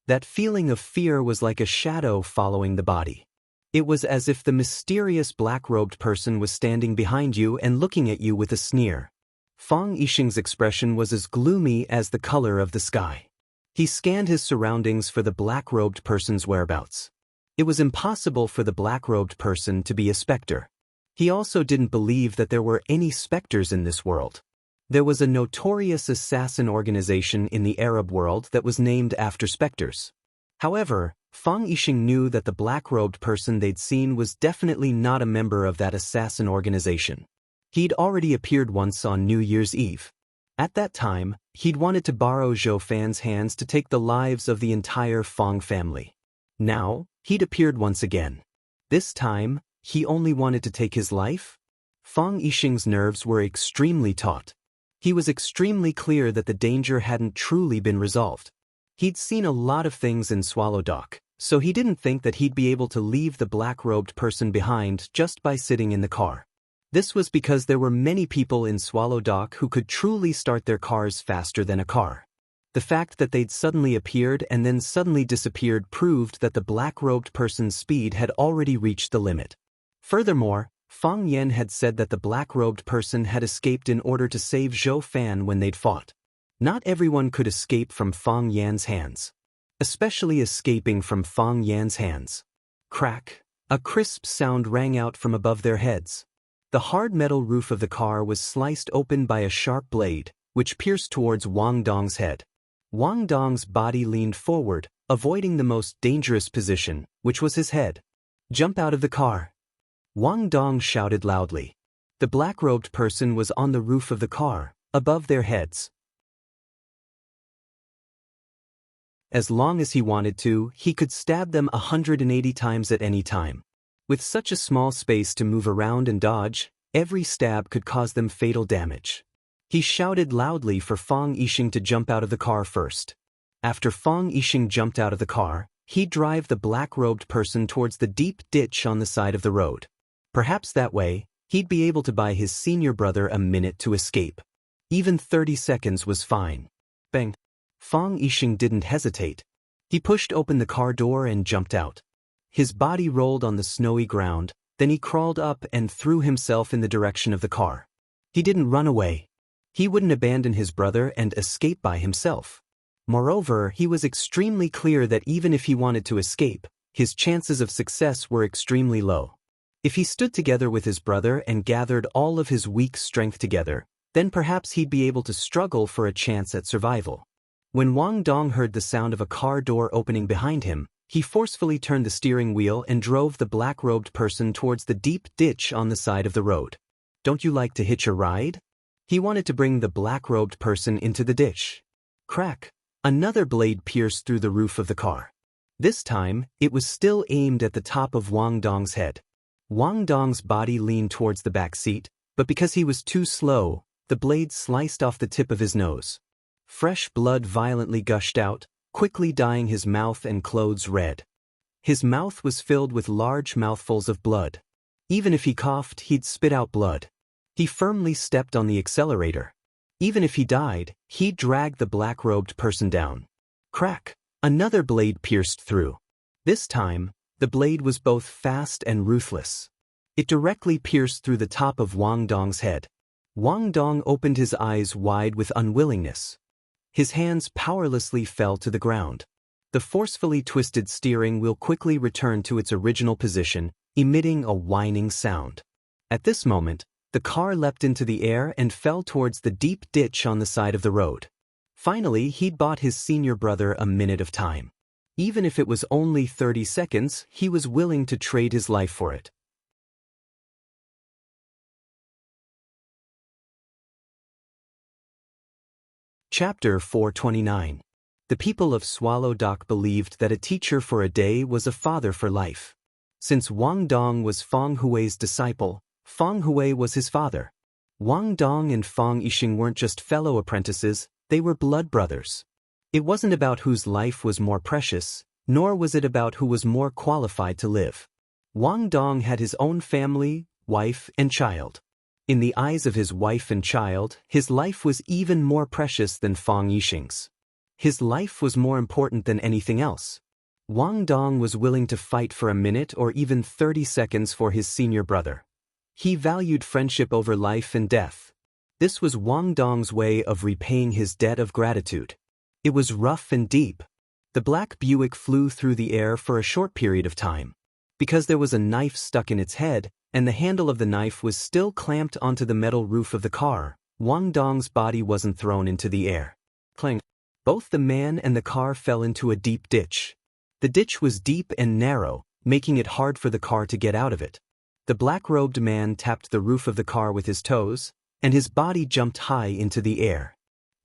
A: That feeling of fear was like a shadow following the body. It was as if the mysterious black-robed person was standing behind you and looking at you with a sneer. Fang Yixing's expression was as gloomy as the color of the sky. He scanned his surroundings for the black-robed person's whereabouts. It was impossible for the black-robed person to be a specter. He also didn't believe that there were any specters in this world. There was a notorious assassin organization in the Arab world that was named after specters. However, Fang Yixing knew that the black-robed person they'd seen was definitely not a member of that assassin organization. He'd already appeared once on New Year's Eve. At that time, he'd wanted to borrow Zhou Fan's hands to take the lives of the entire Fang family. Now, he'd appeared once again. This time, he only wanted to take his life? Fang Yixing's nerves were extremely taut. He was extremely clear that the danger hadn't truly been resolved. He'd seen a lot of things in Swallow Dock, so he didn't think that he'd be able to leave the black-robed person behind just by sitting in the car. This was because there were many people in Swallow Dock who could truly start their cars faster than a car. The fact that they'd suddenly appeared and then suddenly disappeared proved that the black-robed person's speed had already reached the limit. Furthermore, Fang Yan had said that the black-robed person had escaped in order to save Zhou Fan when they'd fought. Not everyone could escape from Fang Yan's hands. Especially escaping from Fang Yan's hands. Crack! A crisp sound rang out from above their heads. The hard metal roof of the car was sliced open by a sharp blade, which pierced towards Wang Dong's head. Wang Dong's body leaned forward, avoiding the most dangerous position, which was his head. Jump out of the car! Wang Dong shouted loudly. The black-robed person was on the roof of the car, above their heads. As long as he wanted to, he could stab them 180 times at any time. With such a small space to move around and dodge, every stab could cause them fatal damage. He shouted loudly for Fang Yixing to jump out of the car first. After Fang Yixing jumped out of the car, he'd drive the black-robed person towards the deep ditch on the side of the road. Perhaps that way, he'd be able to buy his senior brother a minute to escape. Even 30 seconds was fine. Bang! Fang Yixing didn't hesitate. He pushed open the car door and jumped out. His body rolled on the snowy ground, then he crawled up and threw himself in the direction of the car. He didn't run away. He wouldn't abandon his brother and escape by himself. Moreover, he was extremely clear that even if he wanted to escape, his chances of success were extremely low. If he stood together with his brother and gathered all of his weak strength together, then perhaps he'd be able to struggle for a chance at survival. When Wang Dong heard the sound of a car door opening behind him, he forcefully turned the steering wheel and drove the black-robed person towards the deep ditch on the side of the road. "Don't you like to hitch a ride?" He wanted to bring the black-robed person into the ditch. Crack! Another blade pierced through the roof of the car. This time, it was still aimed at the top of Wang Dong's head. Wang Dong's body leaned towards the back seat, but because he was too slow, the blade sliced off the tip of his nose. Fresh blood violently gushed out, quickly dyeing his mouth and clothes red. His mouth was filled with large mouthfuls of blood. Even if he coughed, he'd spit out blood. He firmly stepped on the accelerator. Even if he died, he'd drag the black-robed person down. Crack! Another blade pierced through. This time, the blade was both fast and ruthless. It directly pierced through the top of Wang Dong's head. Wang Dong opened his eyes wide with unwillingness. His hands powerlessly fell to the ground. The forcefully twisted steering wheel quickly returned to its original position, emitting a whining sound. At this moment, the car leapt into the air and fell towards the deep ditch on the side of the road. Finally, he'd bought his senior brother a minute of time. Even if it was only 30 seconds, he was willing to trade his life for it. Chapter 429. The people of Swallow Dock believed that a teacher for a day was a father for life. Since Wang Dong was Fang Hui's disciple, Fang Hui was his father. Wang Dong and Fang Yixing weren't just fellow apprentices, they were blood brothers. It wasn't about whose life was more precious, nor was it about who was more qualified to live. Wang Dong had his own family, wife, and child. In the eyes of his wife and child, his life was even more precious than Fang Yixing's. His life was more important than anything else. Wang Dong was willing to fight for a minute or even 30 seconds for his senior brother. He valued friendship over life and death. This was Wang Dong's way of repaying his debt of gratitude. It was rough and deep. The black Buick flew through the air for a short period of time. Because there was a knife stuck in its head, and the handle of the knife was still clamped onto the metal roof of the car, Wang Dong's body wasn't thrown into the air. Clang! Both the man and the car fell into a deep ditch. The ditch was deep and narrow, making it hard for the car to get out of it. The black-robed man tapped the roof of the car with his toes, and his body jumped high into the air.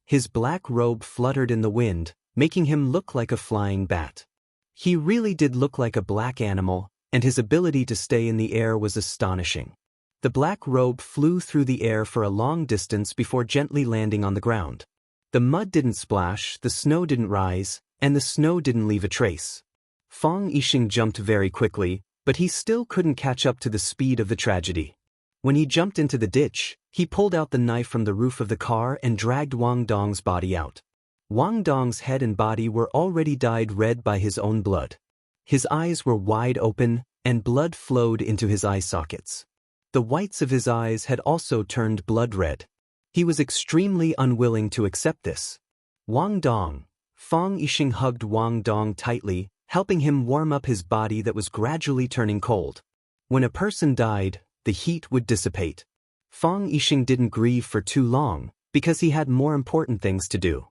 A: His black robe fluttered in the wind, making him look like a flying bat. He really did look like a black animal, and his ability to stay in the air was astonishing. The black robe flew through the air for a long distance before gently landing on the ground. The mud didn't splash, the snow didn't rise, and the snow didn't leave a trace. Fang Yixing jumped very quickly, but he still couldn't catch up to the speed of the tragedy. When he jumped into the ditch, he pulled out the knife from the roof of the car and dragged Wang Dong's body out. Wang Dong's head and body were already dyed red by his own blood. His eyes were wide open, and blood flowed into his eye sockets. The whites of his eyes had also turned blood red. He was extremely unwilling to accept this. Wang Dong. Fang Yixing hugged Wang Dong tightly, helping him warm up his body that was gradually turning cold. When a person died, the heat would dissipate. Fang Yixing didn't grieve for too long, because he had more important things to do.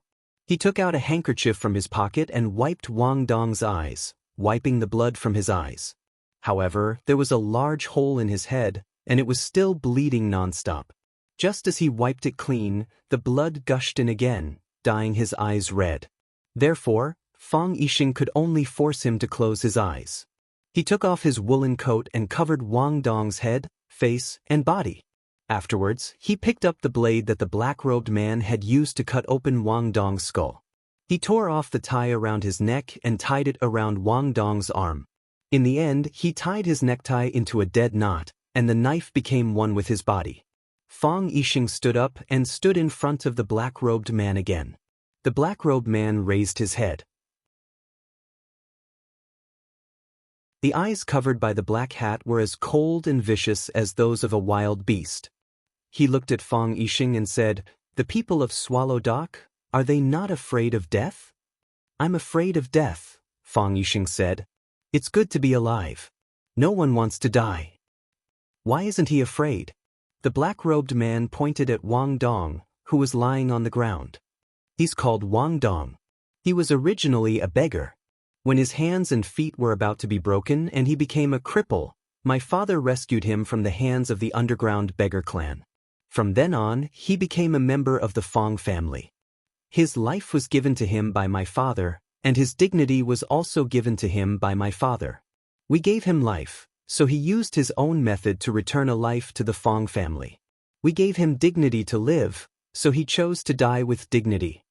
A: He took out a handkerchief from his pocket and wiped Wang Dong's eyes, wiping the blood from his eyes. However, there was a large hole in his head, and it was still bleeding nonstop. Just as he wiped it clean, the blood gushed in again, dyeing his eyes red. Therefore, Fang Yixing could only force him to close his eyes. He took off his woolen coat and covered Wang Dong's head, face, and body. Afterwards, he picked up the blade that the black-robed man had used to cut open Wang Dong's skull. He tore off the tie around his neck and tied it around Wang Dong's arm. In the end, he tied his necktie into a dead knot, and the knife became one with his body. Fang Yixing stood up and stood in front of the black-robed man again. The black-robed man raised his head. The eyes covered by the black hat were as cold and vicious as those of a wild beast. He looked at Fang Yixing and said, "The people of Swallow Dock, are they not afraid of death?" "I'm afraid of death," Fang Yixing said. "It's good to be alive. No one wants to die." "Why isn't he afraid?" The black-robed man pointed at Wang Dong, who was lying on the ground. "He's called Wang Dong. He was originally a beggar. When his hands and feet were about to be broken and he became a cripple, my father rescued him from the hands of the underground beggar clan. From then on, he became a member of the Fang family. His life was given to him by my father, and his dignity was also given to him by my father. We gave him life, so he used his own method to return a life to the Fang family. We gave him dignity to live, so he chose to die with dignity."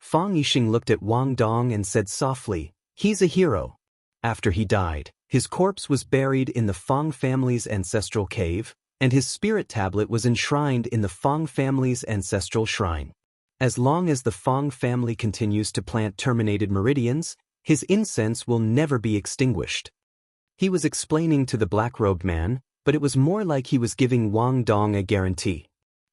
A: Fang Yixing looked at Wang Dong and said softly, "He's a hero." After he died, his corpse was buried in the Fang family's ancestral cave, and his spirit tablet was enshrined in the Fang family's ancestral shrine. As long as the Fang family continues to plant terminated meridians, his incense will never be extinguished. He was explaining to the black-robed man, but it was more like he was giving Wang Dong a guarantee.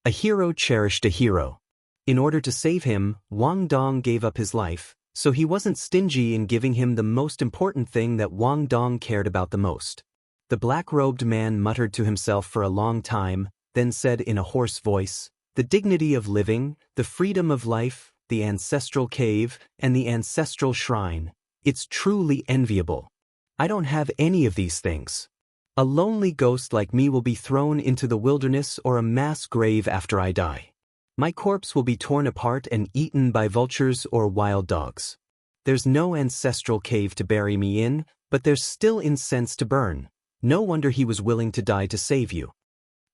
A: A hero cherished a hero. In order to save him, Wang Dong gave up his life, so he wasn't stingy in giving him the most important thing that Wang Dong cared about the most. The black-robed man muttered to himself for a long time, then said in a hoarse voice, "The dignity of living, the freedom of life, the ancestral cave, and the ancestral shrine. It's truly enviable. I don't have any of these things. A lonely ghost like me will be thrown into the wilderness or a mass grave after I die. My corpse will be torn apart and eaten by vultures or wild dogs. There's no ancestral cave to bury me in, but there's still incense to burn. No wonder he was willing to die to save you."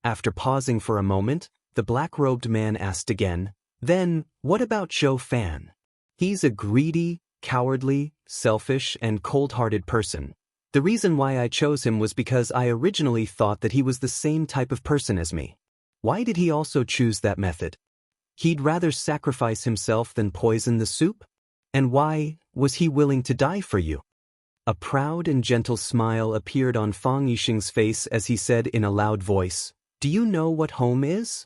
A: After pausing for a moment, the black-robed man asked again, "Then, what about Zhou Fan? He's a greedy, cowardly, selfish, and cold-hearted person. The reason why I chose him was because I originally thought that he was the same type of person as me. Why did he also choose that method? He'd rather sacrifice himself than poison the soup? And why was he willing to die for you?" A proud and gentle smile appeared on Fang Yixing's face as he said in a loud voice, "Do you know what home is?"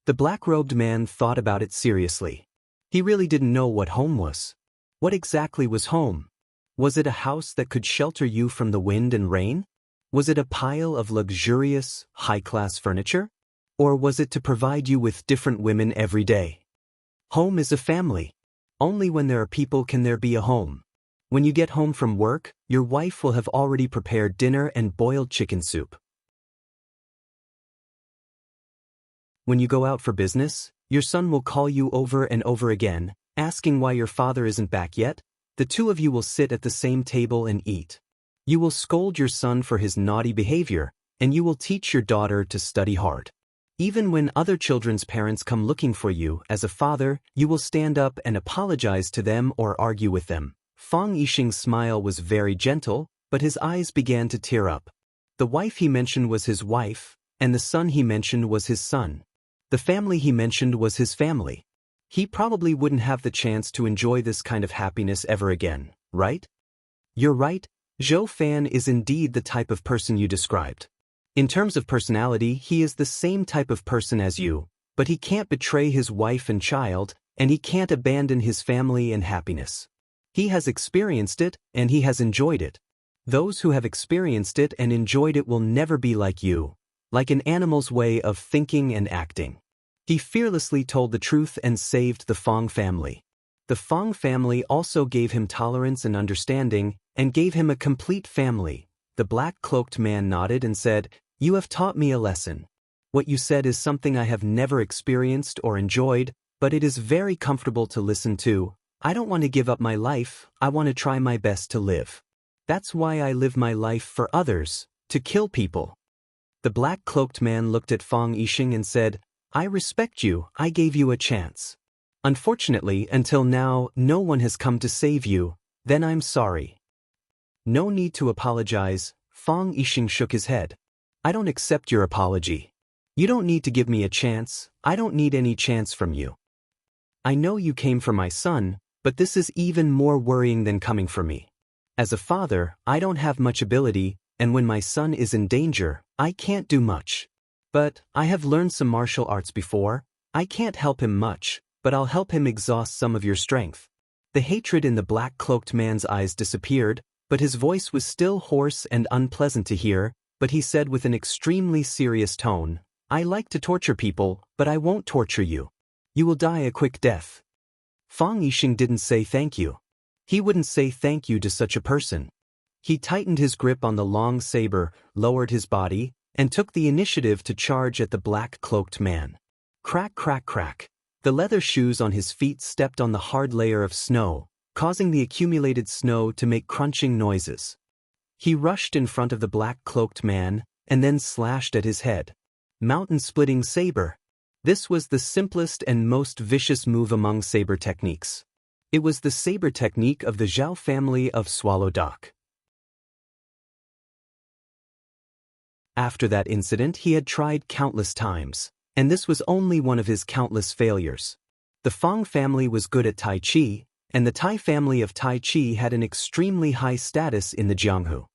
A: The black-robed man thought about it seriously. He really didn't know what home was. What exactly was home? Was it a house that could shelter you from the wind and rain? Was it a pile of luxurious, high-class furniture? Or was it to provide you with different women every day? Home is a family. Only when there are people can there be a home. When you get home from work, your wife will have already prepared dinner and boiled chicken soup. When you go out for business, your son will call you over and over again, asking why your father isn't back yet. The two of you will sit at the same table and eat. You will scold your son for his naughty behavior, and you will teach your daughter to study hard. Even when other children's parents come looking for you, as a father, you will stand up and apologize to them or argue with them. Fang Yixing's smile was very gentle, but his eyes began to tear up. The wife he mentioned was his wife, and the son he mentioned was his son. The family he mentioned was his family. He probably wouldn't have the chance to enjoy this kind of happiness ever again, right? You're right, Zhou Fan is indeed the type of person you described. In terms of personality, he is the same type of person as you, but he can't betray his wife and child, and he can't abandon his family and happiness. He has experienced it, and he has enjoyed it. Those who have experienced it and enjoyed it will never be like you, like an animal's way of thinking and acting. He fearlessly told the truth and saved the Fang family. The Fang family also gave him tolerance and understanding, and gave him a complete family. The black-cloaked man nodded and said, "You have taught me a lesson. What you said is something I have never experienced or enjoyed, but it is very comfortable to listen to. I don't want to give up my life, I want to try my best to live." That's why I live my life for others, to kill people. The black-cloaked man looked at Fang Yixing and said, I respect you, I gave you a chance. Unfortunately, until now, no one has come to save you, then I'm sorry. No need to apologize, Fang Yixing shook his head. I don't accept your apology. You don't need to give me a chance, I don't need any chance from you. I know you came for my son, but this is even more worrying than coming for me. As a father, I don't have much ability, and when my son is in danger, I can't do much. But I have learned some martial arts before. I can't help him much, but I'll help him exhaust some of your strength. The hatred in the black-cloaked man's eyes disappeared, but his voice was still hoarse and unpleasant to hear, but he said with an extremely serious tone, I like to torture people, but I won't torture you. You will die a quick death. Fang Yixing didn't say thank you. He wouldn't say thank you to such a person. He tightened his grip on the long saber, lowered his body, and took the initiative to charge at the black-cloaked man. Crack, crack, crack. The leather shoes on his feet stepped on the hard layer of snow, causing the accumulated snow to make crunching noises. He rushed in front of the black-cloaked man, and then slashed at his head. Mountain-splitting saber. This was the simplest and most vicious move among saber techniques. It was the saber technique of the Zhao family of Swallow Dock. After that incident, he had tried countless times, and this was only one of his countless failures. The Fang family was good at Tai Chi, and the Tai family of Tai Chi had an extremely high status in the Jianghu.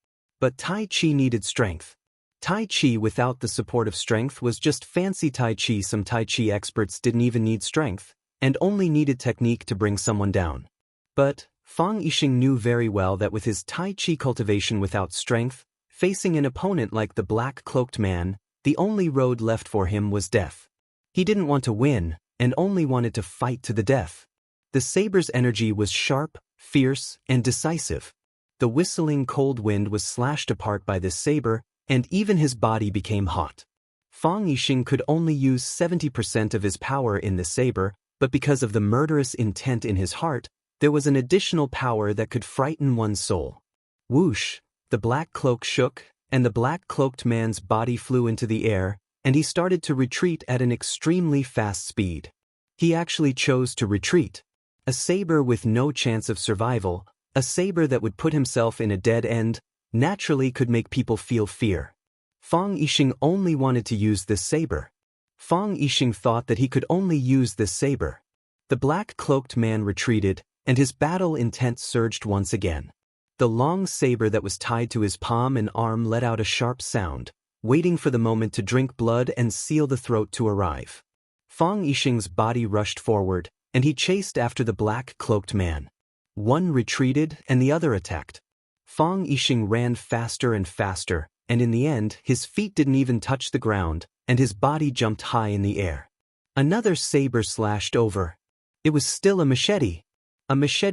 A: But Tai Chi needed strength. Tai Chi without the support of strength was just fancy Tai Chi. Some Tai Chi experts didn't even need strength, and only needed technique to bring someone down. But Fang Yixing knew very well that with his Tai Chi cultivation without strength, facing an opponent like the black-cloaked man, the only road left for him was death. He didn't want to win, and only wanted to fight to the death. The saber's energy was sharp, fierce, and decisive. The whistling cold wind was slashed apart by this saber, and even his body became hot. Fang Yixing could only use 70% of his power in the saber, but because of the murderous intent in his heart, there was an additional power that could frighten one's soul. Whoosh! The black cloak shook, and the black-cloaked man's body flew into the air, and he started to retreat at an extremely fast speed. He actually chose to retreat. A saber with no chance of survival, a saber that would put himself in a dead end, naturally could make people feel fear. Fang Yixing only wanted to use this saber. Fang Yixing thought that he could only use this saber. The black-cloaked man retreated, and his battle intent surged once again. The long saber that was tied to his palm and arm let out a sharp sound, waiting for the moment to drink blood and seal the throat to arrive. Fang Yixing's body rushed forward, and he chased after the black-cloaked man. One retreated and the other attacked. Fang Yixing ran faster and faster, and in the end, his feet didn't even touch the ground, and his body jumped high in the air. Another saber slashed over. It was still a machete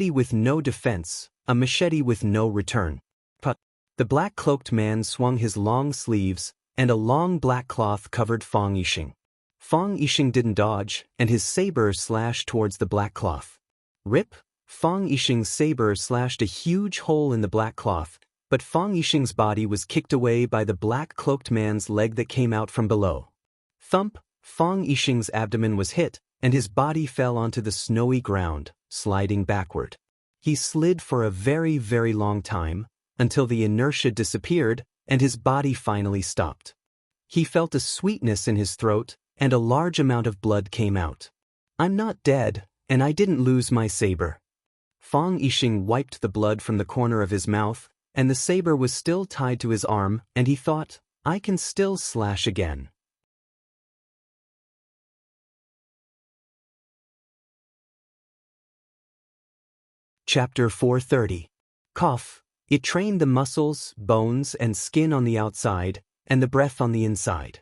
A: with no defense, a machete with no return. But the black-cloaked man swung his long sleeves, and a long black cloth covered Fang Yixing. Fang Yixing didn't dodge, and his saber slashed towards the black cloth. Rip! Fang Yixing's saber slashed a huge hole in the black cloth, but Fang Yixing's body was kicked away by the black-cloaked man's leg that came out from below. Thump! Fang Yixing's abdomen was hit, and his body fell onto the snowy ground, sliding backward. He slid for a very, very long time, until the inertia disappeared, and his body finally stopped. He felt a sweetness in his throat, and a large amount of blood came out. I'm not dead, and I didn't lose my saber. Fang Yixing wiped the blood from the corner of his mouth, and the saber was still tied to his arm, and he thought, I can still slash again. Chapter 430. Cough. It trained the muscles, bones, and skin on the outside, and the breath on the inside.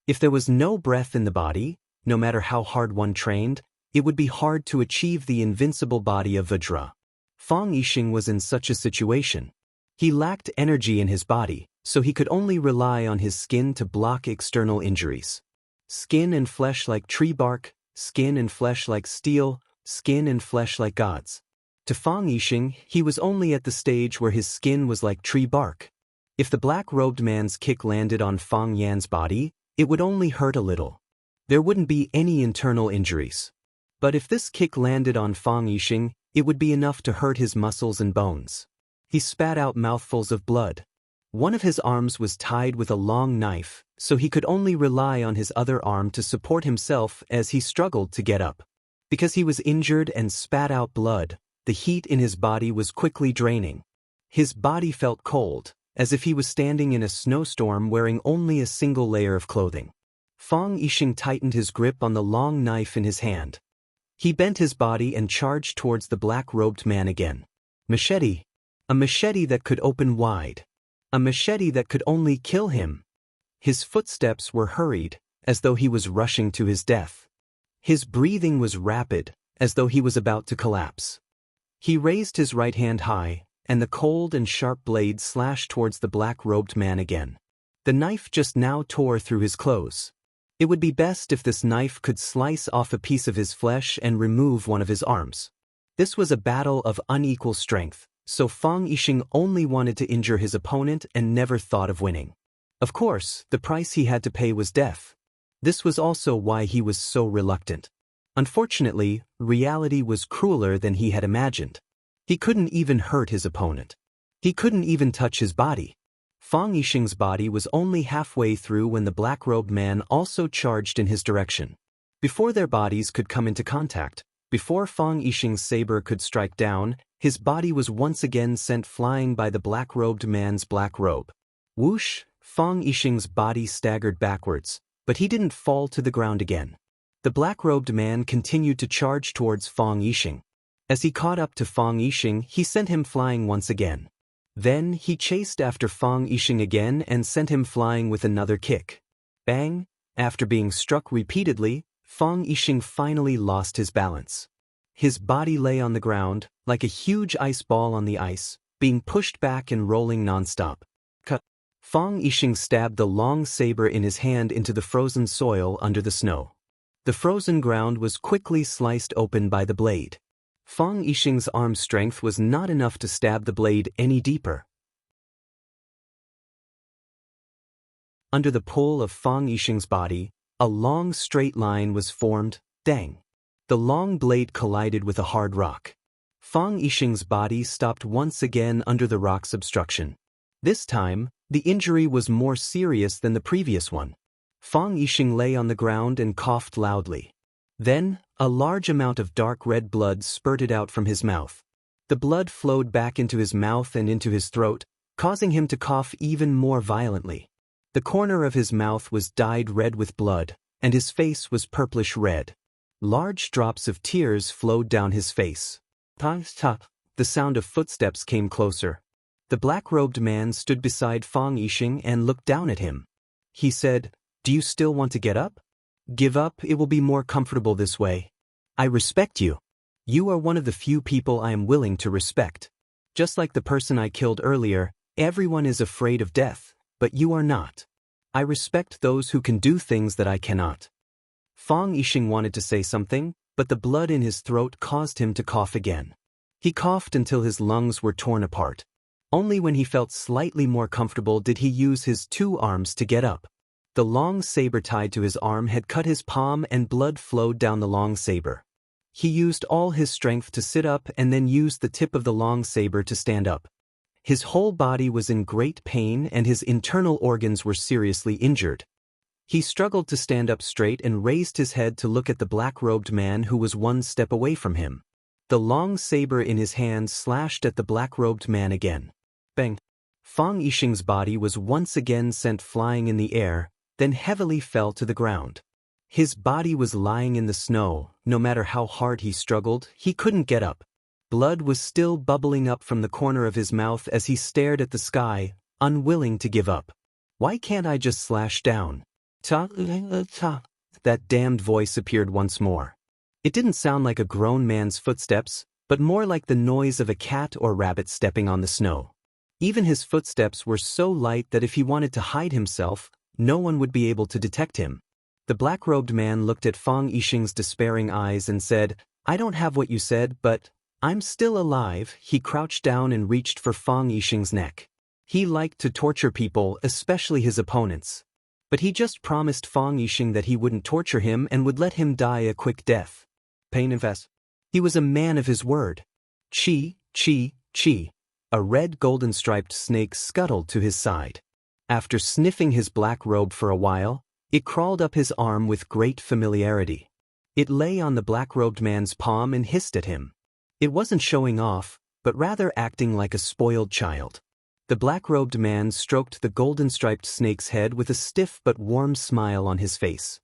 A: If there was no breath in the body, no matter how hard one trained, it would be hard to achieve the invincible body of Vajra. Fang Yixing was in such a situation. He lacked energy in his body, so he could only rely on his skin to block external injuries. Skin and flesh like tree bark, skin and flesh like steel, skin and flesh like gods. To Fang Yixing, he was only at the stage where his skin was like tree bark. If the black-robed man's kick landed on Fang Yan's body, it would only hurt a little. There wouldn't be any internal injuries. But if this kick landed on Fang Yixing, it would be enough to hurt his muscles and bones. He spat out mouthfuls of blood. One of his arms was tied with a long knife, so he could only rely on his other arm to support himself as he struggled to get up. Because he was injured and spat out blood, the heat in his body was quickly draining. His body felt cold, as if he was standing in a snowstorm wearing only a single layer of clothing. Fang Yixing tightened his grip on the long knife in his hand. He bent his body and charged towards the black-robed man again. Machete. A machete that could open wide. A machete that could only kill him. His footsteps were hurried, as though he was rushing to his death. His breathing was rapid, as though he was about to collapse. He raised his right hand high, and the cold and sharp blade slashed towards the black-robed man again. The knife just now tore through his clothes. It would be best if this knife could slice off a piece of his flesh and remove one of his arms. This was a battle of unequal strength, so Fang Yixing only wanted to injure his opponent and never thought of winning. Of course, the price he had to pay was death. This was also why he was so reluctant. Unfortunately, reality was crueler than he had imagined. He couldn't even hurt his opponent. He couldn't even touch his body. Fang Yixing's body was only halfway through when the black-robed man also charged in his direction. Before their bodies could come into contact, before Fang Yixing's saber could strike down, his body was once again sent flying by the black-robed man's black robe. Whoosh! Fang Yixing's body staggered backwards, but he didn't fall to the ground again. The black-robed man continued to charge towards Fang Yixing. As he caught up to Fang Yixing, he sent him flying once again. Then he chased after Fang Yixing again and sent him flying with another kick. Bang! After being struck repeatedly, Fang Yixing finally lost his balance. His body lay on the ground, like a huge ice ball on the ice, being pushed back and rolling nonstop. Cut! Fang Yixing stabbed the long saber in his hand into the frozen soil under the snow. The frozen ground was quickly sliced open by the blade. Fang Yixing's arm strength was not enough to stab the blade any deeper. Under the pull of Fang Yixing's body, a long straight line was formed. Dang! The long blade collided with a hard rock. Fang Yixing's body stopped once again under the rock's obstruction. This time, the injury was more serious than the previous one. Fang Yixing lay on the ground and coughed loudly. Then, a large amount of dark red blood spurted out from his mouth. The blood flowed back into his mouth and into his throat, causing him to cough even more violently. The corner of his mouth was dyed red with blood, and his face was purplish red. Large drops of tears flowed down his face. Ta-ta! The sound of footsteps came closer. The black-robed man stood beside Fang Yixing and looked down at him. He said, "Do you still want to get up? Give up, it will be more comfortable this way. I respect you. You are one of the few people I am willing to respect. Just like the person I killed earlier, everyone is afraid of death, but you are not. I respect those who can do things that I cannot." Fang Yixing wanted to say something, but the blood in his throat caused him to cough again. He coughed until his lungs were torn apart. Only when he felt slightly more comfortable did he use his two arms to get up. The long saber tied to his arm had cut his palm and blood flowed down the long saber. He used all his strength to sit up and then used the tip of the long saber to stand up. His whole body was in great pain and his internal organs were seriously injured. He struggled to stand up straight and raised his head to look at the black-robed man who was one step away from him. The long saber in his hand slashed at the black-robed man again. Bang! Fang Yixing's body was once again sent flying in the air, then heavily fell to the ground. His body was lying in the snow. No matter how hard he struggled, he couldn't get up. Blood was still bubbling up from the corner of his mouth as he stared at the sky, unwilling to give up. Why can't I just slash down? Ta-ta. That damned voice appeared once more. It didn't sound like a grown man's footsteps, but more like the noise of a cat or rabbit stepping on the snow. Even his footsteps were so light that if he wanted to hide himself, no one would be able to detect him. The black-robed man looked at Fang Yixing's despairing eyes and said, "I don't have what you said, but I'm still alive. He crouched down and reached for Fang Yixing's neck. He liked to torture people, especially his opponents. But he just promised Fang Yixing that he wouldn't torture him and would let him die a quick death. Pain and Fess. He was a man of his word. Chi, chi, chi. A red golden-striped snake scuttled to his side. After sniffing his black robe for a while, it crawled up his arm with great familiarity. It lay on the black-robed man's palm and hissed at him. It wasn't showing off, but rather acting like a spoiled child. The black-robed man stroked the golden-striped snake's head with a stiff but warm smile on his face.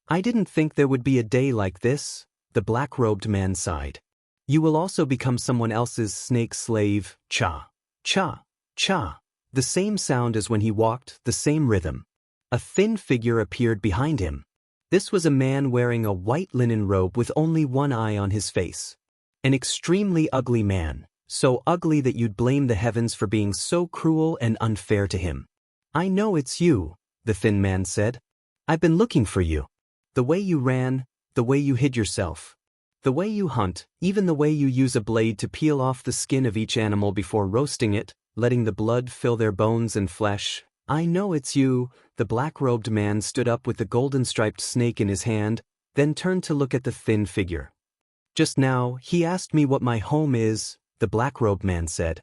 A: I didn't think there would be a day like this, the black-robed man sighed. You will also become someone else's snake slave, cha, cha, cha. The same sound as when he walked, the same rhythm. A thin figure appeared behind him. This was a man wearing a white linen robe with only one eye on his face. An extremely ugly man, so ugly that you'd blame the heavens for being so cruel and unfair to him. I know it's you, the thin man said. I've been looking for you. The way you ran, the way you hid yourself. The way you hunt, even the way you use a blade to peel off the skin of each animal before roasting it, letting the blood fill their bones and flesh. I know it's you. The black-robed man stood up with the golden-striped snake in his hand, then turned to look at the thin figure. Just now, he asked me what my home is, the black-robed man said.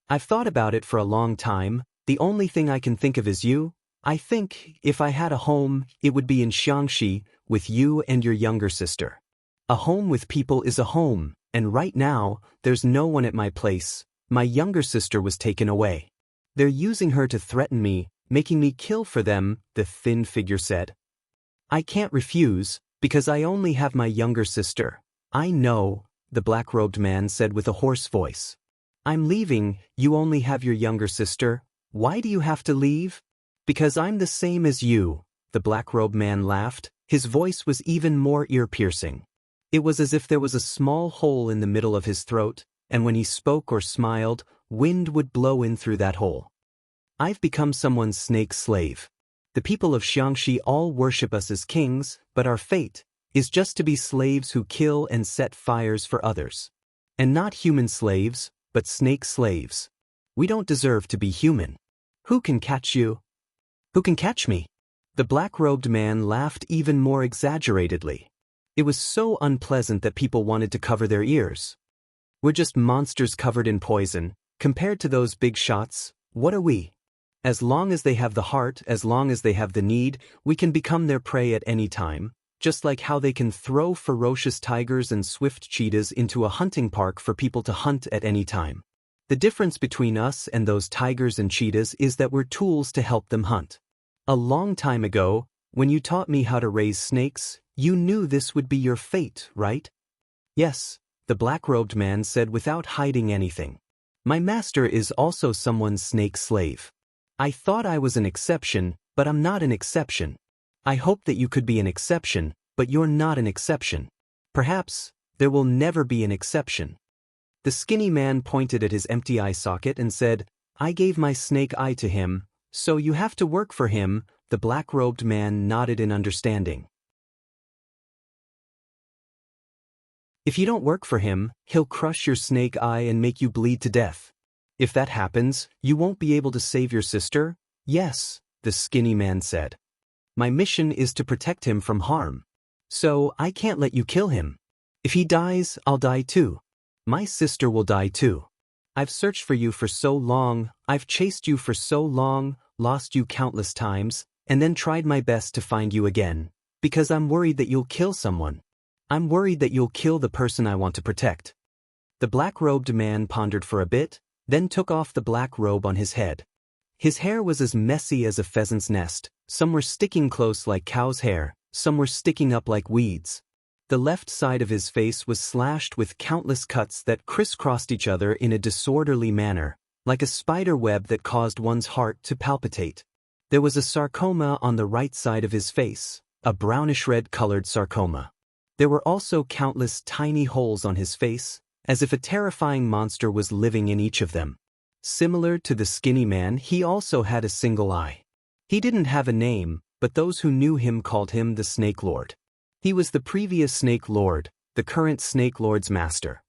A: I've thought about it for a long time. The only thing I can think of is you. I think, if I had a home, it would be in Xianxia, with you and your younger sister. A home with people is a home, and right now, there's no one at my place. My younger sister was taken away. They're using her to threaten me, making me kill for them, the thin figure said. I can't refuse, because I only have my younger sister. I know, the black-robed man said with a hoarse voice. I'm leaving. You only have your younger sister. Why do you have to leave? Because I'm the same as you, the black-robed man laughed. His voice was even more ear-piercing. It was as if there was a small hole in the middle of his throat, and when he spoke or smiled, wind would blow in through that hole. I've become someone's snake slave. The people of Xianxia all worship us as kings, but our fate is just to be slaves who kill and set fires for others. And not human slaves, but snake slaves. We don't deserve to be human. Who can catch you? Who can catch me? The black-robed man laughed even more exaggeratedly. It was so unpleasant that people wanted to cover their ears. We're just monsters covered in poison. Compared to those big shots, what are we? As long as they have the heart, as long as they have the need, we can become their prey at any time, just like how they can throw ferocious tigers and swift cheetahs into a hunting park for people to hunt at any time. The difference between us and those tigers and cheetahs is that we're tools to help them hunt. A long time ago, when you taught me how to raise snakes, you knew this would be your fate, right? Yes, the black-robed man said without hiding anything. My master is also someone's snake slave. I thought I was an exception, but I'm not an exception. I hope that you could be an exception, but you're not an exception. Perhaps there will never be an exception. The skinny man pointed at his empty eye socket and said, I gave my snake eye to him, so you have to work for him. The black-robed man nodded in understanding. If you don't work for him, he'll crush your snake eye and make you bleed to death. If that happens, you won't be able to save your sister? Yes, the skinny man said. My mission is to protect him from harm. So I can't let you kill him. If he dies, I'll die too. My sister will die too. I've searched for you for so long, I've chased you for so long, lost you countless times, and then tried my best to find you again, because I'm worried that you'll kill someone. I'm worried that you'll kill the person I want to protect. The black-robed man pondered for a bit, then took off the black robe on his head. His hair was as messy as a pheasant's nest. Some were sticking close like cow's hair, some were sticking up like weeds. The left side of his face was slashed with countless cuts that crisscrossed each other in a disorderly manner, like a spider web that caused one's heart to palpitate. There was a sarcoma on the right side of his face, a brownish-red colored sarcoma. There were also countless tiny holes on his face, as if a terrifying monster was living in each of them. Similar to the skinny man, he also had a single eye. He didn't have a name, but those who knew him called him the Snake Lord. He was the previous Snake Lord, the current Snake Lord's master.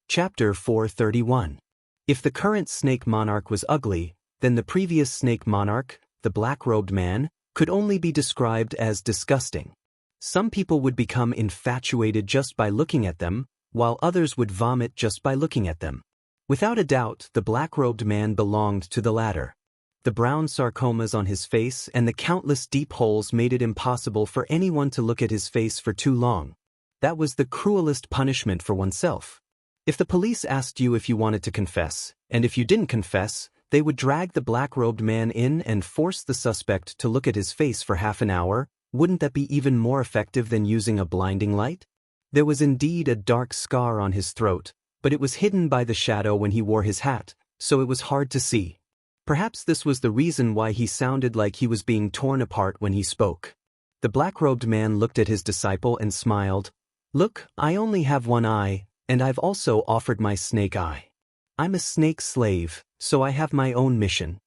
A: Chapter 431. If the current snake monarch was ugly, then the previous snake monarch, the black-robed man, could only be described as disgusting. Some people would become infatuated just by looking at them, while others would vomit just by looking at them. Without a doubt, the black-robed man belonged to the latter. The brown sarcomas on his face and the countless deep holes made it impossible for anyone to look at his face for too long. That was the cruelest punishment for oneself. If the police asked you if you wanted to confess, and if you didn't confess, they would drag the black-robed man in and force the suspect to look at his face for half an hour. Wouldn't that be even more effective than using a blinding light? There was indeed a dark scar on his throat, but it was hidden by the shadow when he wore his hat, so it was hard to see. Perhaps this was the reason why he sounded like he was being torn apart when he spoke. The black-robed man looked at his disciple and smiled. "Look, I only have one eye, and I've also offered my snake eye. I'm a snake slave, so I have my own mission."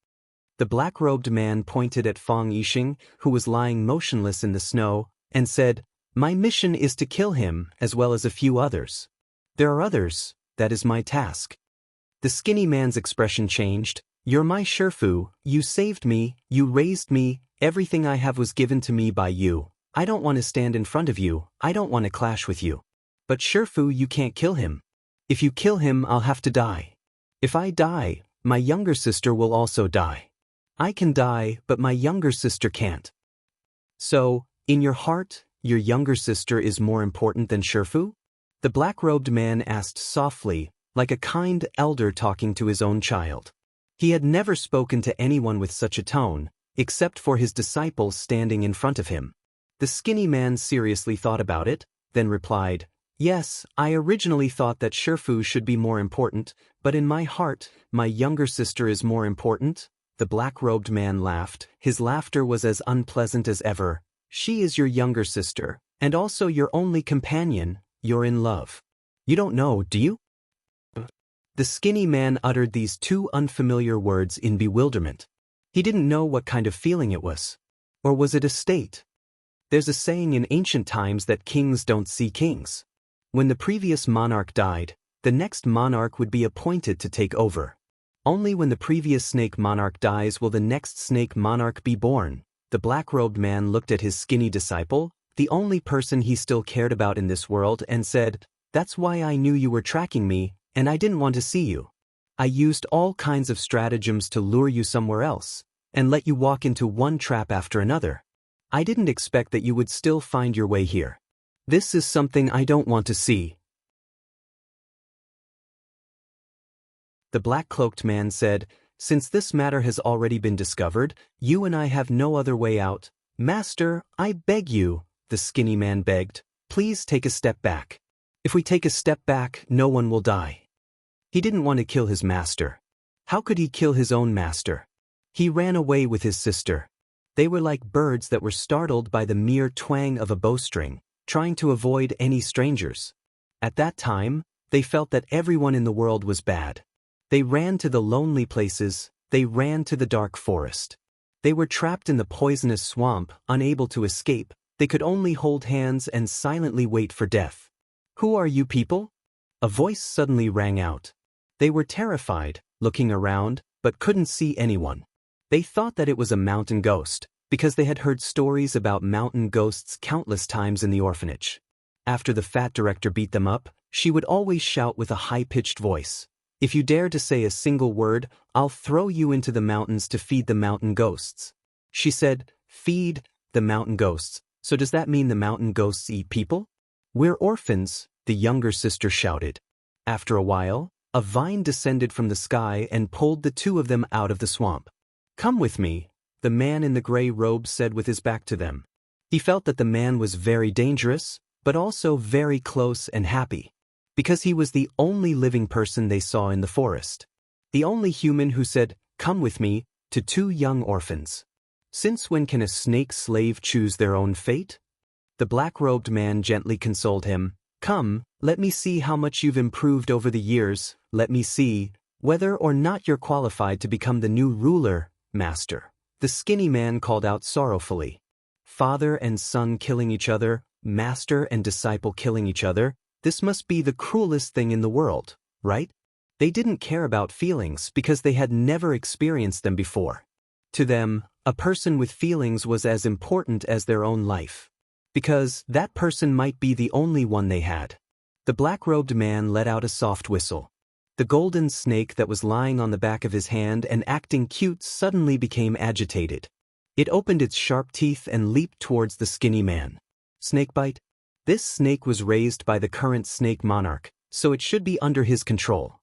A: The black-robed man pointed at Fang Yixing, who was lying motionless in the snow, and said, "My mission is to kill him, as well as a few others. There are others, that is my task." The skinny man's expression changed. "You're my Shifu, you saved me, you raised me, everything I have was given to me by you. I don't want to stand in front of you, I don't want to clash with you. But Shifu, you can't kill him. If you kill him, I'll have to die. If I die, my younger sister will also die. I can die, but my younger sister can't. So, in your heart, your younger sister is more important than Shifu?" The black-robed man asked softly, like a kind elder talking to his own child. He had never spoken to anyone with such a tone, except for his disciple standing in front of him. The skinny man seriously thought about it, then replied, "Yes, I originally thought that Shifu should be more important, but in my heart, my younger sister is more important." The black-robed man laughed. His laughter was as unpleasant as ever. "She is your younger sister, and also your only companion. You're in love. You don't know, do you?" The skinny man uttered these two unfamiliar words in bewilderment. He didn't know what kind of feeling it was. Or was it a state? There's a saying in ancient times that kings don't see kings. When the previous monarch died, the next monarch would be appointed to take over. Only when the previous snake monarch dies will the next snake monarch be born. The black-robed man looked at his skinny disciple, the only person he still cared about in this world, and said, "That's why I knew you were tracking me, and I didn't want to see you. I used all kinds of stratagems to lure you somewhere else, and let you walk into one trap after another. I didn't expect that you would still find your way here. This is something I don't want to see." The black-cloaked man said, "Since this matter has already been discovered, you and I have no other way out. Master, I beg you," the skinny man begged, "please take a step back. If we take a step back, no one will die." He didn't want to kill his master. How could he kill his own master? He ran away with his sister. They were like birds that were startled by the mere twang of a bowstring, trying to avoid any strangers. At that time, they felt that everyone in the world was bad. They ran to the lonely places, they ran to the dark forest. They were trapped in the poisonous swamp, unable to escape. They could only hold hands and silently wait for death. "Who are you people?" A voice suddenly rang out. They were terrified, looking around, but couldn't see anyone. They thought that it was a mountain ghost, because they had heard stories about mountain ghosts countless times in the orphanage. After the fat director beat them up, she would always shout with a high-pitched voice, "If you dare to say a single word, I'll throw you into the mountains to feed the mountain ghosts." She said, "Feed the mountain ghosts. So does that mean the mountain ghosts eat people?" "We're orphans," the younger sister shouted. After a while, a vine descended from the sky and pulled the two of them out of the swamp. "Come with me," the man in the gray robe said with his back to them. He felt that the man was very dangerous, but also very close and happy, because he was the only living person they saw in the forest. The only human who said, "Come with me," to two young orphans. Since when can a snake slave choose their own fate? The black-robed man gently consoled him. "Come, let me see how much you've improved over the years, let me see. Whether or not you're qualified to become the new ruler, Master, the skinny man called out sorrowfully. Father and son killing each other, master and disciple killing each other, this must be the cruelest thing in the world, right? They didn't care about feelings because they had never experienced them before. To them, a person with feelings was as important as their own life. Because that person might be the only one they had. The black-robed man let out a soft whistle. The golden snake that was lying on the back of his hand and acting cute suddenly became agitated. It opened its sharp teeth and leaped towards the skinny man. Snakebite? This snake was raised by the current snake monarch, so it should be under his control.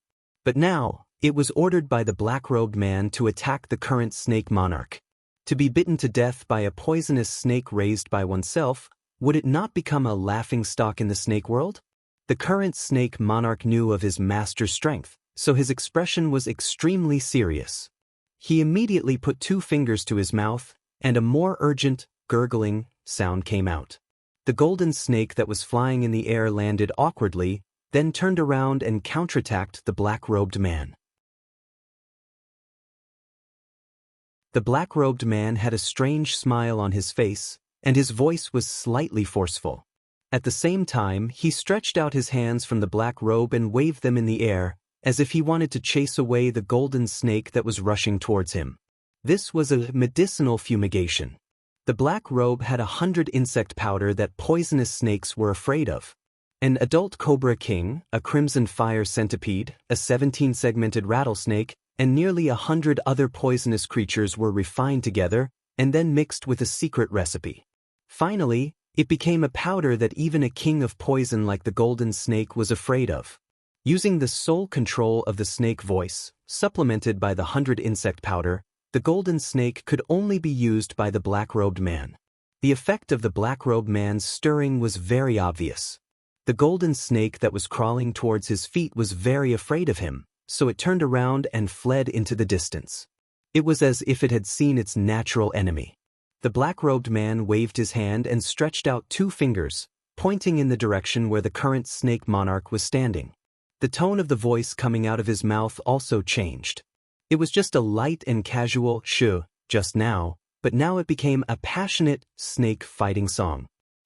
A: But now, it was ordered by the black-robed man to attack the current snake monarch. To be bitten to death by a poisonous snake raised by oneself, would it not become a laughingstock in the snake world? The current snake monarch knew of his master's strength, so his expression was extremely serious. He immediately put 2 fingers to his mouth, and a more urgent, gurgling sound came out. The golden snake that was flying in the air landed awkwardly, then turned around and counterattacked the black-robed man. The black-robed man had a strange smile on his face, and his voice was slightly forceful. At the same time, he stretched out his hands from the black robe and waved them in the air, as if he wanted to chase away the golden snake that was rushing towards him. This was a medicinal fumigation. The black robe had 100 insect powder that poisonous snakes were afraid of. An adult cobra king, a crimson fire centipede, a 17-segmented rattlesnake, and nearly 100 other poisonous creatures were refined together and then mixed with a secret recipe. Finally, it became a powder that even a king of poison like the golden snake was afraid of. Using the sole control of the snake voice, supplemented by the 100 insect powder, the golden snake could only be used by the black-robed man. The effect of the black-robed man's stirring was very obvious. The golden snake that was crawling towards his feet was very afraid of him, so it turned around and fled into the distance. It was as if it had seen its natural enemy. The black-robed man waved his hand and stretched out 2 fingers, pointing in the direction where the current snake monarch was standing. The tone of the voice coming out of his mouth also changed. It was just a light and casual shh just now, but now it became a passionate snake fighting song.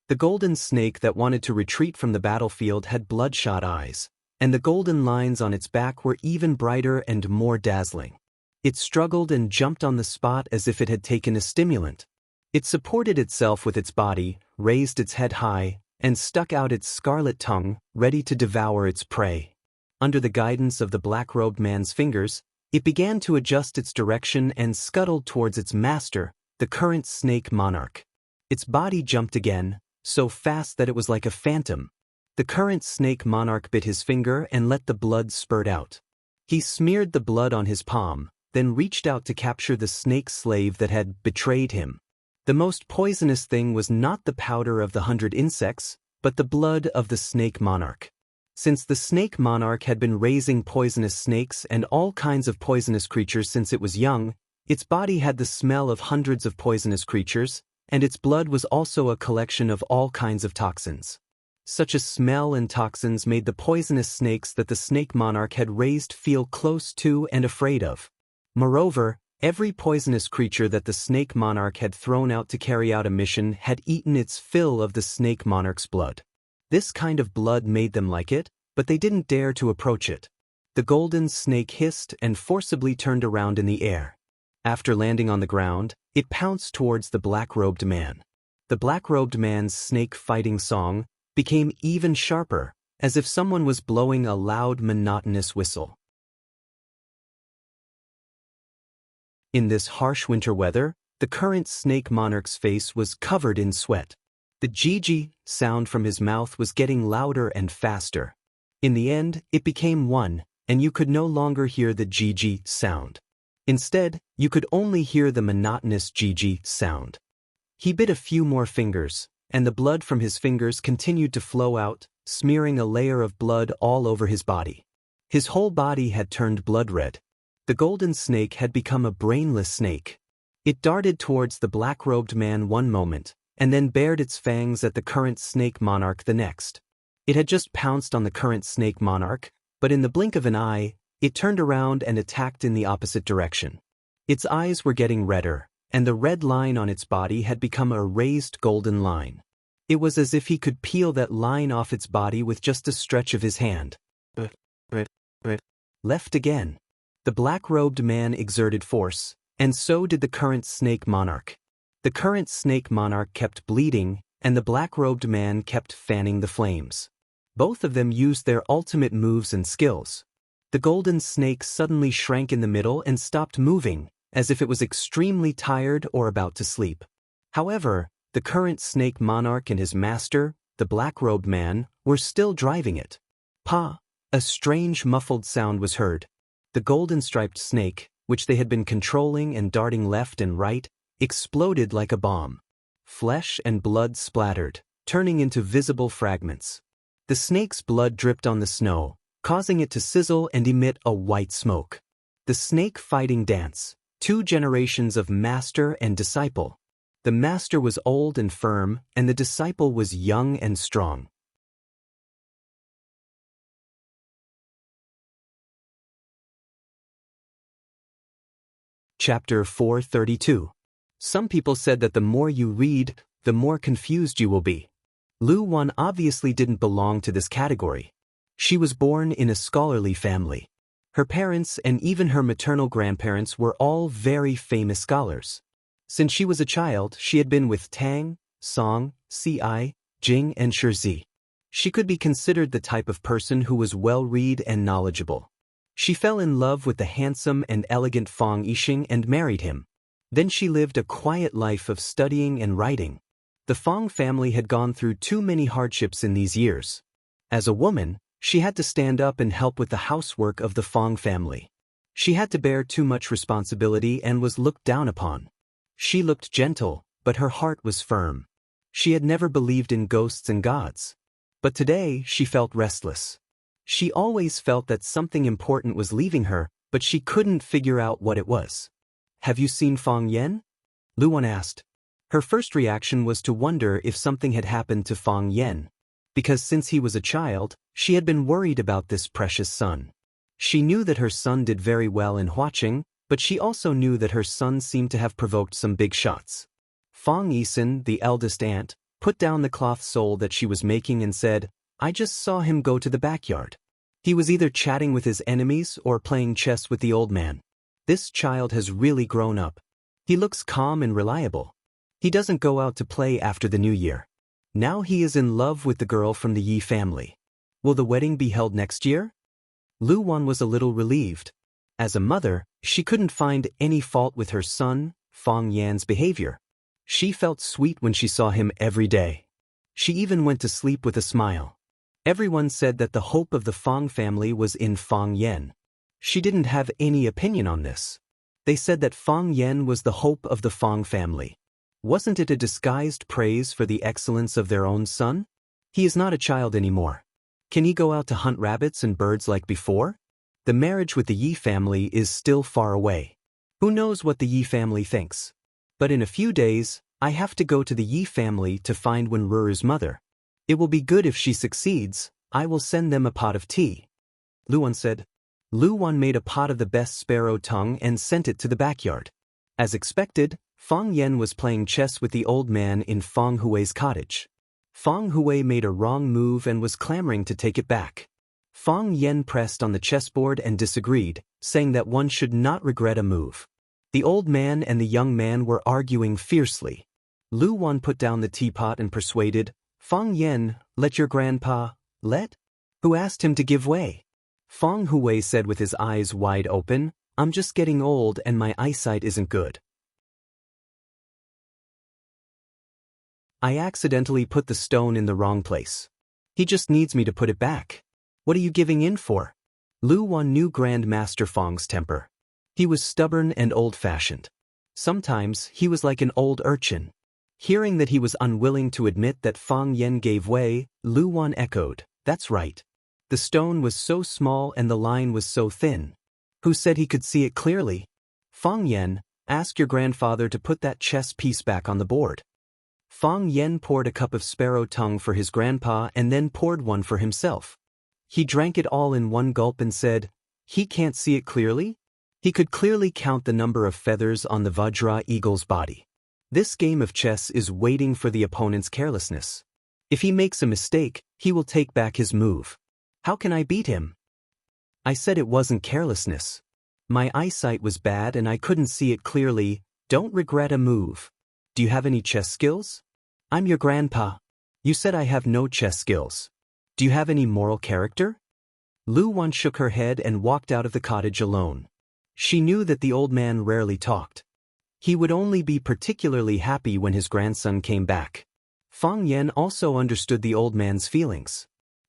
A: The golden snake that wanted to retreat from the battlefield had bloodshot eyes, and the golden lines on its back were even brighter and more dazzling. It struggled and jumped on the spot as if it had taken a stimulant. It supported itself with its body, raised its head high, and stuck out its scarlet tongue, ready to devour its prey. Under the guidance of the black-robed man's fingers, it began to adjust its direction and scuttled towards its master, the current snake monarch. Its body jumped again, so fast that it was like a phantom. The current snake monarch bit his finger and let the blood spurt out. He smeared the blood on his palm, then reached out to capture the snake slave that had betrayed him. The most poisonous thing was not the powder of the 100 insects, but the blood of the snake monarch. Since the snake monarch had been raising poisonous snakes and all kinds of poisonous creatures since it was young, its body had the smell of hundreds of poisonous creatures, and its blood was also a collection of all kinds of toxins. Such a smell and toxins made the poisonous snakes that the snake monarch had raised feel close to and afraid of. Moreover, every poisonous creature that the snake monarch had thrown out to carry out a mission had eaten its fill of the snake monarch's blood. This kind of blood made them like it, but they didn't dare to approach it. The golden snake hissed and forcibly turned around in the air. After landing on the ground, it pounced towards the black-robed man. The black-robed man's snake-fighting song became even sharper, as if someone was blowing a loud, monotonous whistle. In this harsh winter weather, the current snake monarch's face was covered in sweat. The "Gigi" sound from his mouth was getting louder and faster. In the end, it became one, and you could no longer hear the "Gigi" sound. Instead, you could only hear the monotonous "Gigi" sound. He bit a few more fingers, and the blood from his fingers continued to flow out, smearing a layer of blood all over his body. His whole body had turned blood red. The golden snake had become a brainless snake. It darted towards the black-robed man one moment, and then bared its fangs at the current snake monarch the next. It had just pounced on the current snake monarch, but in the blink of an eye, It turned around and attacked in the opposite direction. Its eyes were getting redder, and the red line on its body had become a raised golden line. It was as if he could peel that line off its body with just a stretch of his hand. Left again. The black-robed man exerted force, and so did the current snake monarch. The current snake monarch kept bleeding, and the black-robed man kept fanning the flames. Both of them used their ultimate moves and skills. The golden snake suddenly shrank in the middle and stopped moving, as if it was extremely tired or about to sleep. However, the current snake monarch and his master, the black-robed man, were still driving it. Pa! A strange muffled sound was heard. The golden-striped snake, which they had been controlling and darting left and right, exploded like a bomb. Flesh and blood splattered, turning into visible fragments. The snake's blood dripped on the snow, causing it to sizzle and emit a white smoke. The snake fighting dance, 2 generations of master and disciple. The master was old and firm, and the disciple was young and strong. Chapter 432. Some people said that the more you read, the more confused you will be. Lu Wan obviously didn't belong to this category. She was born in a scholarly family. Her parents and even her maternal grandparents were all very famous scholars. Since she was a child, she had been with Tang, Song, Ci, Jing, and Shizi. She could be considered the type of person who was well-read and knowledgeable. She fell in love with the handsome and elegant Fang Yixing and married him. Then she lived a quiet life of studying and writing. The Fang family had gone through too many hardships in these years. As a woman, she had to stand up and help with the housework of the Fang family. She had to bear too much responsibility and was looked down upon. She looked gentle, but her heart was firm. She had never believed in ghosts and gods. But today she felt restless. She always felt that something important was leaving her, but she couldn't figure out what it was. "Have you seen Fang Yan?" Lu Wan asked. Her first reaction was to wonder if something had happened to Fang Yan. Because since he was a child, she had been worried about this precious son. She knew that her son did very well in Huaqing, but she also knew that her son seemed to have provoked some big shots. Fang Yixin, the eldest aunt, put down the cloth sole that she was making and said, "I just saw him go to the backyard. He was either chatting with his enemies or playing chess with the old man. This child has really grown up. He looks calm and reliable. He doesn't go out to play after the New Year. Now he is in love with the girl from the Yi family. Will the wedding be held next year?" Lu Wan was a little relieved. As a mother, she couldn't find any fault with her son, Fang Yan's behavior. She felt sweet when she saw him every day. She even went to sleep with a smile. Everyone said that the hope of the Fang family was in Fang Yan. She didn't have any opinion on this. They said that Fang Yan was the hope of the Fang family. Wasn't it a disguised praise for the excellence of their own son? He is not a child anymore. Can he go out to hunt rabbits and birds like before? The marriage with the Yi family is still far away. Who knows what the Yi family thinks? But in a few days, I have to go to the Yi family to find Wenruru's mother. It will be good if she succeeds. I will send them a pot of tea." Lu Wan said. Lu Wan made a pot of the best sparrow tongue and sent it to the backyard. As expected, Fang Yan was playing chess with the old man in Fang Hui's cottage. Fang Hui made a wrong move and was clamoring to take it back. Fang Yan pressed on the chessboard and disagreed, saying that one should not regret a move. The old man and the young man were arguing fiercely. Lu Wan put down the teapot and persuaded, "Fang Yan, let your grandpa, let?" Who asked him to give way. Fang Hui said with his eyes wide open, "I'm just getting old and my eyesight isn't good. I accidentally put the stone in the wrong place. He just needs me to put it back. What are you giving in for?" Lu Wan knew Grandmaster Fang's temper. He was stubborn and old-fashioned. Sometimes he was like an old urchin. Hearing that he was unwilling to admit that Fang Yan gave way, Lu Wan echoed, "That's right. The stone was so small and the line was so thin. Who said he could see it clearly? Fang Yan, ask your grandfather to put that chess piece back on the board." Fang Yan poured a cup of sparrow tongue for his grandpa and then poured one for himself. He drank it all in one gulp and said, He can't see it clearly? He could clearly count the number of feathers on the Vajra eagle's body. This game of chess is waiting for the opponent's carelessness. If he makes a mistake, he will take back his move. How can I beat him? I said it wasn't carelessness. My eyesight was bad and I couldn't see it clearly. Don't regret a move. Do you have any chess skills? I'm your grandpa. You said I have no chess skills. Do you have any moral character? Lu Wan shook her head and walked out of the cottage alone. She knew that the old man rarely talked. He would only be particularly happy when his grandson came back. Fang Yan also understood the old man's feelings.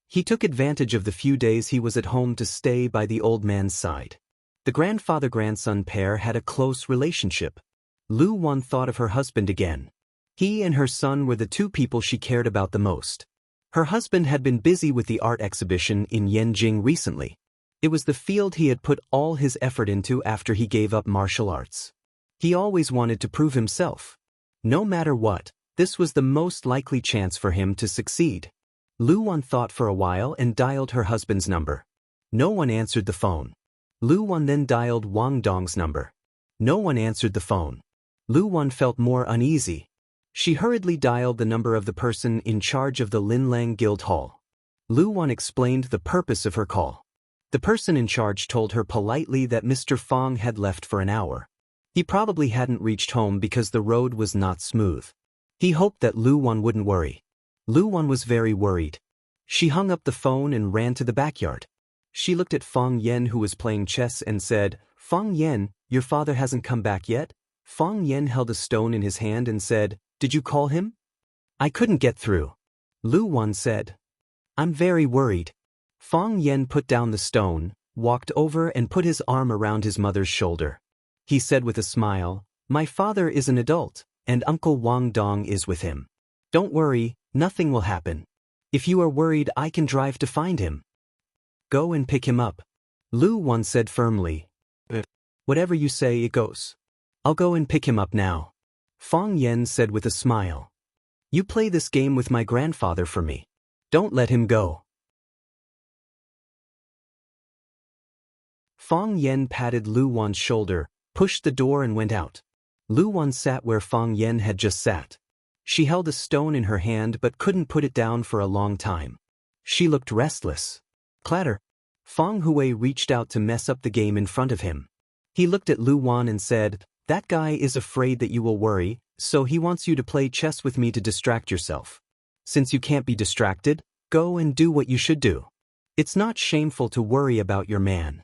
A: He took advantage of the few days he was at home to stay by the old man's side. The grandfather-grandson pair had a close relationship. Lu Wan thought of her husband again. He and her son were the two people she cared about the most. Her husband had been busy with the art exhibition in Yanjing recently. It was the field he had put all his effort into after he gave up martial arts. He always wanted to prove himself. No matter what, this was the most likely chance for him to succeed. Lu Wan thought for a while and dialed her husband's number. No one answered the phone. Lu Wan then dialed Wang Dong's number. No one answered the phone. Lu Wan felt more uneasy. She hurriedly dialed the number of the person in charge of the Linlang Guild Hall. Lu Wan explained the purpose of her call. The person in charge told her politely that Mr. Fang had left for an hour. He probably hadn't reached home because the road was not smooth. He hoped that Lu Wan wouldn't worry. Lu Wan was very worried. She hung up the phone and ran to the backyard. She looked at Fang Yan who was playing chess and said, "Fang Yan, your father hasn't come back yet?" Fang Yan held a stone in his hand and said, "Did you call him?" "I couldn't get through." Lu Wan said. "I'm very worried." Fang Yan put down the stone, walked over and put his arm around his mother's shoulder. He said with a smile, "My father is an adult, and Uncle Wang Dong is with him. Don't worry, nothing will happen. If you are worried, I can drive to find him." "Go and pick him up," Lu Wan said firmly. "Whatever you say, it goes. I'll go and pick him up now." Fang Yan said with a smile. "You play this game with my grandfather for me. Don't let him go." Fang Yan patted Lu Wan's shoulder, pushed the door and went out. Lu Wan sat where Fang Yan had just sat. She held a stone in her hand but couldn't put it down for a long time. She looked restless. Clatter. Fang Hui reached out to mess up the game in front of him. He looked at Lu Wan and said, "That guy is afraid that you will worry, so he wants you to play chess with me to distract yourself. Since you can't be distracted, go and do what you should do. It's not shameful to worry about your man."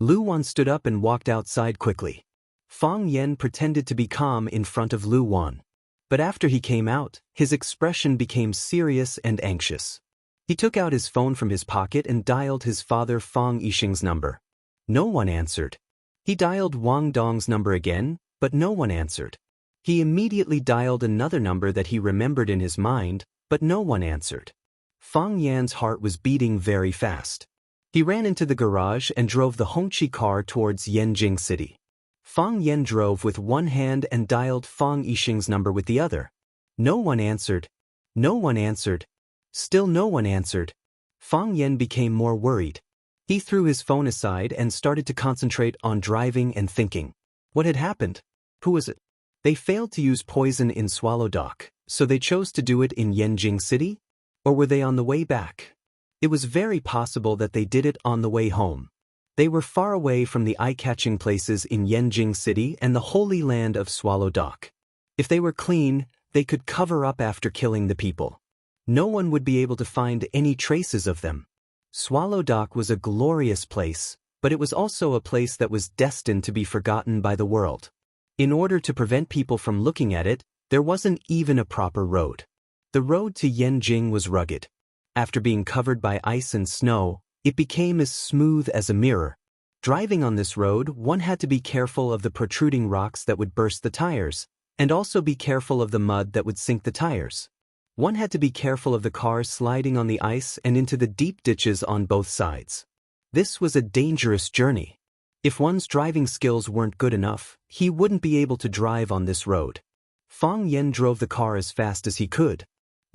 A: Lu Wan stood up and walked outside quickly. Fang Yan pretended to be calm in front of Lu Wan. But after he came out, his expression became serious and anxious. He took out his phone from his pocket and dialed his father Fang Yixing's number. No one answered. He dialed Wang Dong's number again, but no one answered. He immediately dialed another number that he remembered in his mind, but no one answered. Fang Yan's heart was beating very fast. He ran into the garage and drove the Hongqi car towards Yanjing City. Fang Yan drove with one hand and dialed Fang Yixing's number with the other. No one answered. No one answered. Still no one answered. Fang Yan became more worried. He threw his phone aside and started to concentrate on driving and thinking. What had happened? Who was it? They failed to use poison in Swallow Dock, so they chose to do it in Yanjing City? Or were they on the way back? It was very possible that they did it on the way home. They were far away from the eye-catching places in Yanjing City and the holy land of Swallow Dock. If they were clean, they could cover up after killing the people. No one would be able to find any traces of them. Swallow Dock was a glorious place, but it was also a place that was destined to be forgotten by the world. In order to prevent people from looking at it, there wasn't even a proper road. The road to Yanjing was rugged. After being covered by ice and snow, it became as smooth as a mirror. Driving on this road, one had to be careful of the protruding rocks that would burst the tires, and also be careful of the mud that would sink the tires. One had to be careful of the car sliding on the ice and into the deep ditches on both sides. This was a dangerous journey. If one's driving skills weren't good enough, he wouldn't be able to drive on this road. Fang Yan drove the car as fast as he could.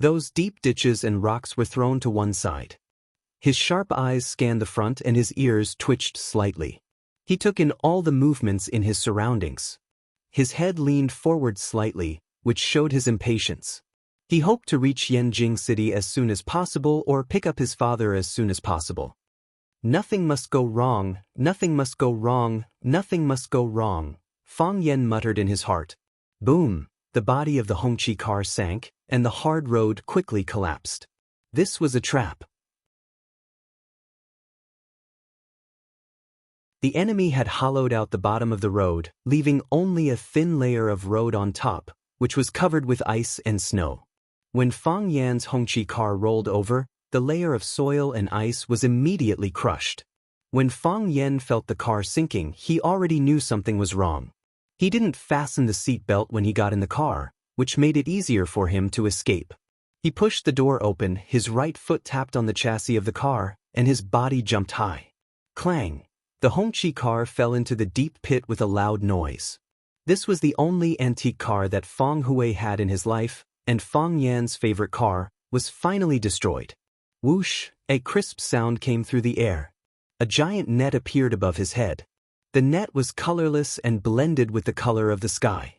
A: Those deep ditches and rocks were thrown to one side. His sharp eyes scanned the front and his ears twitched slightly. He took in all the movements in his surroundings. His head leaned forward slightly, which showed his impatience. He hoped to reach Yanjing City as soon as possible or pick up his father as soon as possible. Nothing must go wrong, nothing must go wrong, nothing must go wrong, Fang Yan muttered in his heart. Boom! The body of the Hongqi car sank, and the hard road quickly collapsed. This was a trap. The enemy had hollowed out the bottom of the road, leaving only a thin layer of road on top, which was covered with ice and snow. When Fang Yan's Hongqi car rolled over, the layer of soil and ice was immediately crushed. When Fang Yan felt the car sinking, he already knew something was wrong. He didn't fasten the seatbelt when he got in the car, which made it easier for him to escape. He pushed the door open, his right foot tapped on the chassis of the car, and his body jumped high. Clang! The Hongqi car fell into the deep pit with a loud noise. This was the only antique car that Fang Hui had in his life, and Fang Yan's favorite car was finally destroyed. Whoosh! A crisp sound came through the air. A giant net appeared above his head. The net was colorless and blended with the color of the sky.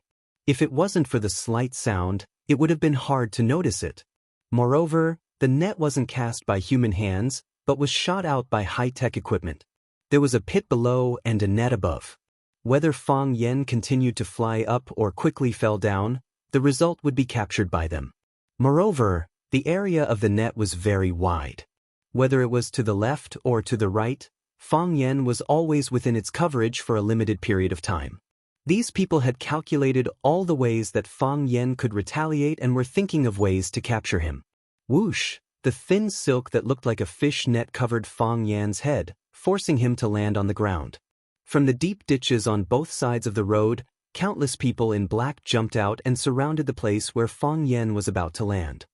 A: If it wasn't for the slight sound, it would have been hard to notice it. Moreover, the net wasn't cast by human hands, but was shot out by high-tech equipment. There was a pit below and a net above. Whether Fang Yan continued to fly up or quickly fell down, the result would be captured by them. Moreover, the area of the net was very wide. Whether it was to the left or to the right, Fang Yan was always within its coverage for a limited period of time. These people had calculated all the ways that Fang Yan could retaliate and were thinking of ways to capture him. Whoosh! The thin silk that looked like a fish net covered Fang Yan's head, forcing him to land on the ground. From the deep ditches on both sides of the road, countless people in black jumped out and surrounded the place where Fang Yan was about to land.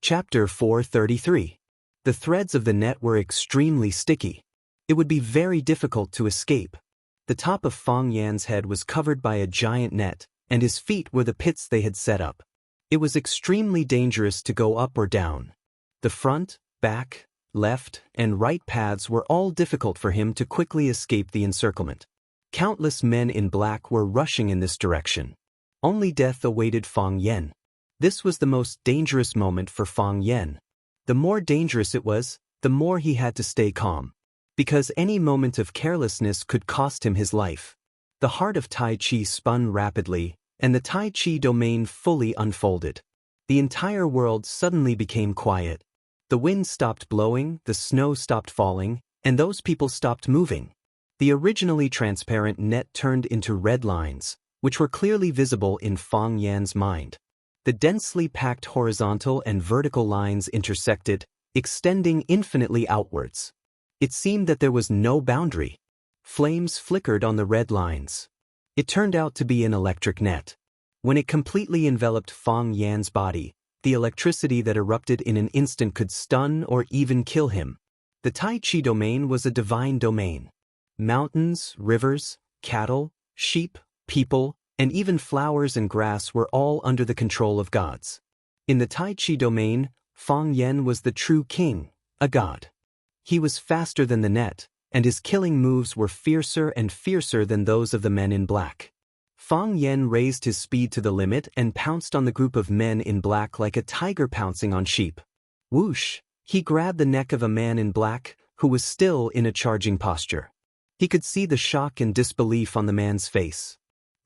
A: Chapter 433. The threads of the net were extremely sticky. It would be very difficult to escape. The top of Fang Yan's head was covered by a giant net, and his feet were the pits they had set up. It was extremely dangerous to go up or down. The front, back, left, and right paths were all difficult for him to quickly escape the encirclement. Countless men in black were rushing in this direction. Only death awaited Fang Yan. This was the most dangerous moment for Fang Yan. The more dangerous it was, the more he had to stay calm. Because any moment of carelessness could cost him his life. The heart of Tai Chi spun rapidly, and the Tai Chi domain fully unfolded. The entire world suddenly became quiet. The wind stopped blowing, the snow stopped falling, and those people stopped moving. The originally transparent net turned into red lines, which were clearly visible in Fang Yan's mind. The densely packed horizontal and vertical lines intersected, extending infinitely outwards. It seemed that there was no boundary. Flames flickered on the red lines. It turned out to be an electric net. When it completely enveloped Fang Yan's body, the electricity that erupted in an instant could stun or even kill him. The Tai Chi domain was a divine domain. Mountains, rivers, cattle, sheep, people, and even flowers and grass were all under the control of gods. In the Tai Chi domain, Fang Yan was the true king, a god. He was faster than the net, and his killing moves were fiercer and fiercer than those of the men in black. Fang Yan raised his speed to the limit and pounced on the group of men in black like a tiger pouncing on sheep. Whoosh! He grabbed the neck of a man in black, who was still in a charging posture. He could see the shock and disbelief on the man's face.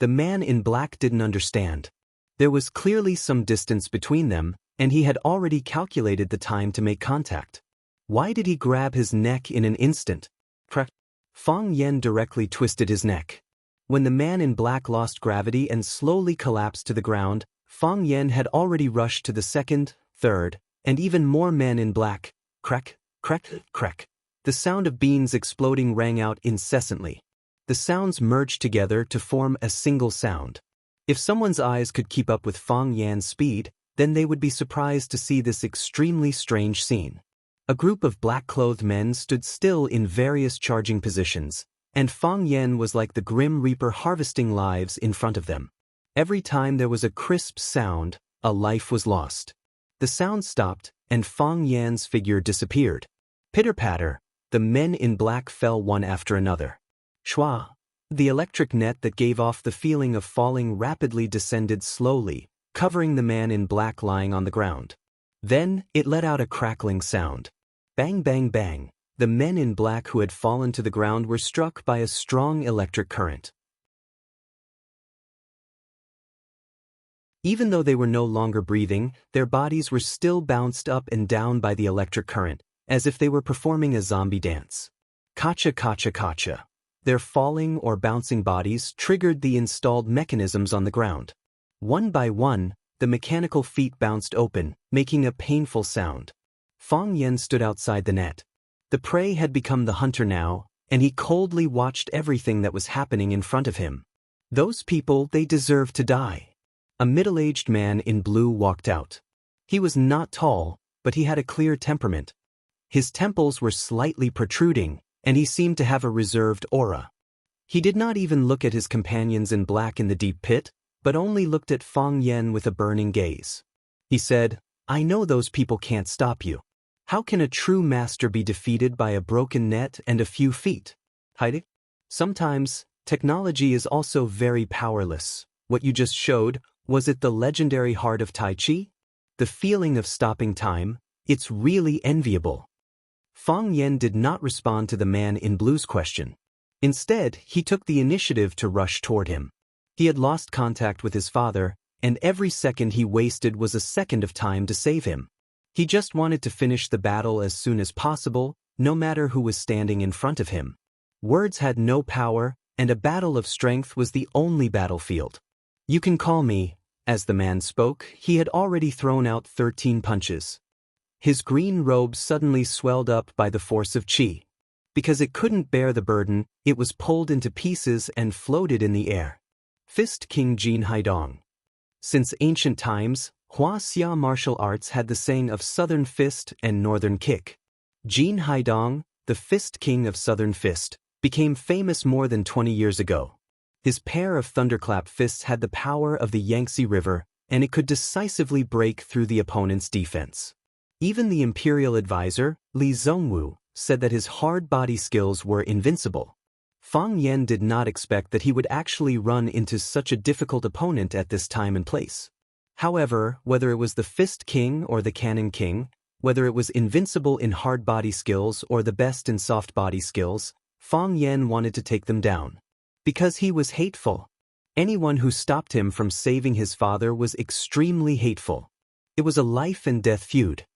A: The man in black didn't understand. There was clearly some distance between them, and he had already calculated the time to make contact. Why did he grab his neck in an instant? Fang Yan directly twisted his neck. When the man in black lost gravity and slowly collapsed to the ground, Fang Yan had already rushed to the second, third, and even more men in black. Crack, crack, crack. The sound of beans exploding rang out incessantly. The sounds merged together to form a single sound. If someone's eyes could keep up with Fang Yan's speed, then they would be surprised to see this extremely strange scene. A group of black-clothed men stood still in various charging positions, and Fang Yan was like the Grim Reaper harvesting lives in front of them. Every time there was a crisp sound, a life was lost. The sound stopped, and Fang Yan's figure disappeared. Pitter-patter, the men in black fell one after another. Shwa, the electric net that gave off the feeling of falling rapidly descended slowly, covering the man in black lying on the ground. Then, it let out a crackling sound. Bang bang bang, the men in black who had fallen to the ground were struck by a strong electric current. Even though they were no longer breathing, their bodies were still bounced up and down by the electric current, as if they were performing a zombie dance. Kacha kacha kacha. Their falling or bouncing bodies triggered the installed mechanisms on the ground. One by one, the mechanical feet bounced open, making a painful sound. Fang Yan stood outside the net. The prey had become the hunter now, and he coldly watched everything that was happening in front of him. Those people, they deserved to die. A middle-aged man in blue walked out. He was not tall, but he had a clear temperament. His temples were slightly protruding, and he seemed to have a reserved aura. He did not even look at his companions in black in the deep pit, but only looked at Fang Yan with a burning gaze. He said, "I know those people can't stop you. How can a true master be defeated by a broken net and a few feet? Heide? Sometimes, technology is also very powerless. What you just showed, was it the legendary heart of Tai Chi? The feeling of stopping time, it's really enviable." Fang Yan did not respond to the man in blue's question. Instead, he took the initiative to rush toward him. He had lost contact with his father, and every second he wasted was a second of time to save him. He just wanted to finish the battle as soon as possible, no matter who was standing in front of him. Words had no power, and a battle of strength was the only battlefield. "You can call me." As the man spoke, he had already thrown out 13 punches. His green robe suddenly swelled up by the force of qi. Because it couldn't bear the burden, it was pulled into pieces and floated in the air. Fist King Jin Haidong. Since ancient times, Wuxia martial arts had the saying of Southern Fist and Northern Kick. Jin Haidong, the Fist King of Southern Fist, became famous more than 20 years ago. His pair of thunderclap fists had the power of the Yangtze River, and it could decisively break through the opponent's defense. Even the imperial advisor, Li Zhongwu, said that his hard body skills were invincible. Fang Yan did not expect that he would actually run into such a difficult opponent at this time and place. However, whether it was the Fist King or the Cannon King, whether it was invincible in hard body skills or the best in soft body skills, Fang Yan wanted to take them down. Because he was hateful. Anyone who stopped him from saving his father was extremely hateful. It was a life and death feud.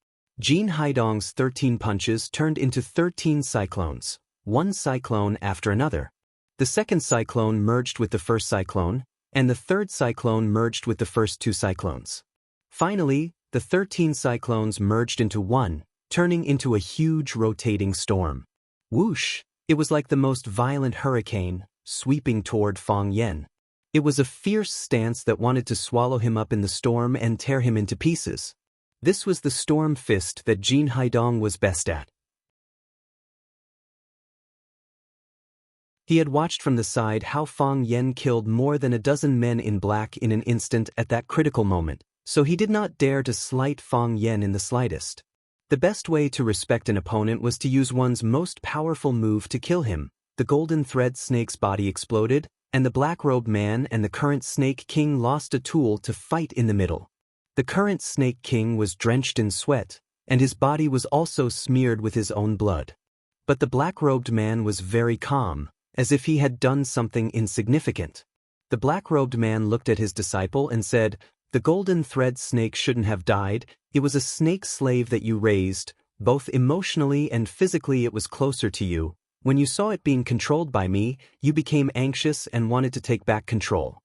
A: Jin Haidong's 13 punches turned into 13 cyclones, one cyclone after another. The second cyclone merged with the first cyclone, and the third cyclone merged with the first 2 cyclones. Finally, the 13 cyclones merged into one, turning into a huge rotating storm. Whoosh! It was like the most violent hurricane, sweeping toward Fang Yan. It was a fierce stance that wanted to swallow him up in the storm and tear him into pieces. This was the storm fist that Jin Haidong was best at. He had watched from the side how Fang Yan killed more than a dozen men in black in an instant at that critical moment, so he did not dare to slight Fang Yan in the slightest. The best way to respect an opponent was to use one's most powerful move to kill him. The golden thread snake's body exploded, and the black-robed man and the current Snake King lost a tool to fight in the middle. The current Snake King was drenched in sweat, and his body was also smeared with his own blood. But the black-robed man was very calm, as if he had done something insignificant. The black-robed man looked at his disciple and said, "The golden thread snake shouldn't have died. It was a snake slave that you raised. Both emotionally and physically it was closer to you. When you saw it being controlled by me, you became anxious and wanted to take back control.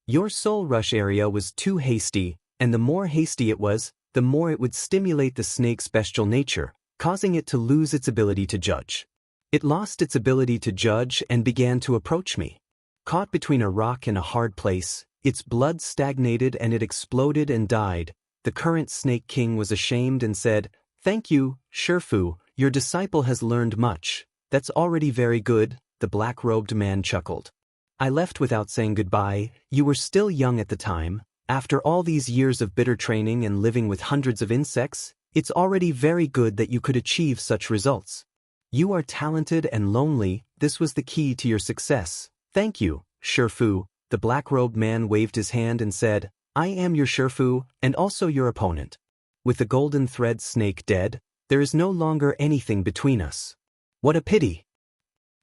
A: Your soul rush area was too hasty, and the more hasty it was, the more it would stimulate the snake's bestial nature, causing it to lose its ability to judge. It lost its ability to judge and began to approach me. Caught between a rock and a hard place, its blood stagnated and it exploded and died. The current Snake King was ashamed and said, 'Thank you, Shifu, your disciple has learned much. That's already very good,' the black-robed man chuckled. I left without saying goodbye. You were still young at the time. After all these years of bitter training and living with hundreds of insects, it's already very good that you could achieve such results. You are talented and lonely. This was the key to your success. Thank you, Shifu." The black-robed man waved his hand and said, "I am your Shifu, and also your opponent. With the golden thread snake dead, there is no longer anything between us." "What a pity."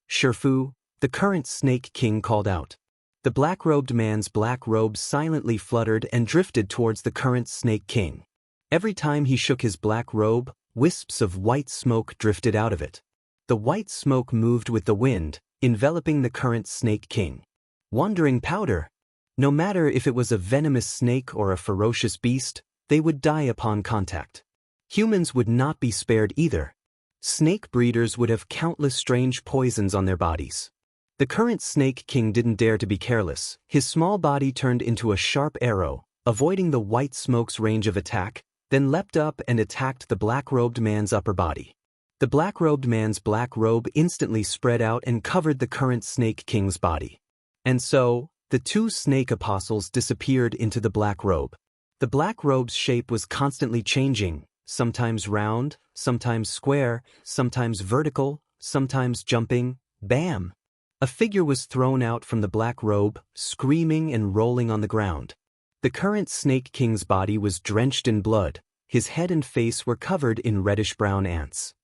A: "Shifu," the current Snake King called out. The black-robed man's black robe silently fluttered and drifted towards the current Snake King. Every time he shook his black robe, wisps of white smoke drifted out of it. The white smoke moved with the wind, enveloping the current Snake King. Wandering powder. No matter if it was a venomous snake or a ferocious beast, they would die upon contact. Humans would not be spared either. Snake breeders would have countless strange poisons on their bodies. The current Snake King didn't dare to be careless. His small body turned into a sharp arrow, avoiding the white smoke's range of attack, then leapt up and attacked the black-robed man's upper body. The black-robed man's black robe instantly spread out and covered the current Snake King's body. And so, the two snake apostles disappeared into the black robe. The black robe's shape was constantly changing, sometimes round, sometimes square, sometimes vertical, sometimes jumping. Bam! A figure was thrown out from the black robe, screaming and rolling on the ground. The current Snake King's body was drenched in blood. His head and face were covered in reddish-brown ants.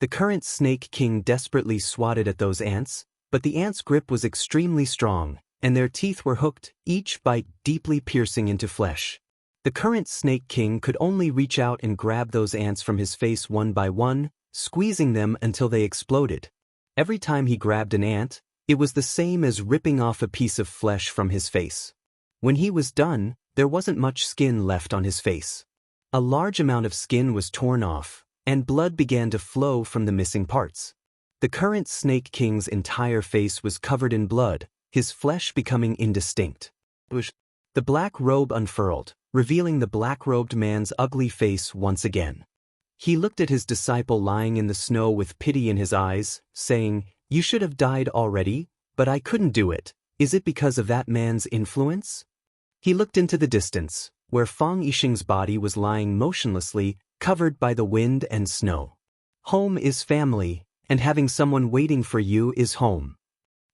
A: The current Snake King desperately swatted at those ants, but the ants' grip was extremely strong, and their teeth were hooked, each bite deeply piercing into flesh. The current Snake King could only reach out and grab those ants from his face one by one, squeezing them until they exploded. Every time he grabbed an ant, it was the same as ripping off a piece of flesh from his face. When he was done, there wasn't much skin left on his face. A large amount of skin was torn off, and blood began to flow from the missing parts. The current Snake King's entire face was covered in blood, his flesh becoming indistinct. The black robe unfurled, revealing the black-robed man's ugly face once again. He looked at his disciple lying in the snow with pity in his eyes, saying, "You should have died already, but I couldn't do it. Is it because of that man's influence?" He looked into the distance, where Fang Yixing's body was lying motionlessly, covered by the wind and snow. Home is family, and having someone waiting for you is home.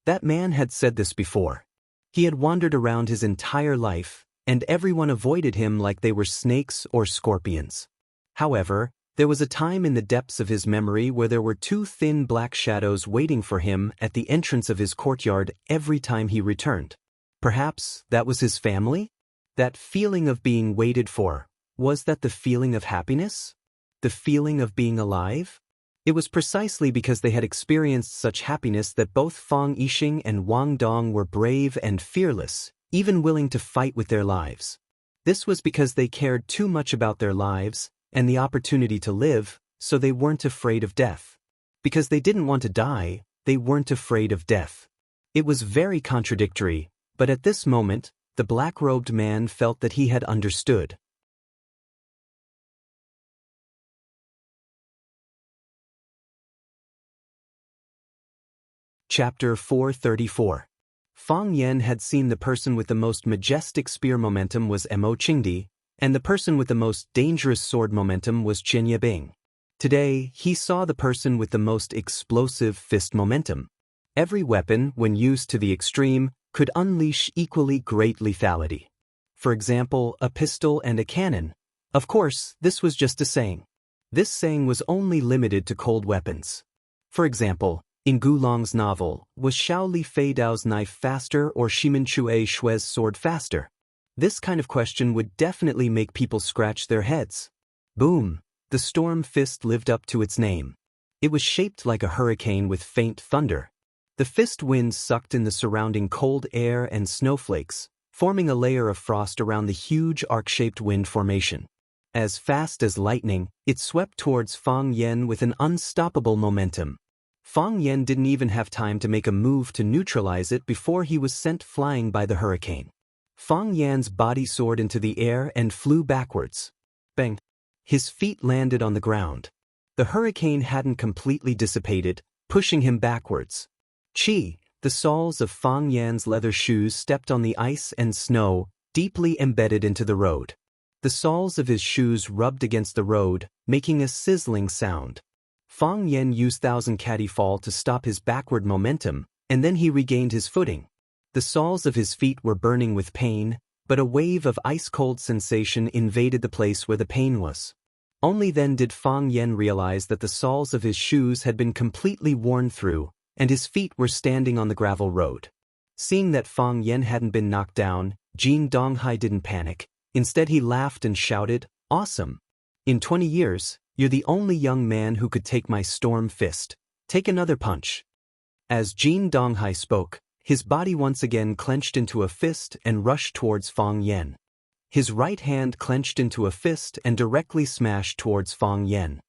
A: That man had said this before. He had wandered around his entire life, and everyone avoided him like they were snakes or scorpions. However, there was a time in the depths of his memory where there were two thin black shadows waiting for him at the entrance of his courtyard every time he returned. Perhaps that was his family? That feeling of being waited for, was that the feeling of happiness? The feeling of being alive? It was precisely because they had experienced such happiness that both Fang Yixing and Wang Dong were brave and fearless, even willing to fight with their lives. This was because they cared too much about their lives and the opportunity to live, so they weren't afraid of death. Because they didn't want to die, they weren't afraid of death. It was very contradictory, but at this moment, the black-robed man felt that he had understood. Chapter 434. Fang Yan had seen the person with the most majestic spear momentum was Mo Qingdi, and the person with the most dangerous sword momentum was Chen Yibing. Today, he saw the person with the most explosive fist momentum. Every weapon, when used to the extreme, could unleash equally great lethality. For example, a pistol and a cannon. Of course, this was just a saying. This saying was only limited to cold weapons. For example, in Gulong's novel, was Xiao Li Fei Dao's knife faster or Shimin Chue Shui's sword faster? This kind of question would definitely make people scratch their heads. Boom! The storm fist lived up to its name. It was shaped like a hurricane with faint thunder. The fist wind sucked in the surrounding cold air and snowflakes, forming a layer of frost around the huge arc-shaped wind formation. As fast as lightning, it swept towards Fang Yan with an unstoppable momentum. Fang Yan didn't even have time to make a move to neutralize it before he was sent flying by the hurricane. Fang Yan's body soared into the air and flew backwards. Bang! His feet landed on the ground. The hurricane hadn't completely dissipated, pushing him backwards. Chi, the soles of Fang Yan's leather shoes stepped on the ice and snow, deeply embedded into the road. The soles of his shoes rubbed against the road, making a sizzling sound. Fang Yan used Thousand Caddy Fall to stop his backward momentum, and then he regained his footing. The soles of his feet were burning with pain, but a wave of ice-cold sensation invaded the place where the pain was. Only then did Fang Yan realize that the soles of his shoes had been completely worn through, and his feet were standing on the gravel road. Seeing that Fang Yan hadn't been knocked down, Jin Donghai didn't panic. Instead he laughed and shouted, "Awesome! In 20 years, you're the only young man who could take my storm fist. Take another punch." As Jin Donghai spoke, his body once again clenched into a fist and rushed towards Fang Yan. His right hand clenched into a fist and directly smashed towards Fang Yan.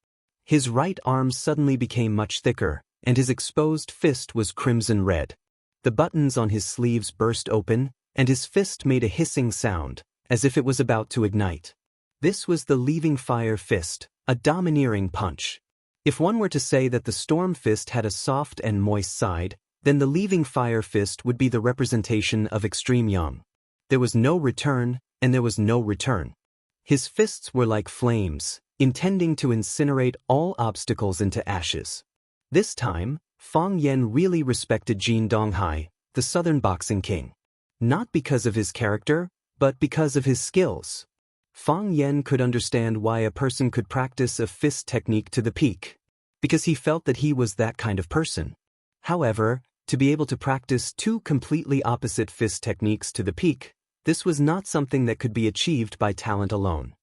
A: His right arm suddenly became much thicker, and his exposed fist was crimson red. The buttons on his sleeves burst open, and his fist made a hissing sound, as if it was about to ignite. This was the leaving fire fist, a domineering punch. If one were to say that the storm fist had a soft and moist side, then the leaving fire fist would be the representation of extreme yang. There was no return, and there was no return. His fists were like flames, intending to incinerate all obstacles into ashes. This time, Fang Yan really respected Jin Donghai, the Southern Boxing King. Not because of his character, but because of his skills. Fang Yan could understand why a person could practice a fist technique to the peak, because he felt that he was that kind of person. However, to be able to practice two completely opposite fist techniques to the peak, this was not something that could be achieved by talent alone.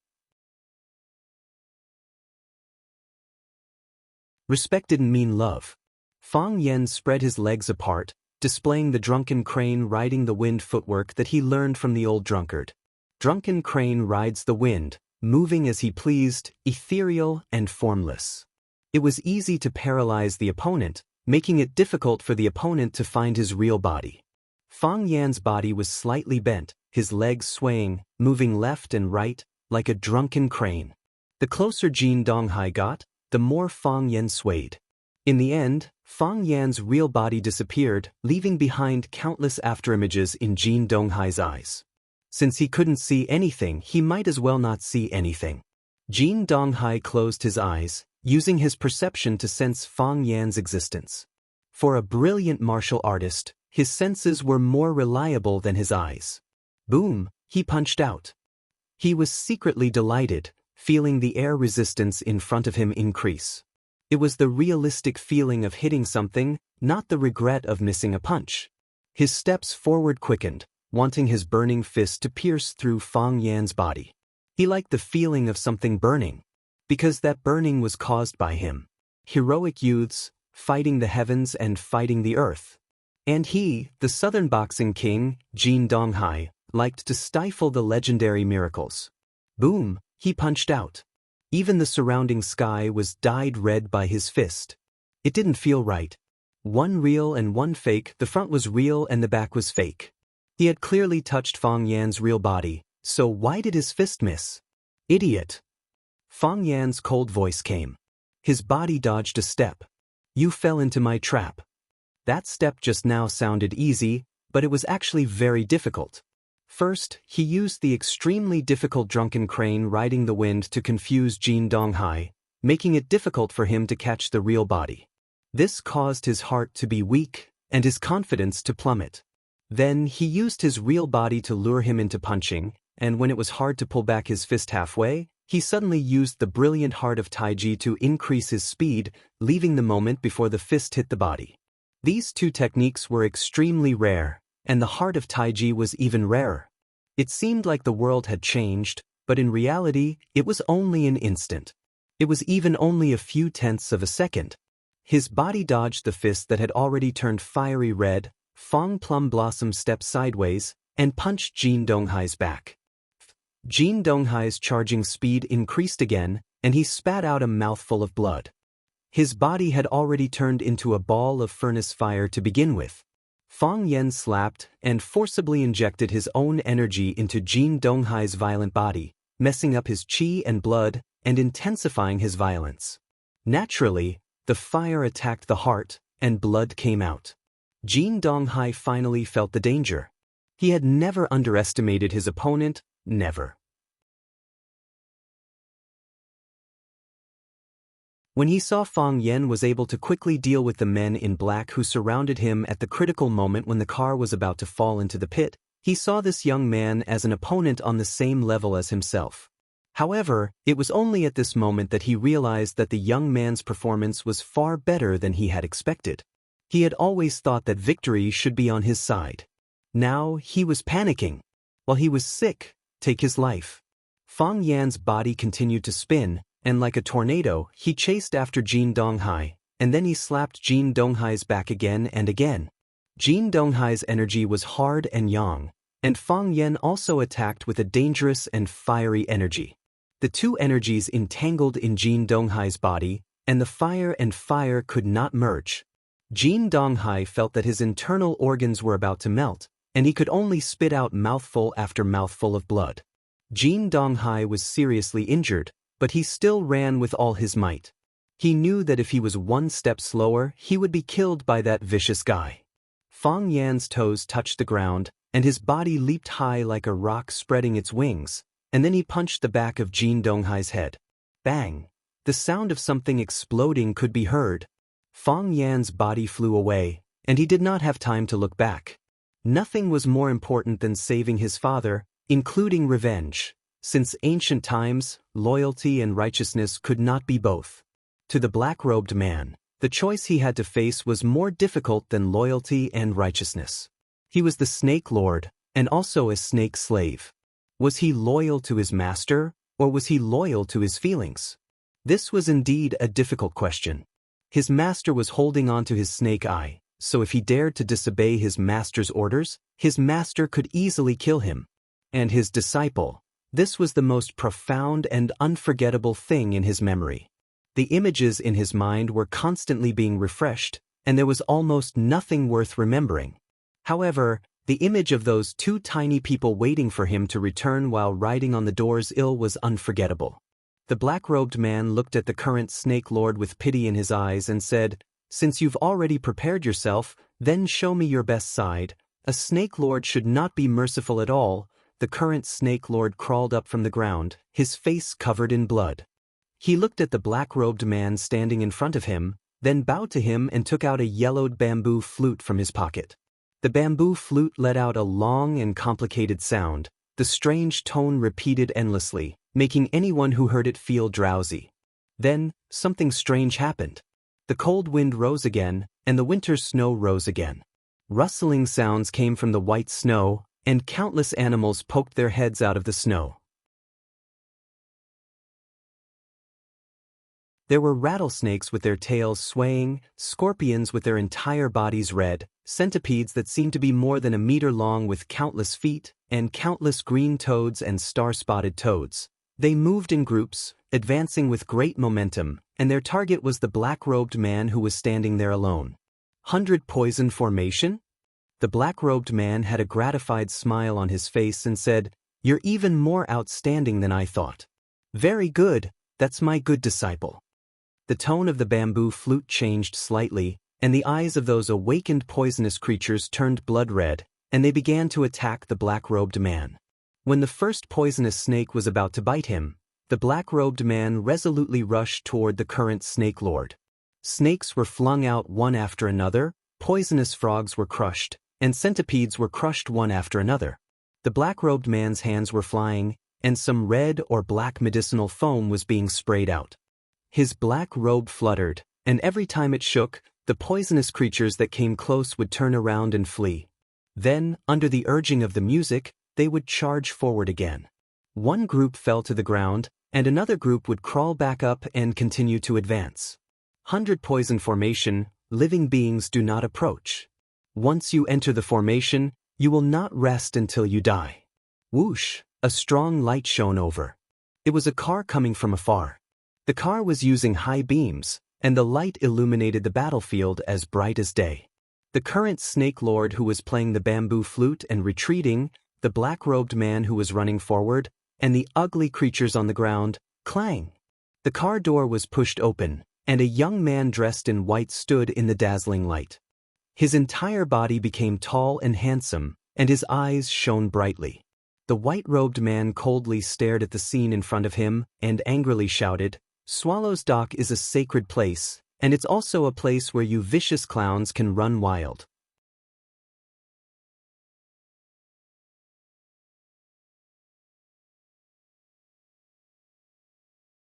A: Respect didn't mean love. Fang Yan spread his legs apart, displaying the drunken crane riding the wind footwork that he learned from the old drunkard. Drunken crane rides the wind, moving as he pleased, ethereal and formless. It was easy to paralyze the opponent, making it difficult for the opponent to find his real body. Fang Yan's body was slightly bent, his legs swaying, moving left and right, like a drunken crane. The closer Jin Donghai got, the more Fang Yan swayed. In the end, Fang Yan's real body disappeared, leaving behind countless afterimages in Jin Donghai's eyes. Since he couldn't see anything, he might as well not see anything. Jin Donghai closed his eyes, using his perception to sense Fang Yan's existence. For a brilliant martial artist, his senses were more reliable than his eyes. Boom, he punched out. He was secretly delighted, feeling the air resistance in front of him increase. It was the realistic feeling of hitting something, not the regret of missing a punch. His steps forward quickened, wanting his burning fist to pierce through Fang Yan's body. He liked the feeling of something burning, because that burning was caused by him. Heroic youths, fighting the heavens and fighting the earth. And he, the Southern Boxing King, Jin Donghai, liked to stifle the legendary miracles. Boom, he punched out. Even the surrounding sky was dyed red by his fist. It didn't feel right. One real and one fake, the front was real and the back was fake. He had clearly touched Fang Yan's real body, so why did his fist miss? Idiot. Fang Yan's cold voice came. His body dodged a step. You fell into my trap. That step just now sounded easy, but it was actually very difficult. First, he used the extremely difficult drunken crane riding the wind to confuse Jin Donghai, making it difficult for him to catch the real body. This caused his heart to be weak, and his confidence to plummet. Then he used his real body to lure him into punching, and when it was hard to pull back his fist halfway, he suddenly used the brilliant heart of Taiji to increase his speed, leaving the moment before the fist hit the body. These two techniques were extremely rare, and the heart of Taiji was even rarer. It seemed like the world had changed, but in reality, it was only an instant. It was even only a few tenths of a second. His body dodged the fist that had already turned fiery red. Fang Plum Blossom stepped sideways and punched Jin Donghai's back. Jin Donghai's charging speed increased again, and he spat out a mouthful of blood. His body had already turned into a ball of furnace fire to begin with. Fang Yan slapped and forcibly injected his own energy into Jin Donghai's violent body, messing up his chi and blood and intensifying his violence. Naturally, The fire attacked the heart, and blood came out. Jin Donghai finally felt the danger. He had never underestimated his opponent, never. When he saw Fang Yan was able to quickly deal with the men in black who surrounded him at the critical moment when the car was about to fall into the pit, he saw this young man as an opponent on the same level as himself. However, it was only at this moment that he realized that the young man's performance was far better than he had expected. He had always thought that victory should be on his side. Now he was panicking. While he was sick, take his life. Fang Yan's body continued to spin, and like a tornado, he chased after Jin Donghai, and then he slapped Jin Donghai's back again and again. Jin Donghai's energy was hard and yang, and Fang Yan also attacked with a dangerous and fiery energy. The two energies entangled in Jin Donghai's body, and the fire and fire could not merge. Jin Donghai felt that his internal organs were about to melt, and he could only spit out mouthful after mouthful of blood. Jin Donghai was seriously injured, but he still ran with all his might. He knew that if he was one step slower, he would be killed by that vicious guy. Fang Yan's toes touched the ground, and his body leaped high like a rock spreading its wings, and then he punched the back of Jin Donghai's head. Bang! The sound of something exploding could be heard. Fang Yan's body flew away, and he did not have time to look back. Nothing was more important than saving his father, including revenge. Since ancient times, loyalty and righteousness could not be both. To the black-robed man, the choice he had to face was more difficult than loyalty and righteousness. He was the Snake Lord, and also a snake slave. Was he loyal to his master, or was he loyal to his feelings? This was indeed a difficult question. His master was holding on to his snake eye, so if he dared to disobey his master's orders, his master could easily kill him. And his disciple, this was the most profound and unforgettable thing in his memory. The images in his mind were constantly being refreshed, and there was almost nothing worth remembering. However, the image of those two tiny people waiting for him to return while riding on the door's ill was unforgettable. The black-robed man looked at the current Snake Lord with pity in his eyes and said, "Since you've already prepared yourself, then show me your best side. A Snake Lord should not be merciful at all." The current Snake Lord crawled up from the ground, his face covered in blood. He looked at the black-robed man standing in front of him, then bowed to him and took out a yellowed bamboo flute from his pocket. The bamboo flute let out a long and complicated sound, the strange tone repeated endlessly, making anyone who heard it feel drowsy. Then, something strange happened. The cold wind rose again, and the winter snow rose again. Rustling sounds came from the white snow, and countless animals poked their heads out of the snow. There were rattlesnakes with their tails swaying, scorpions with their entire bodies red, centipedes that seemed to be more than a meter long with countless feet, and countless green toads and star-spotted toads. They moved in groups, advancing with great momentum, and their target was the black-robed man who was standing there alone. 100 poison formation? The black-robed man had a gratified smile on his face and said, "You're even more outstanding than I thought." "Very good, that's my good disciple." The tone of the bamboo flute changed slightly, and the eyes of those awakened poisonous creatures turned blood red, and they began to attack the black-robed man. When the first poisonous snake was about to bite him, the black-robed man resolutely rushed toward the current Snake Lord. Snakes were flung out one after another, poisonous frogs were crushed, and centipedes were crushed one after another. The black-robed man's hands were flying, and some red or black medicinal foam was being sprayed out. His black robe fluttered, and every time it shook, the poisonous creatures that came close would turn around and flee. Then, under the urging of the music, they would charge forward again. One group fell to the ground, and another group would crawl back up and continue to advance. 100 poison formation, living beings do not approach. Once you enter the formation, you will not rest until you die. Whoosh, a strong light shone over. It was a car coming from afar. The car was using high beams, and the light illuminated the battlefield as bright as day. The current Snake Lord who was playing the bamboo flute and retreating, the black-robed man who was running forward, and the ugly creatures on the ground, clang! The car door was pushed open, and a young man dressed in white stood in the dazzling light. His entire body became tall and handsome, and his eyes shone brightly. The white-robed man coldly stared at the scene in front of him and angrily shouted, "Swallow's Dock is a sacred place, and it's also a place where you vicious clowns can run wild."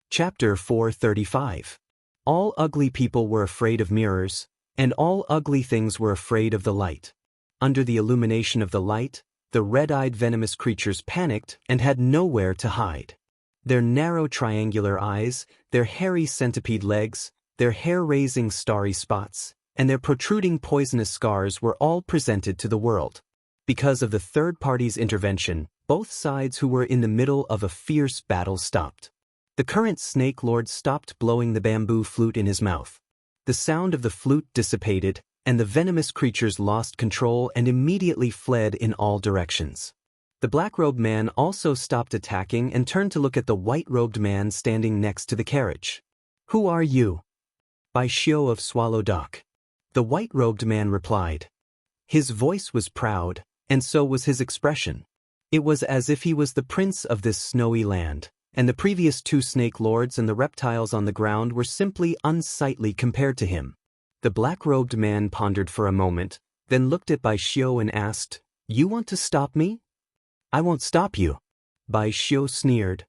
A: Chapter 435. All ugly people were afraid of mirrors, and all ugly things were afraid of the light. Under the illumination of the light, the red-eyed venomous creatures panicked and had nowhere to hide. Their narrow triangular eyes, their hairy centipede legs, their hair-raising starry spots, and their protruding poisonous scars were all presented to the world. Because of the third party's intervention, both sides who were in the middle of a fierce battle stopped. The current Snake Lord stopped blowing the bamboo flute in his mouth. The sound of the flute dissipated, and the venomous creatures lost control and immediately fled in all directions. The black-robed man also stopped attacking and turned to look at the white-robed man standing next to the carriage. "Who are you?" "By Xiao of Swallow Dock." The white-robed man replied. His voice was proud, and so was his expression. It was as if he was the prince of this snowy land, and the previous two snake lords and the reptiles on the ground were simply unsightly compared to him. The black-robed man pondered for a moment, then looked at Bai Xiao and asked, "You want to stop me?" "I won't stop you." Bai Xiao sneered.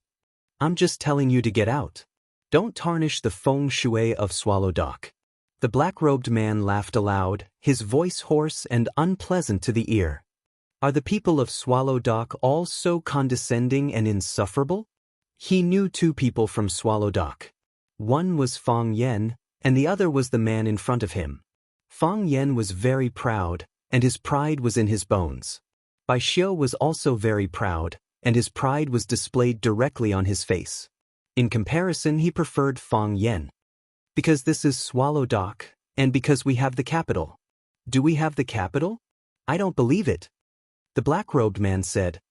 A: "I'm just telling you to get out. Don't tarnish the feng shui of Swallow Dock." The black-robed man laughed aloud, his voice hoarse and unpleasant to the ear. "Are the people of Swallow Dock all so condescending and insufferable?" He knew two people from Swallow Dock. One was Fang Yen, and the other was the man in front of him. Fang Yen was very proud, and his pride was in his bones. Bai Xiao was also very proud, and his pride was displayed directly on his face. In comparison, he preferred Fang Yen. "Because this is Swallow Dock, and because we have the capital." "Do we have the capital? I don't believe it," the black-robed man said.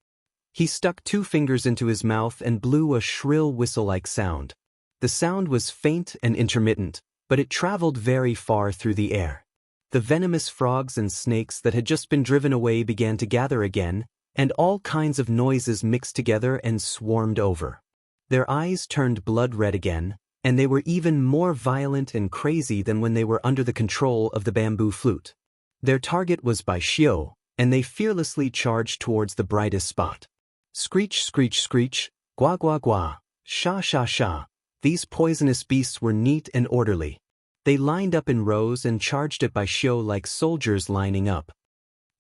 A: He stuck two fingers into his mouth and blew a shrill whistle-like sound. The sound was faint and intermittent, but it traveled very far through the air. The venomous frogs and snakes that had just been driven away began to gather again, and all kinds of noises mixed together and swarmed over. Their eyes turned blood-red again, and they were even more violent and crazy than when they were under the control of the bamboo flute. Their target was Bai Xiao, and they fearlessly charged towards the brightest spot. Screech, screech, screech, gua, gua, gua, sha, sha, sha. These poisonous beasts were neat and orderly. They lined up in rows and charged at Bai Xiao like soldiers lining up.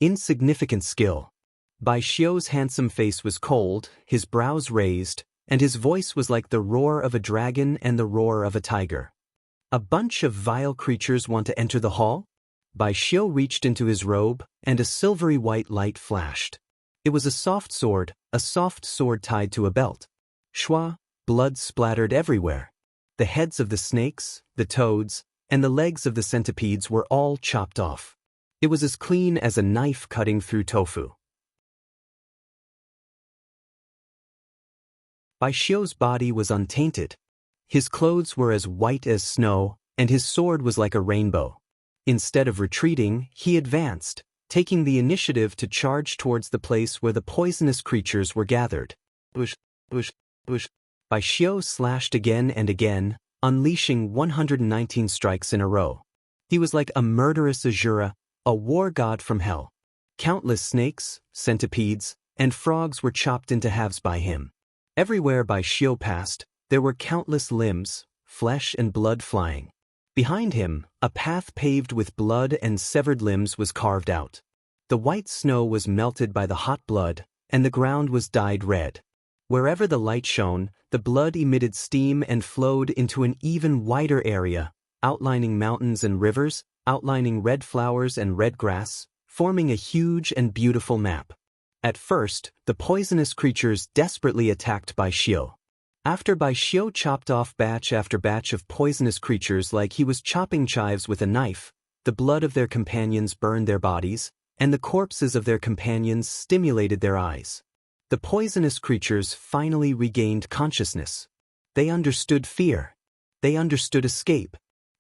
A: Insignificant skill. Bai Xiao's handsome face was cold, his brows raised, and his voice was like the roar of a dragon and the roar of a tiger. "A bunch of vile creatures want to enter the hall?" Bai Xiao reached into his robe, and a silvery white light flashed. It was a soft sword tied to a belt. Shwa, blood splattered everywhere. The heads of the snakes, the toads, and the legs of the centipedes were all chopped off. It was as clean as a knife cutting through tofu. Bai Xiao's body was untainted. His clothes were as white as snow, and his sword was like a rainbow. Instead of retreating, he advanced, taking the initiative to charge towards the place where the poisonous creatures were gathered. Bush, bush, bush. Bai Xiao slashed again and again, unleashing 119 strikes in a row. He was like a murderous Azura, a war god from hell. Countless snakes, centipedes, and frogs were chopped into halves by him. Everywhere Bai Xiao passed, there were countless limbs, flesh and blood flying. Behind him, a path paved with blood and severed limbs was carved out. The white snow was melted by the hot blood, and the ground was dyed red. Wherever the light shone, the blood emitted steam and flowed into an even wider area, outlining mountains and rivers, outlining red flowers and red grass, forming a huge and beautiful map. At first, the poisonous creatures desperately attacked Bai Xiao. After Bai Xiao chopped off batch after batch of poisonous creatures like he was chopping chives with a knife, the blood of their companions burned their bodies, and the corpses of their companions stimulated their eyes. The poisonous creatures finally regained consciousness. They understood fear. They understood escape.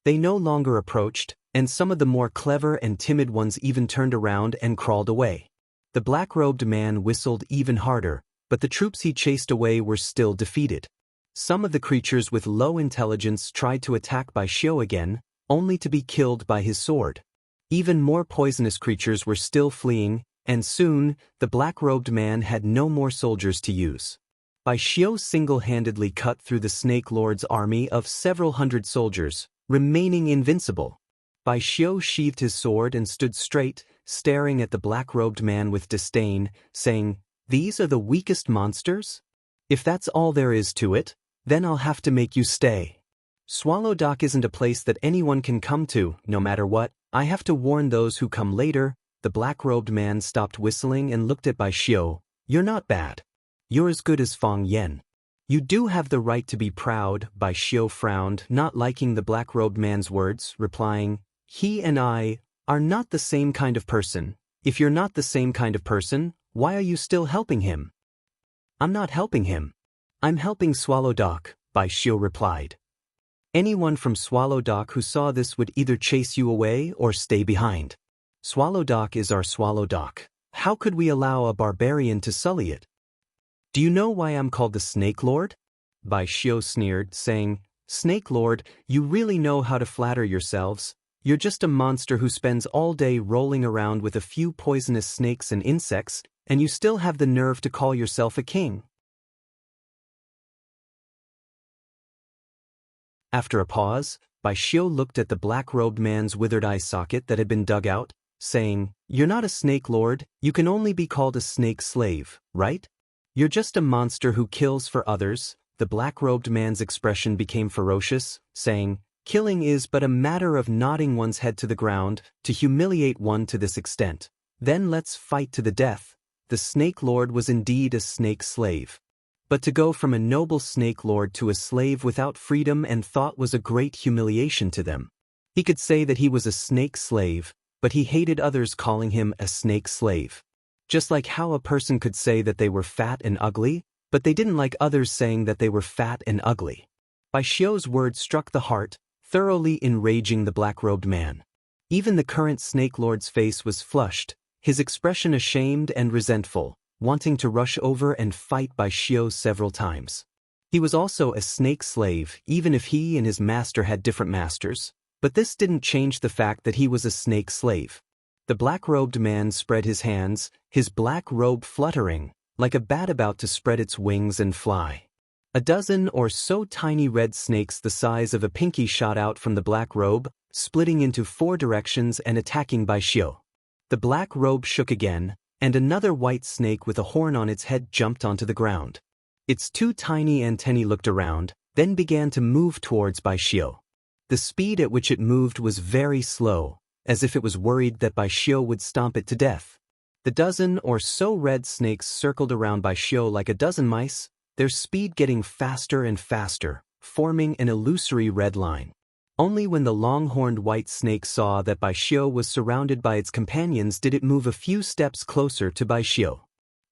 A: They no longer approached, and some of the more clever and timid ones even turned around and crawled away. The black-robed man whistled even harder, but the troops he chased away were still defeated. Some of the creatures with low intelligence tried to attack Bai Xiu again, only to be killed by his sword. Even more poisonous creatures were still fleeing, and soon, the black-robed man had no more soldiers to use. Bai Xiu single-handedly cut through the Snake Lord's army of several hundred soldiers, remaining invincible. Bai Xiu sheathed his sword and stood straight, staring at the black-robed man with disdain, saying, "These are the weakest monsters? If that's all there is to it, then I'll have to make you stay. Swallow Dock isn't a place that anyone can come to, no matter what. I have to warn those who come later." The black-robed man stopped whistling and looked at Bai Xiu. "You're not bad. You're as good as Fang Yan. You do have the right to be proud." Bai Xiu frowned, not liking the black-robed man's words, replying, "He and I are not the same kind of person. If you're not the same kind of person, why are you still helping him?" "I'm not helping him. I'm helping Swallow Dock," Bai Xiu replied. "Anyone from Swallow Dock who saw this would either chase you away or stay behind. Swallow Dock is our Swallow Dock. How could we allow a barbarian to sully it?" "Do you know why I'm called the Snake Lord?" Bai Xiu sneered, saying, "Snake Lord, you really know how to flatter yourselves. You're just a monster who spends all day rolling around with a few poisonous snakes and insects, and you still have the nerve to call yourself a king." After a pause, Bai Xiu looked at the black-robed man's withered eye socket that had been dug out, saying, "You're not a Snake Lord, you can only be called a snake slave, right? You're just a monster who kills for others." The black-robed man's expression became ferocious, saying, "Killing is but a matter of nodding one's head to the ground. To humiliate one to this extent, then let's fight to the death." The Snake Lord was indeed a snake slave. But to go from a noble Snake Lord to a slave without freedom and thought was a great humiliation to them. He could say that he was a snake slave, but he hated others calling him a snake slave. Just like how a person could say that they were fat and ugly, but they didn't like others saying that they were fat and ugly. Bai Xiu's words struck the heart, thoroughly enraging the black-robed man. Even the current Snake Lord's face was flushed, his expression ashamed and resentful, wanting to rush over and fight Bai Xiu several times. He was also a snake slave, even if he and his master had different masters, but this didn't change the fact that he was a snake slave. The black-robed man spread his hands, his black robe fluttering, like a bat about to spread its wings and fly. A dozen or so tiny red snakes the size of a pinky shot out from the black robe, splitting into 4 directions and attacking Bai Xiu. The black robe shook again, and another white snake with a horn on its head jumped onto the ground. Its 2 tiny antennae looked around, then began to move towards Bai Xiu. The speed at which it moved was very slow, as if it was worried that Bai Xiu would stomp it to death. The dozen or so red snakes circled around Bai Xiu like a dozen mice, their speed getting faster and faster, forming an illusory red line. Only when the long-horned white snake saw that Bai Xiu was surrounded by its companions did it move a few steps closer to Bai Xiu.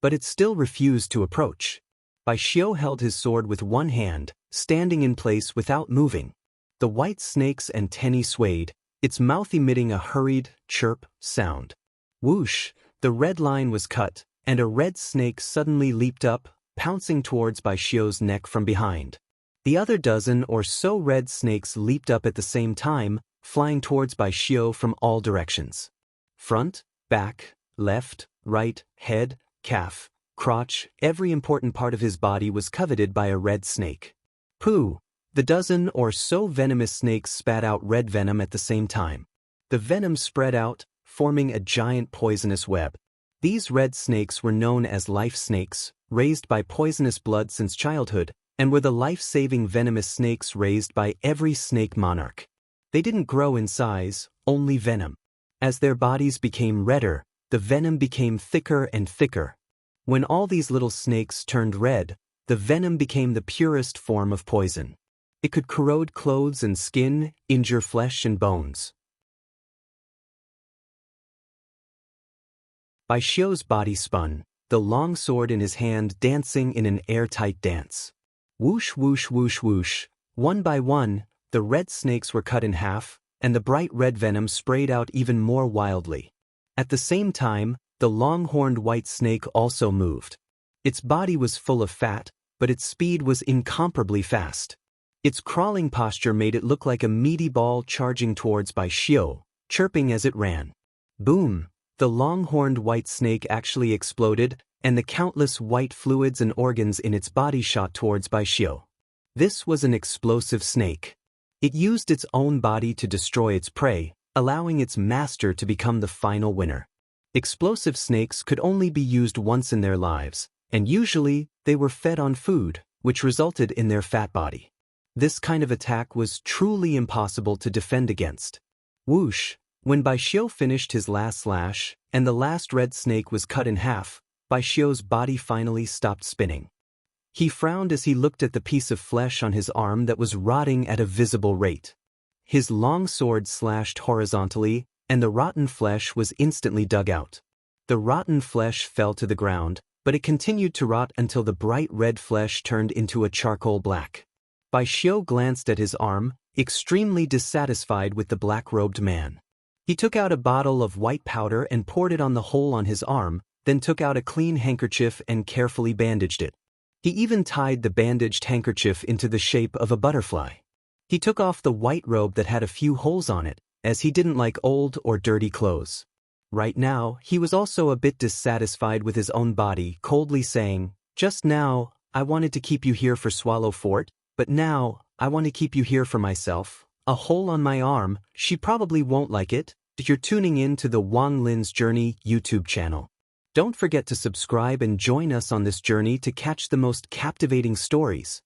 A: But it still refused to approach. Bai Xiu held his sword with one hand, standing in place without moving. The white snake's antennae swayed, its mouth emitting a hurried, chirp sound. Whoosh! The red line was cut, and a red snake suddenly leaped up, pouncing towards Bai Xiu's neck from behind. The other dozen or so red snakes leaped up at the same time, flying towards Bai Xiu from all directions. Front, back, left, right, head, calf, crotch, every important part of his body was coveted by a red snake. Pooh! The dozen or so venomous snakes spat out red venom at the same time. The venom spread out, forming a giant poisonous web. These red snakes were known as life snakes, raised by poisonous blood since childhood, and were the life-saving venomous snakes raised by every snake monarch. They didn't grow in size, only venom. As their bodies became redder, the venom became thicker and thicker. When all these little snakes turned red, the venom became the purest form of poison. It could corrode clothes and skin, injure flesh and bones. Bai Xiu's body spun, the long sword in his hand dancing in an airtight dance. Whoosh whoosh whoosh whoosh, one by one, the red snakes were cut in half, and the bright red venom sprayed out even more wildly. At the same time, the long-horned white snake also moved. Its body was full of fat, but its speed was incomparably fast. Its crawling posture made it look like a meaty ball charging towards Bai Xiu, chirping as it ran. Boom! The long-horned white snake actually exploded, and the countless white fluids and organs in its body shot towards Bai Xiu. This was an explosive snake. It used its own body to destroy its prey, allowing its master to become the final winner. Explosive snakes could only be used once in their lives, and usually they were fed on food, which resulted in their fat body. This kind of attack was truly impossible to defend against. Whoosh! When Bai Xiu finished his last slash, and the last red snake was cut in half, Bai Xiu's body finally stopped spinning. He frowned as he looked at the piece of flesh on his arm that was rotting at a visible rate. His long sword slashed horizontally, and the rotten flesh was instantly dug out. The rotten flesh fell to the ground, but it continued to rot until the bright red flesh turned into a charcoal black. Bai Xiu glanced at his arm, extremely dissatisfied with the black-robed man. He took out a bottle of white powder and poured it on the hole on his arm, then took out a clean handkerchief and carefully bandaged it. He even tied the bandaged handkerchief into the shape of a butterfly. He took off the white robe that had a few holes on it, as he didn't like old or dirty clothes. Right now, he was also a bit dissatisfied with his own body, coldly saying, "Just now, I wanted to keep you here for Swallow Fort, but now, I want to keep you here for myself. A hole on my arm, she probably won't like it." You're tuning in to the Wang Lin's Journey YouTube channel. Don't forget to subscribe and join us on this journey to catch the most captivating stories.